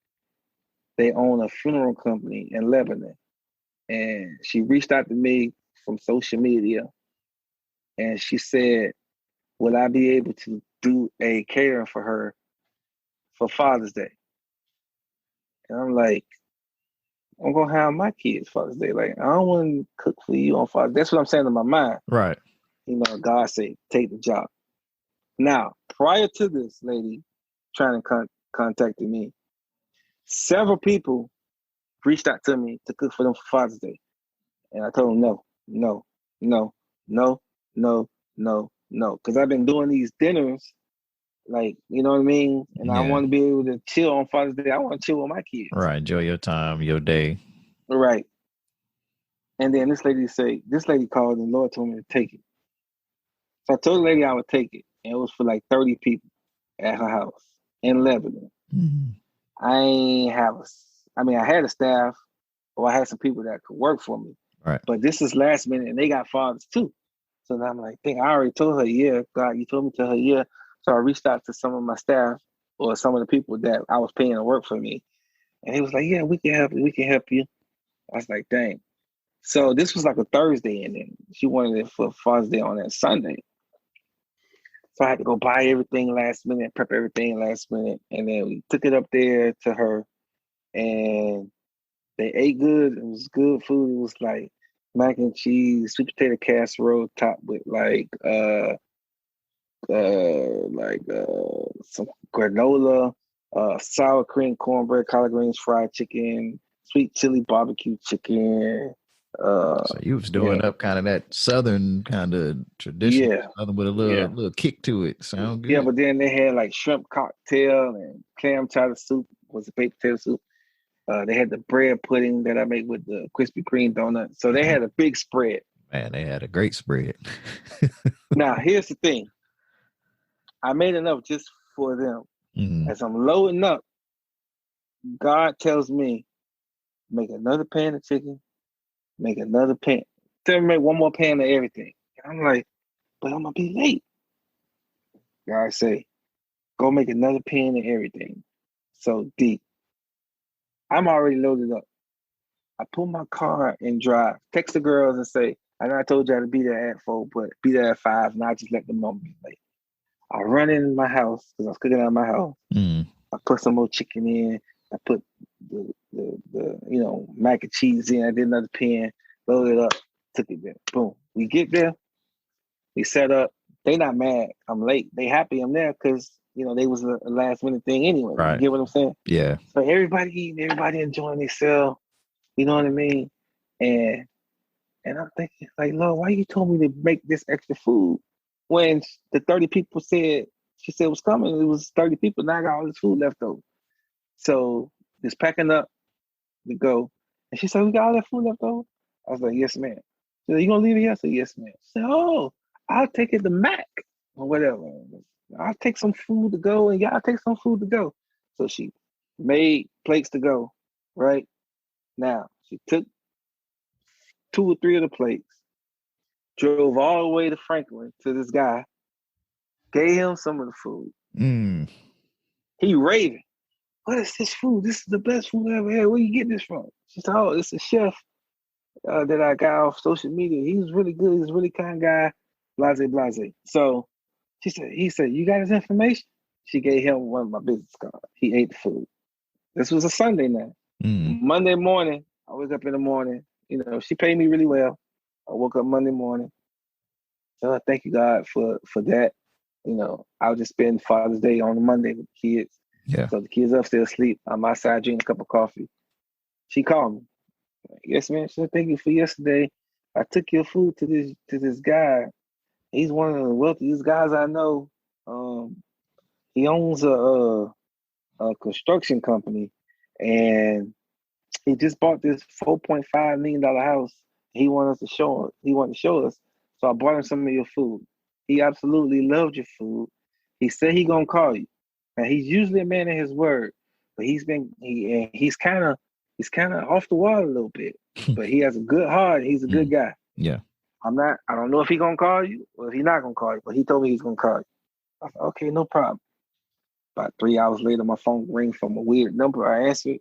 [SPEAKER 2] they own a funeral company in Lebanon. And she reached out to me from social media. And she said, will I be able to do a catering for her for Father's Day? And I'm like, I'm going to have my kids Father's Day. Like, I don't want to cook for you on Father's Day. That's what I'm saying in my mind.
[SPEAKER 1] Right.
[SPEAKER 2] You know, God said, take the job. Now, prior to this lady trying to contact me, several people reached out to me to cook for them for Father's Day. And I told them no. Because I've been doing these dinners, like, you know what I mean? And I want to be able to chill on Father's Day. I want to chill with my kids.
[SPEAKER 1] Right. Enjoy your time, your day.
[SPEAKER 2] Right. And then this lady called and the Lord told me to take it. So I told the lady I would take it. And it was for like 30 people at her house in Lebanon.
[SPEAKER 1] Mm-hmm.
[SPEAKER 2] I had a staff, or I had some people that could work for me.
[SPEAKER 1] Right.
[SPEAKER 2] But this is last minute, and they got fathers too. So then I'm like, dang, I already told her, yeah, God, you told me to tell her, yeah. So I reached out to some of my staff or some of the people that I was paying to work for me. And he was like, yeah, we can help you. I was like, dang. So this was like a Thursday, and then she wanted it for Father's Day on that Sunday. So I had to go buy everything last minute, prep everything last minute. And then we took it up there to her, and they ate good. It was good food. It was like mac and cheese, sweet potato casserole topped with some granola, sour cream cornbread, collard greens, fried chicken, sweet chili barbecue chicken.
[SPEAKER 1] So you was doing up kind of that Southern kind of traditional, Southern with a little kick to it. Sound good.
[SPEAKER 2] Yeah, but then they had like shrimp cocktail and clam chowder soup, was a baked potato soup. They had the bread pudding that I make with the Krispy Kreme donut. So they had a big spread.
[SPEAKER 1] Man, they had a great spread.
[SPEAKER 2] Now, here's the thing. I made enough just for them.
[SPEAKER 1] Mm-hmm.
[SPEAKER 2] As I'm loading up, God tells me, make another pan of chicken, make another pan. Tell me make one more pan of everything. And I'm like, but I'm going to be late. God say, go make another pan of everything. So deep. I'm already loaded up. I pull my car and drive. Text the girls and say, I know I told y'all to be there at 4, but be there at 5, and I just let them know I'm late. I run in my house because I was cooking out of my house.
[SPEAKER 1] Mm.
[SPEAKER 2] I put some more chicken in. I put the mac and cheese in. I did another pan, loaded up, took it there. Boom. We get there. We set up. They not mad. I'm late. They happy I'm there because they was a last minute thing anyway.
[SPEAKER 1] Right.
[SPEAKER 2] You get what I'm saying?
[SPEAKER 1] Yeah.
[SPEAKER 2] So everybody eating, everybody enjoying themselves. You know what I mean? And I'm thinking, like, Lord, why you told me to make this extra food when the 30 people she said was coming? It was 30 people. Now I got all this food left over. So just packing up to go. And she said, we got all that food left over? I was like, yes, ma'am. She said, you gonna leave it here? I said, yes, ma'am. She said, oh, I'll take it to Mac or whatever. I'll take some food to go and y'all take some food to go. So she made plates to go, right? Now, she took 2 or 3 of the plates, drove all the way to Franklin to this guy, gave him some of the food.
[SPEAKER 1] Mm.
[SPEAKER 2] He raving. What is this food? This is the best food I ever had. Where you get this from? She said, oh, it's a chef that I got off social media. He was really good. He's a really kind guy. Blase, blase. So he said, you got his information? She gave him one of my business cards. He ate the food. This was a Sunday night.
[SPEAKER 1] Mm.
[SPEAKER 2] Monday morning, I was up in the morning. She paid me really well. I woke up Monday morning. So I thank you, God, for that. I'll just spend Father's Day on Monday with the kids.
[SPEAKER 1] Yeah.
[SPEAKER 2] So the kids upstairs asleep. I'm outside drinking a cup of coffee. She called me. Yes, man. So thank you for yesterday. I took your food to this guy. He's one of the wealthiest guys I know. He owns a construction company, and he just bought this $4.5 million house. He wanted us to show. He wanted to show us. So I bought him some of your food. He absolutely loved your food. He said he gonna call you, and he's usually a man of his word, but he's kind of off the wall a little bit. But he has a good heart. He's a good guy.
[SPEAKER 1] Yeah.
[SPEAKER 2] I don't know if he's gonna call you or if he's not gonna call you, but he told me he's gonna call you. I said, okay, no problem. About 3 hours later, my phone rings from a weird number. I answered,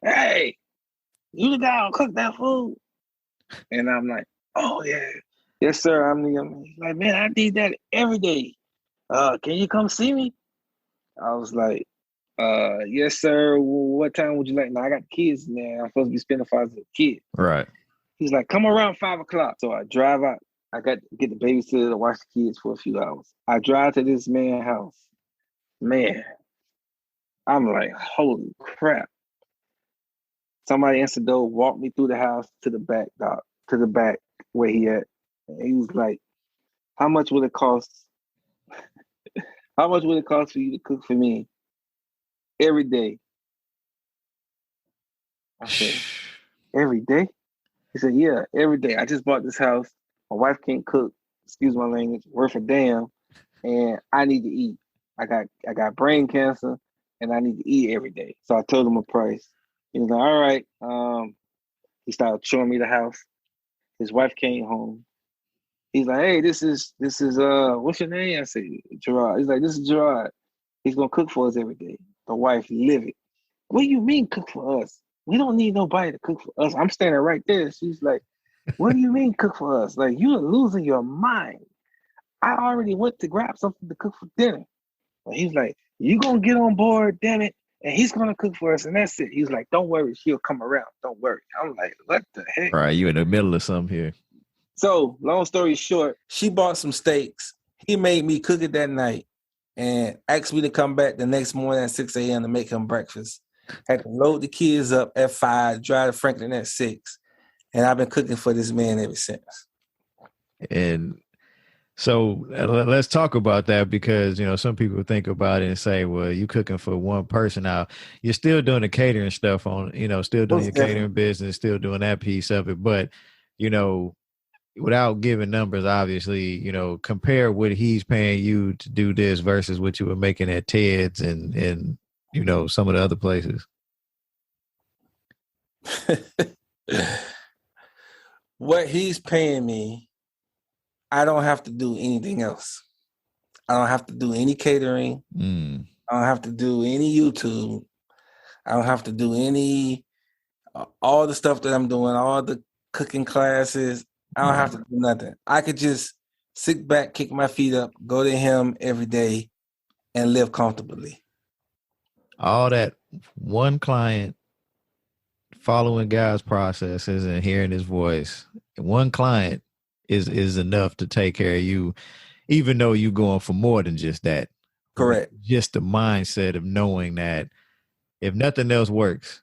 [SPEAKER 2] hey, you the guy who cooked that food? And I'm like, oh yeah. Yes, sir. He's like, man, I need that every day. Can you come see me? I was like, yes, sir. What time would you like? Now I got kids now. I'm supposed to be spending 5 as a kid.
[SPEAKER 1] Right.
[SPEAKER 2] He's like, come around 5 o'clock. So I drive out. I got to get the babysitter to watch the kids for a few hours. I drive to this man's house. Man, I'm like, holy crap. Somebody answered the door, walked me through the house to the back, where he at. And he was like, how much would it cost? How much would it cost for you to cook for me every day? I said, every day? He said, yeah, every day. I just bought this house. My wife can't cook, excuse my language, worth a damn, and I need to eat. I got brain cancer, and I need to eat every day. So I told him a price. He was like, all right. He started showing me the house. His wife came home. He's like, hey, this is what's your name? I said, Jerod. He's like, this is Jerod. He's gonna cook for us every day. The wife livid. What do you mean cook for us? We don't need nobody to cook for us. I'm standing right there. She's like, what do you mean cook for us? Like, you're losing your mind. I already went to grab something to cook for dinner. And he's like, you gonna get on board, damn it, and he's gonna cook for us, and that's it. He's like, don't worry, she'll come around. Don't worry. I'm like, what the heck?
[SPEAKER 1] Right, you in the middle of something here.
[SPEAKER 2] So, long story short, she bought some steaks. He made me cook it that night and asked me to come back the next morning at 6 a.m. to make him breakfast. Had to load the kids up at 5, drive to Franklin at 6. And I've been cooking for this man ever since.
[SPEAKER 1] And so let's talk about that, because, you know, some people think about it and say, well, you cooking for one person. Now, you're still doing the catering stuff on, you know, still doing your catering business, still doing that piece of it. But, you know, without giving numbers, obviously, you know, compare what he's paying you to do this versus what you were making at Ted's and you know, some of the other places.
[SPEAKER 2] What he's paying me, I don't have to do anything else. I don't have to do any catering. I don't have to do any YouTube. I don't have to do any, all the stuff that I'm doing, all the cooking classes. I don't have to do nothing. I could just sit back, kick my feet up, go to him every day, and live comfortably.
[SPEAKER 1] All that one client following God's processes and hearing his voice, one client is enough to take care of you, even though you're going for more than just that.
[SPEAKER 2] Correct.
[SPEAKER 1] Just the mindset of knowing that if nothing else works,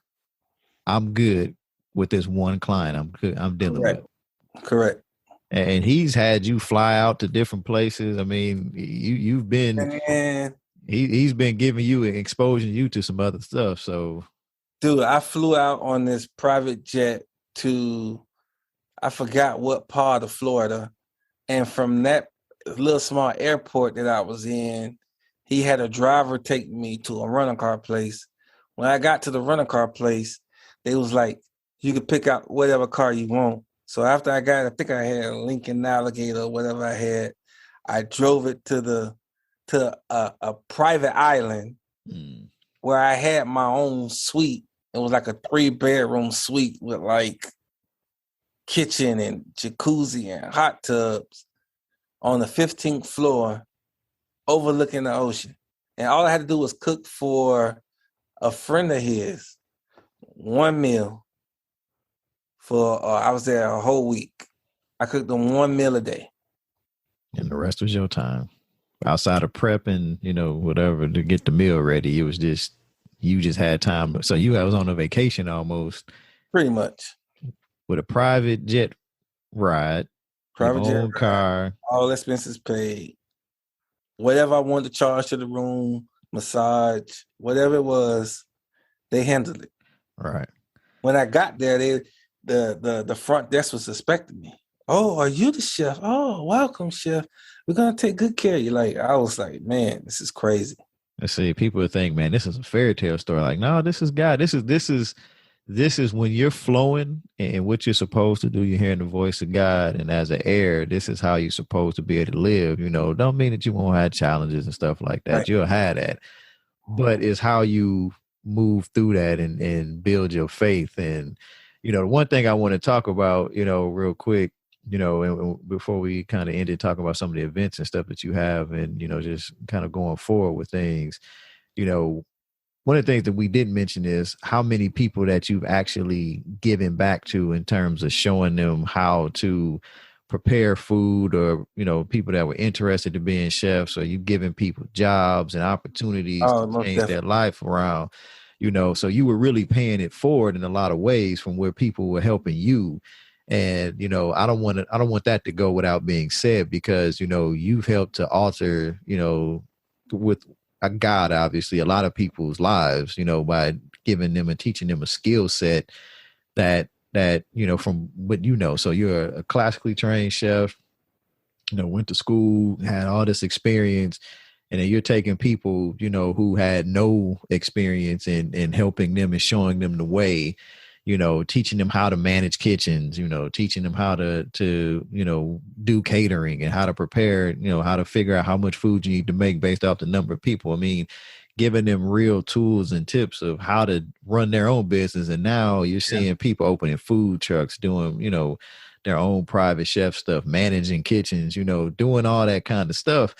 [SPEAKER 1] I'm good with this one client I'm dealing with.
[SPEAKER 2] Correct.
[SPEAKER 1] And he's had you fly out to different places. I mean, you've been, he's been giving you and exposing you to some other stuff. So,
[SPEAKER 2] dude, I flew out on this private jet to, I forgot what part of Florida. And from that little small airport that I was in, he had a driver take me to a rental car place. When I got to the rental car place, they was like, you could pick out whatever car you want. So after I got, I think I had a Lincoln Navigator or whatever I had, I drove it to a private island where I had my own suite. It was like a 3-bedroom suite with like kitchen and jacuzzi and hot tubs on the 15th floor overlooking the ocean. And all I had to do was cook for a friend of his one meal for, I was there a whole week. I cooked them one meal a day.
[SPEAKER 1] And the rest was your time. Outside of prepping, you know, whatever, to get the meal ready, it was just, you just had time. So you was on a vacation almost.
[SPEAKER 2] Pretty much.
[SPEAKER 1] with a private jet ride,
[SPEAKER 2] Private
[SPEAKER 1] your
[SPEAKER 2] jet
[SPEAKER 1] own
[SPEAKER 2] ride,
[SPEAKER 1] car,
[SPEAKER 2] all expenses paid. Whatever I wanted to charge to the room, massage, whatever it was, they handled it.
[SPEAKER 1] right?
[SPEAKER 2] When I got there, the front desk was suspecting me. Oh, are you the chef? Oh, welcome, chef. We're gonna take good care of you. Like, I was like, man, this is crazy.
[SPEAKER 1] Let's see. People would think, man, this is a fairy tale story. Like, no, this is God. This is when you're flowing and what you're supposed to do. You're hearing the voice of God, and as an heir, this is how you're supposed to be able to live. Don't mean that you won't have challenges and stuff like that.
[SPEAKER 2] Right.
[SPEAKER 1] You'll have that, but it's how you move through that and build your faith. And the one thing I want to talk about, real quick, and before we kind of ended talking about some of the events and stuff that you have, and just kind of going forward with things, one of the things that we didn't mention is how many people that you've actually given back to in terms of showing them how to prepare food, or people that were interested in being chefs, or you giving people jobs and opportunities to change their life around. So you were really paying it forward in a lot of ways from where people were helping you. And I don't want that to go without being said, because you've helped to alter with a God, obviously, a lot of people's lives, by giving them and teaching them a skill set that from what so you're a classically trained chef, went to school, had all this experience, and then you're taking people, who had no experience in helping them and showing them the way, teaching them how to manage kitchens, teaching them how to do catering and how to prepare, how to figure out how much food you need to make based off the number of people. I mean, giving them real tools and tips of how to run their own business. And now you're seeing people opening food trucks, doing, their own private chef stuff, managing kitchens, doing all that kind of stuff.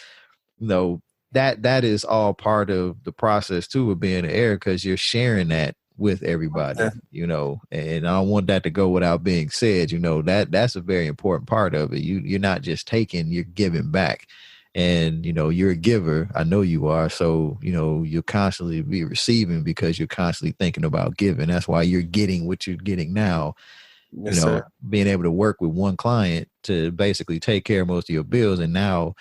[SPEAKER 1] That is all part of the process too of being an heir, because you're sharing that with everybody, and I don't want that to go without being said. That's a very important part of it. You're not just taking, you're giving back. And you're a giver. I know you are. So you'll constantly be receiving because you're constantly thinking about giving. That's why you're getting what you're getting now.
[SPEAKER 2] Yes, sir.
[SPEAKER 1] Being able to work with one client to basically take care of most of your bills, and now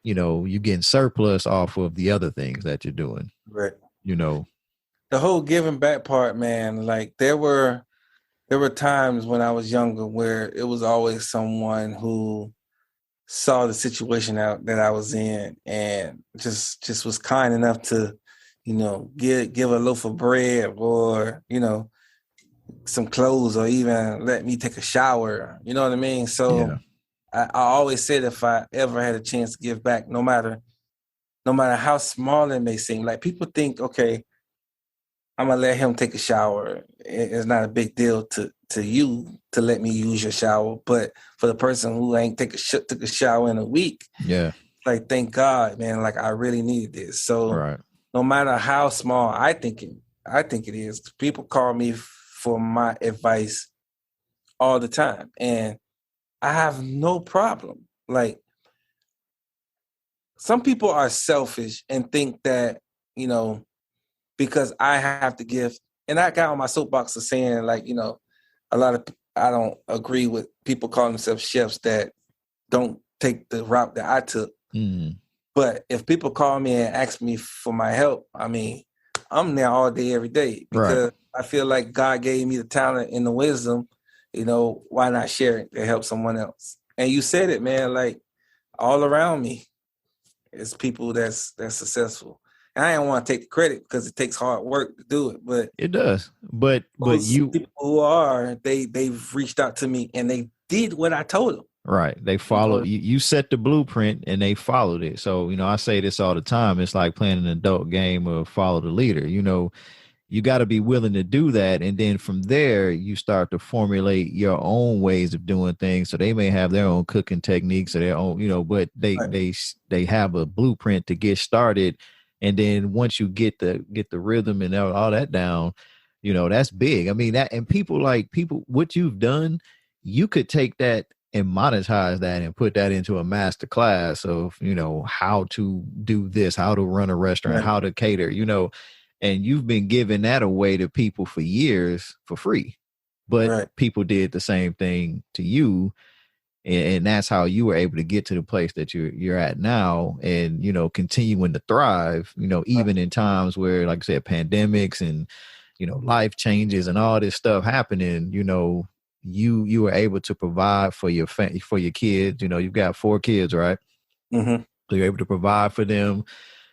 [SPEAKER 1] you're getting surplus off of the other things that you're doing.
[SPEAKER 2] Right.
[SPEAKER 1] The
[SPEAKER 2] whole giving back part, man. Like there were times when I was younger where it was always someone who saw the situation out that I was in and just was kind enough to, give a loaf of bread or, some clothes, or even let me take a shower. You know what I mean? So I always said, if I ever had a chance to give back, no matter how small it may seem, like people think, okay, I'm gonna let him take a shower. It's not a big deal to you to let me use your shower, but for the person who ain't took a shower in a week, like thank God, man. Like I really needed this. So no matter how small I think it is, people call me for my advice all the time, and I have no problem. Like some people are selfish and think that because I have to give, and I got on my soapbox of saying, like, I don't agree with people calling themselves chefs that don't take the route that I took.
[SPEAKER 1] Mm.
[SPEAKER 2] But if people call me and ask me for my help, I mean, I'm there all day, every day, because I feel like God gave me the talent and the wisdom, why not share it to help someone else? And you said it, man, like all around me is people that's successful. And I don't want to take the credit because it takes hard work to do it, but
[SPEAKER 1] it does. But you
[SPEAKER 2] people who are, they've reached out to me and they did what I told them.
[SPEAKER 1] Right. They followed you set the blueprint and they followed it. So, I say this all the time. It's like playing an adult game of follow the leader. You got to be willing to do that. And then from there, you start to formulate your own ways of doing things. So they may have their own cooking techniques or their own, but they have a blueprint to get started. And then once you get the rhythm and all that down, that's big. I mean, that, and people, what you've done, you could take that and monetize that and put that into a master class of, how to do this, how to run a restaurant, how to cater, and you've been giving that away to people for years for free. but people did the same thing to you. And that's how you were able to get to the place that you're at now, and, you know, continuing to thrive, you know, even in times where, like I said, pandemics and, you know, life changes and all this stuff happening, you know, you were able to provide for your for your kids. You know, you've got 4 kids, right?
[SPEAKER 2] Mm-hmm.
[SPEAKER 1] So you're able to provide for them.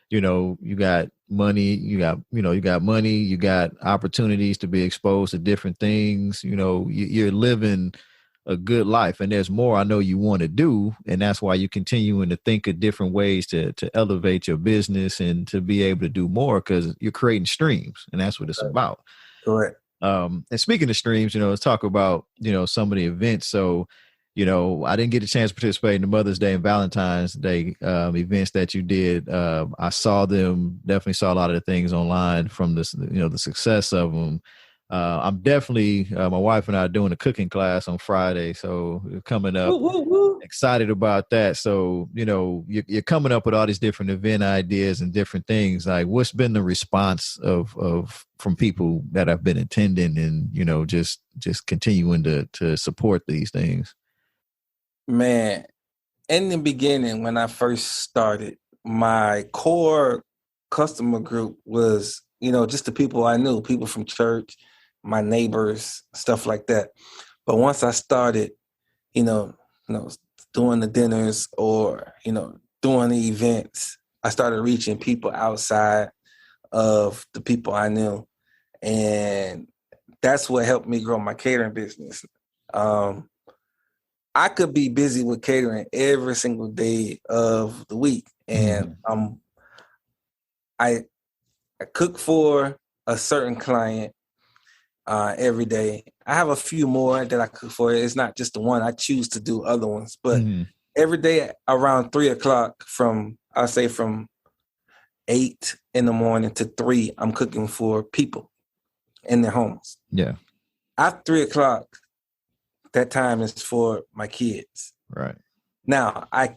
[SPEAKER 1] You know, you got money, you got money, you got opportunities to be exposed to different things. You know, you're living a good life, and there's more I know you want to do. And that's why you're continuing to think of different ways to elevate your business and to be able to do more, because you're creating streams, and that's what it's about.
[SPEAKER 2] Correct.
[SPEAKER 1] And speaking of streams, you know, let's talk about, you know, some of the events. So, you know, I didn't get a chance to participate in the Mother's Day and Valentine's Day events that you did. I saw them, definitely saw a lot of the things online from this, you know, the success of them. I'm definitely, my wife and I are doing a cooking class on Friday. So coming up, excited about that. So, you know, you're coming up with all these different event ideas and different things. Like, what's been the response of from people that have been attending and, you know, just continuing to support these things?
[SPEAKER 2] Man, in the beginning, when I first started, my core customer group was, you know, just the people I knew, people from church, my neighbors, stuff like that. But once I started, you know, doing the dinners or, you know, doing the events, I started reaching people outside of the people I knew. And that's what helped me grow my catering business. I could be busy with catering every single day of the week. And I cook for a certain client every day. I have a few more that I cook for. It's not just the one. I choose to do other ones. But every day around 3:00 from 8 in the morning to 3, I'm cooking for people in their homes.
[SPEAKER 1] Yeah.
[SPEAKER 2] After 3:00, that time is for my kids.
[SPEAKER 1] Right.
[SPEAKER 2] Now, I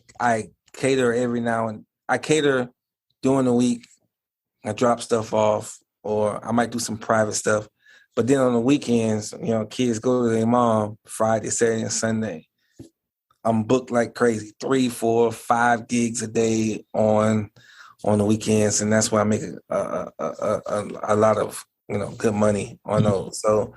[SPEAKER 2] cater every now and I cater during the week. I drop stuff off, or I might do some private stuff. But then on the weekends, you know, kids go to their mom Friday, Saturday, and Sunday. I'm booked like crazy, 3, 4, 5 gigs a day on the weekends, and that's why I make a lot of, you know, good money on those. So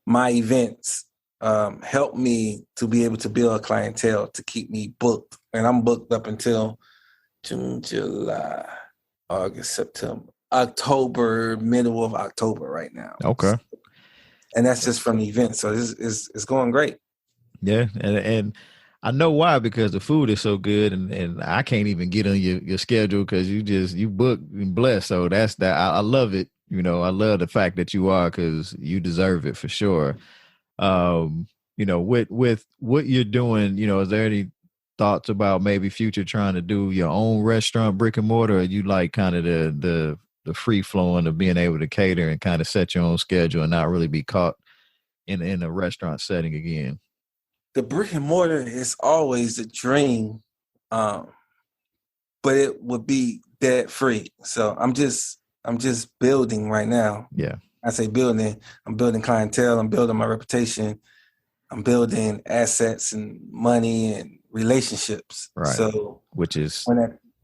[SPEAKER 2] my events help me to be able to build a clientele to keep me booked. And I'm booked up until June, July, August, September, October, middle of October right now.
[SPEAKER 1] Okay.
[SPEAKER 2] And that's just from the event. So it's going great.
[SPEAKER 1] Yeah. And I know why, because the food is so good, and I can't even get on your schedule because you book and blessed. So that's that. I love it. You know, I love the fact that you are, because you deserve it for sure. You know, with what you're doing, you know, is there any thoughts about maybe future trying to do your own restaurant, brick and mortar, or you like kind of the free flowing of being able to cater and kind of set your own schedule and not really be caught in a restaurant setting again?
[SPEAKER 2] The brick and mortar is always a dream, but it would be debt free. So I'm just building right now.
[SPEAKER 1] Yeah.
[SPEAKER 2] I say building. I'm building clientele. I'm building my reputation. I'm building assets and money and relationships.
[SPEAKER 1] Right.
[SPEAKER 2] So
[SPEAKER 1] which is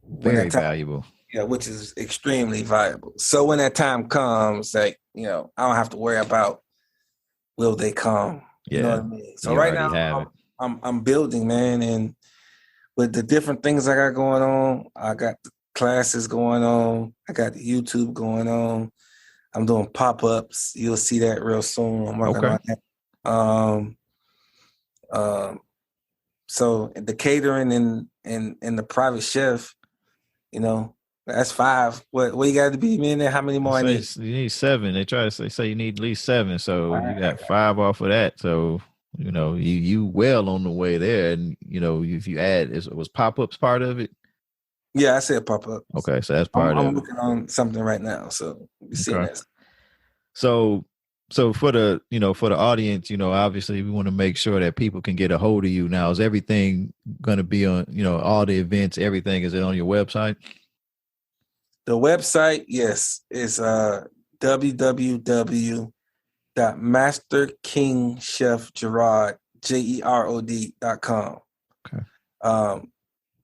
[SPEAKER 2] very
[SPEAKER 1] valuable.
[SPEAKER 2] Yeah, which is extremely valuable. So when that time comes, like, you know, I don't have to worry about will they come.
[SPEAKER 1] Yeah.
[SPEAKER 2] You know what I mean? So right now I'm building, man, and with the different things I got going on, I got the classes going on, I got the YouTube going on. I'm doing pop-ups. You'll see that real soon. I'm working on that. So the catering and the private chef, you know, that's 5. What you got to be, man? How many more I need?
[SPEAKER 1] You need 7. They try to say you need at least 7. So you got 5 off of that. So, you know, you well on the way there. And, you know, if you add, was pop-ups part of it?
[SPEAKER 2] Yeah, I said pop-up.
[SPEAKER 1] Okay, so that's part of it.
[SPEAKER 2] I'm working on something right now. So you see that.
[SPEAKER 1] So for the audience, you know, obviously we want to make sure that people can get a hold of you. Now, is everything going to be on, you know, all the events, everything, is it on your website?
[SPEAKER 2] The website, yes, is www.jerod,
[SPEAKER 3] www.masterkingchefjerod, Jerod.com.
[SPEAKER 1] Okay.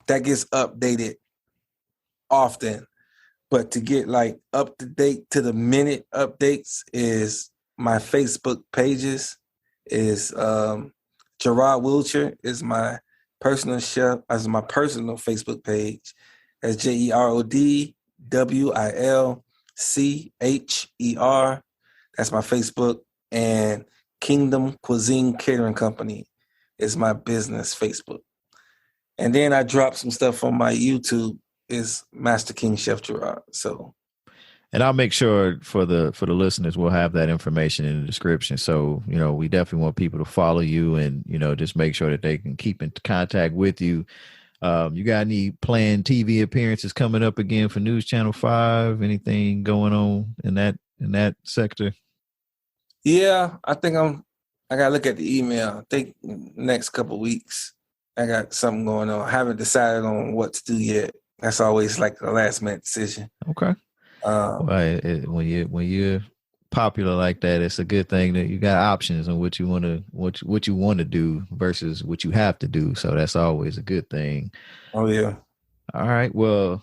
[SPEAKER 3] That gets updated often, but to get like up to date to the minute updates is my Facebook pages is Jerod Wilcher is my personal chef, as my personal Facebook page as JerodWilcher. That's my Facebook, and Kingdom Cuisine Catering Company is my business Facebook. And then I dropped some stuff on my YouTube is Master King Chef Jerod. So,
[SPEAKER 1] and I'll make sure for the listeners, we'll have that information in the description. So, we definitely want people to follow you and, just make sure that they can keep in contact with you. You got any planned TV appearances coming up again for News Channel 5? Anything going on in that sector?
[SPEAKER 3] Yeah, I think I gotta look at the email. I think next couple of weeks I got something going on. I haven't decided on what to do yet. That's always like a last minute decision.
[SPEAKER 1] Okay. When you're popular like that, it's a good thing that you got options on what you want to do versus what you have to do. So that's always a good thing.
[SPEAKER 3] Oh yeah.
[SPEAKER 1] All right. Well,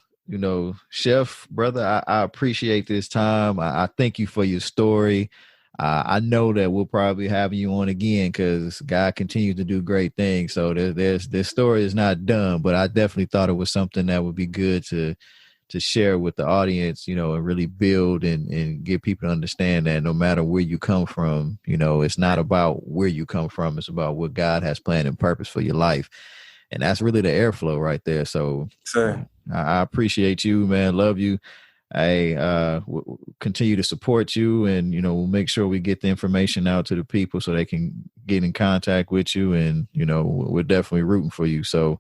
[SPEAKER 1] Chef, brother, I appreciate this time. I thank you for your story. I know that we'll probably have you on again because God continues to do great things. So this story is not done, but I definitely thought it was something that would be good to share with the audience, and really build and get people to understand that no matter where you come from, it's not about where you come from. It's about what God has planned and purpose for your life. And that's really the airflow right there. So
[SPEAKER 3] sir,
[SPEAKER 1] I appreciate you, man. Love you. I we'll continue to support you, and we'll make sure we get the information out to the people so they can get in contact with you, and we're definitely rooting for you. So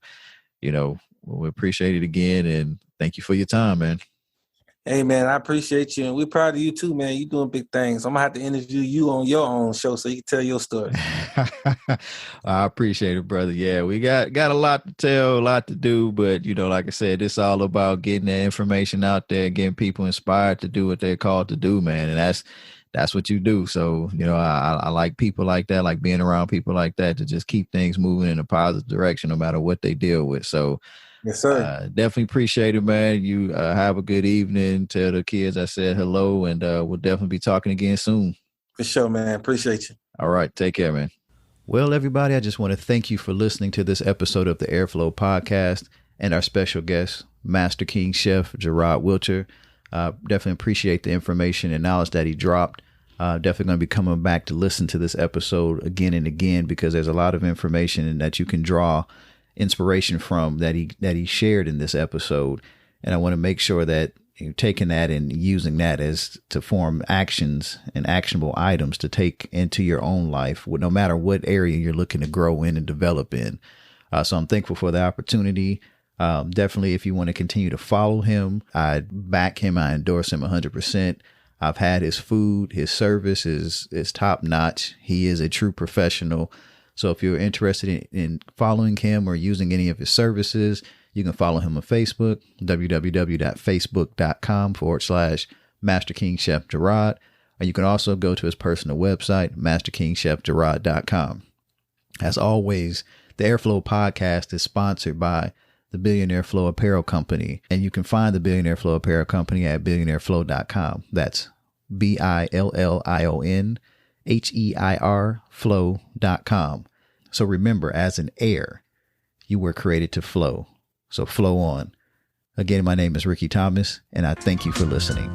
[SPEAKER 1] we appreciate it again, and thank you for your time, man.
[SPEAKER 3] Hey man, I appreciate you, and we're proud of you too, man. You're doing big things. I'm gonna have to interview you on your own show so you can tell your story.
[SPEAKER 1] I appreciate it, brother. Yeah, we got a lot to tell, a lot to do, but like I said, it's all about getting that information out there, getting people inspired to do what they're called to do, man. And that's what you do. So, I like people like that, like being around people like that to just keep things moving in a positive direction, no matter what they deal with. So,
[SPEAKER 3] yes, sir.
[SPEAKER 1] Definitely appreciate it, man. You have a good evening. Tell the kids I said hello, and we'll definitely be talking again soon.
[SPEAKER 3] For sure, man. Appreciate you.
[SPEAKER 1] All right. Take care, man. Well, everybody, I just want to thank you for listening to this episode of the Airflow Podcast and our special guest, Master King Chef Jerod Wilcher. Definitely appreciate the information and knowledge that he dropped. Definitely going to be coming back to listen to this episode again and again because there's a lot of information that you can draw inspiration from that he shared in this episode. And I want to make sure that you're taking that and using that as to form actions and actionable items to take into your own life, no matter what area you're looking to grow in and develop in. So I'm thankful for the opportunity. Definitely, if you want to continue to follow him, I back him. I endorse him 100%. I've had his food, his service is top notch. He is a true professional. So if you're interested in following him or using any of his services, you can follow him on Facebook, www.facebook.com/Master King Chef Jerod. Or you can also go to his personal website, masterkingchefjerod.com. As always, the Airflow Podcast is sponsored by the Billionaire Flow Apparel Company. And you can find the Billionaire Flow Apparel Company at billionaireflow.com. That's BILLIONHEIR flow.com. So remember, as an heir, you were created to flow. So flow on. Again, my name is Ricky Thomas, and I thank you for listening.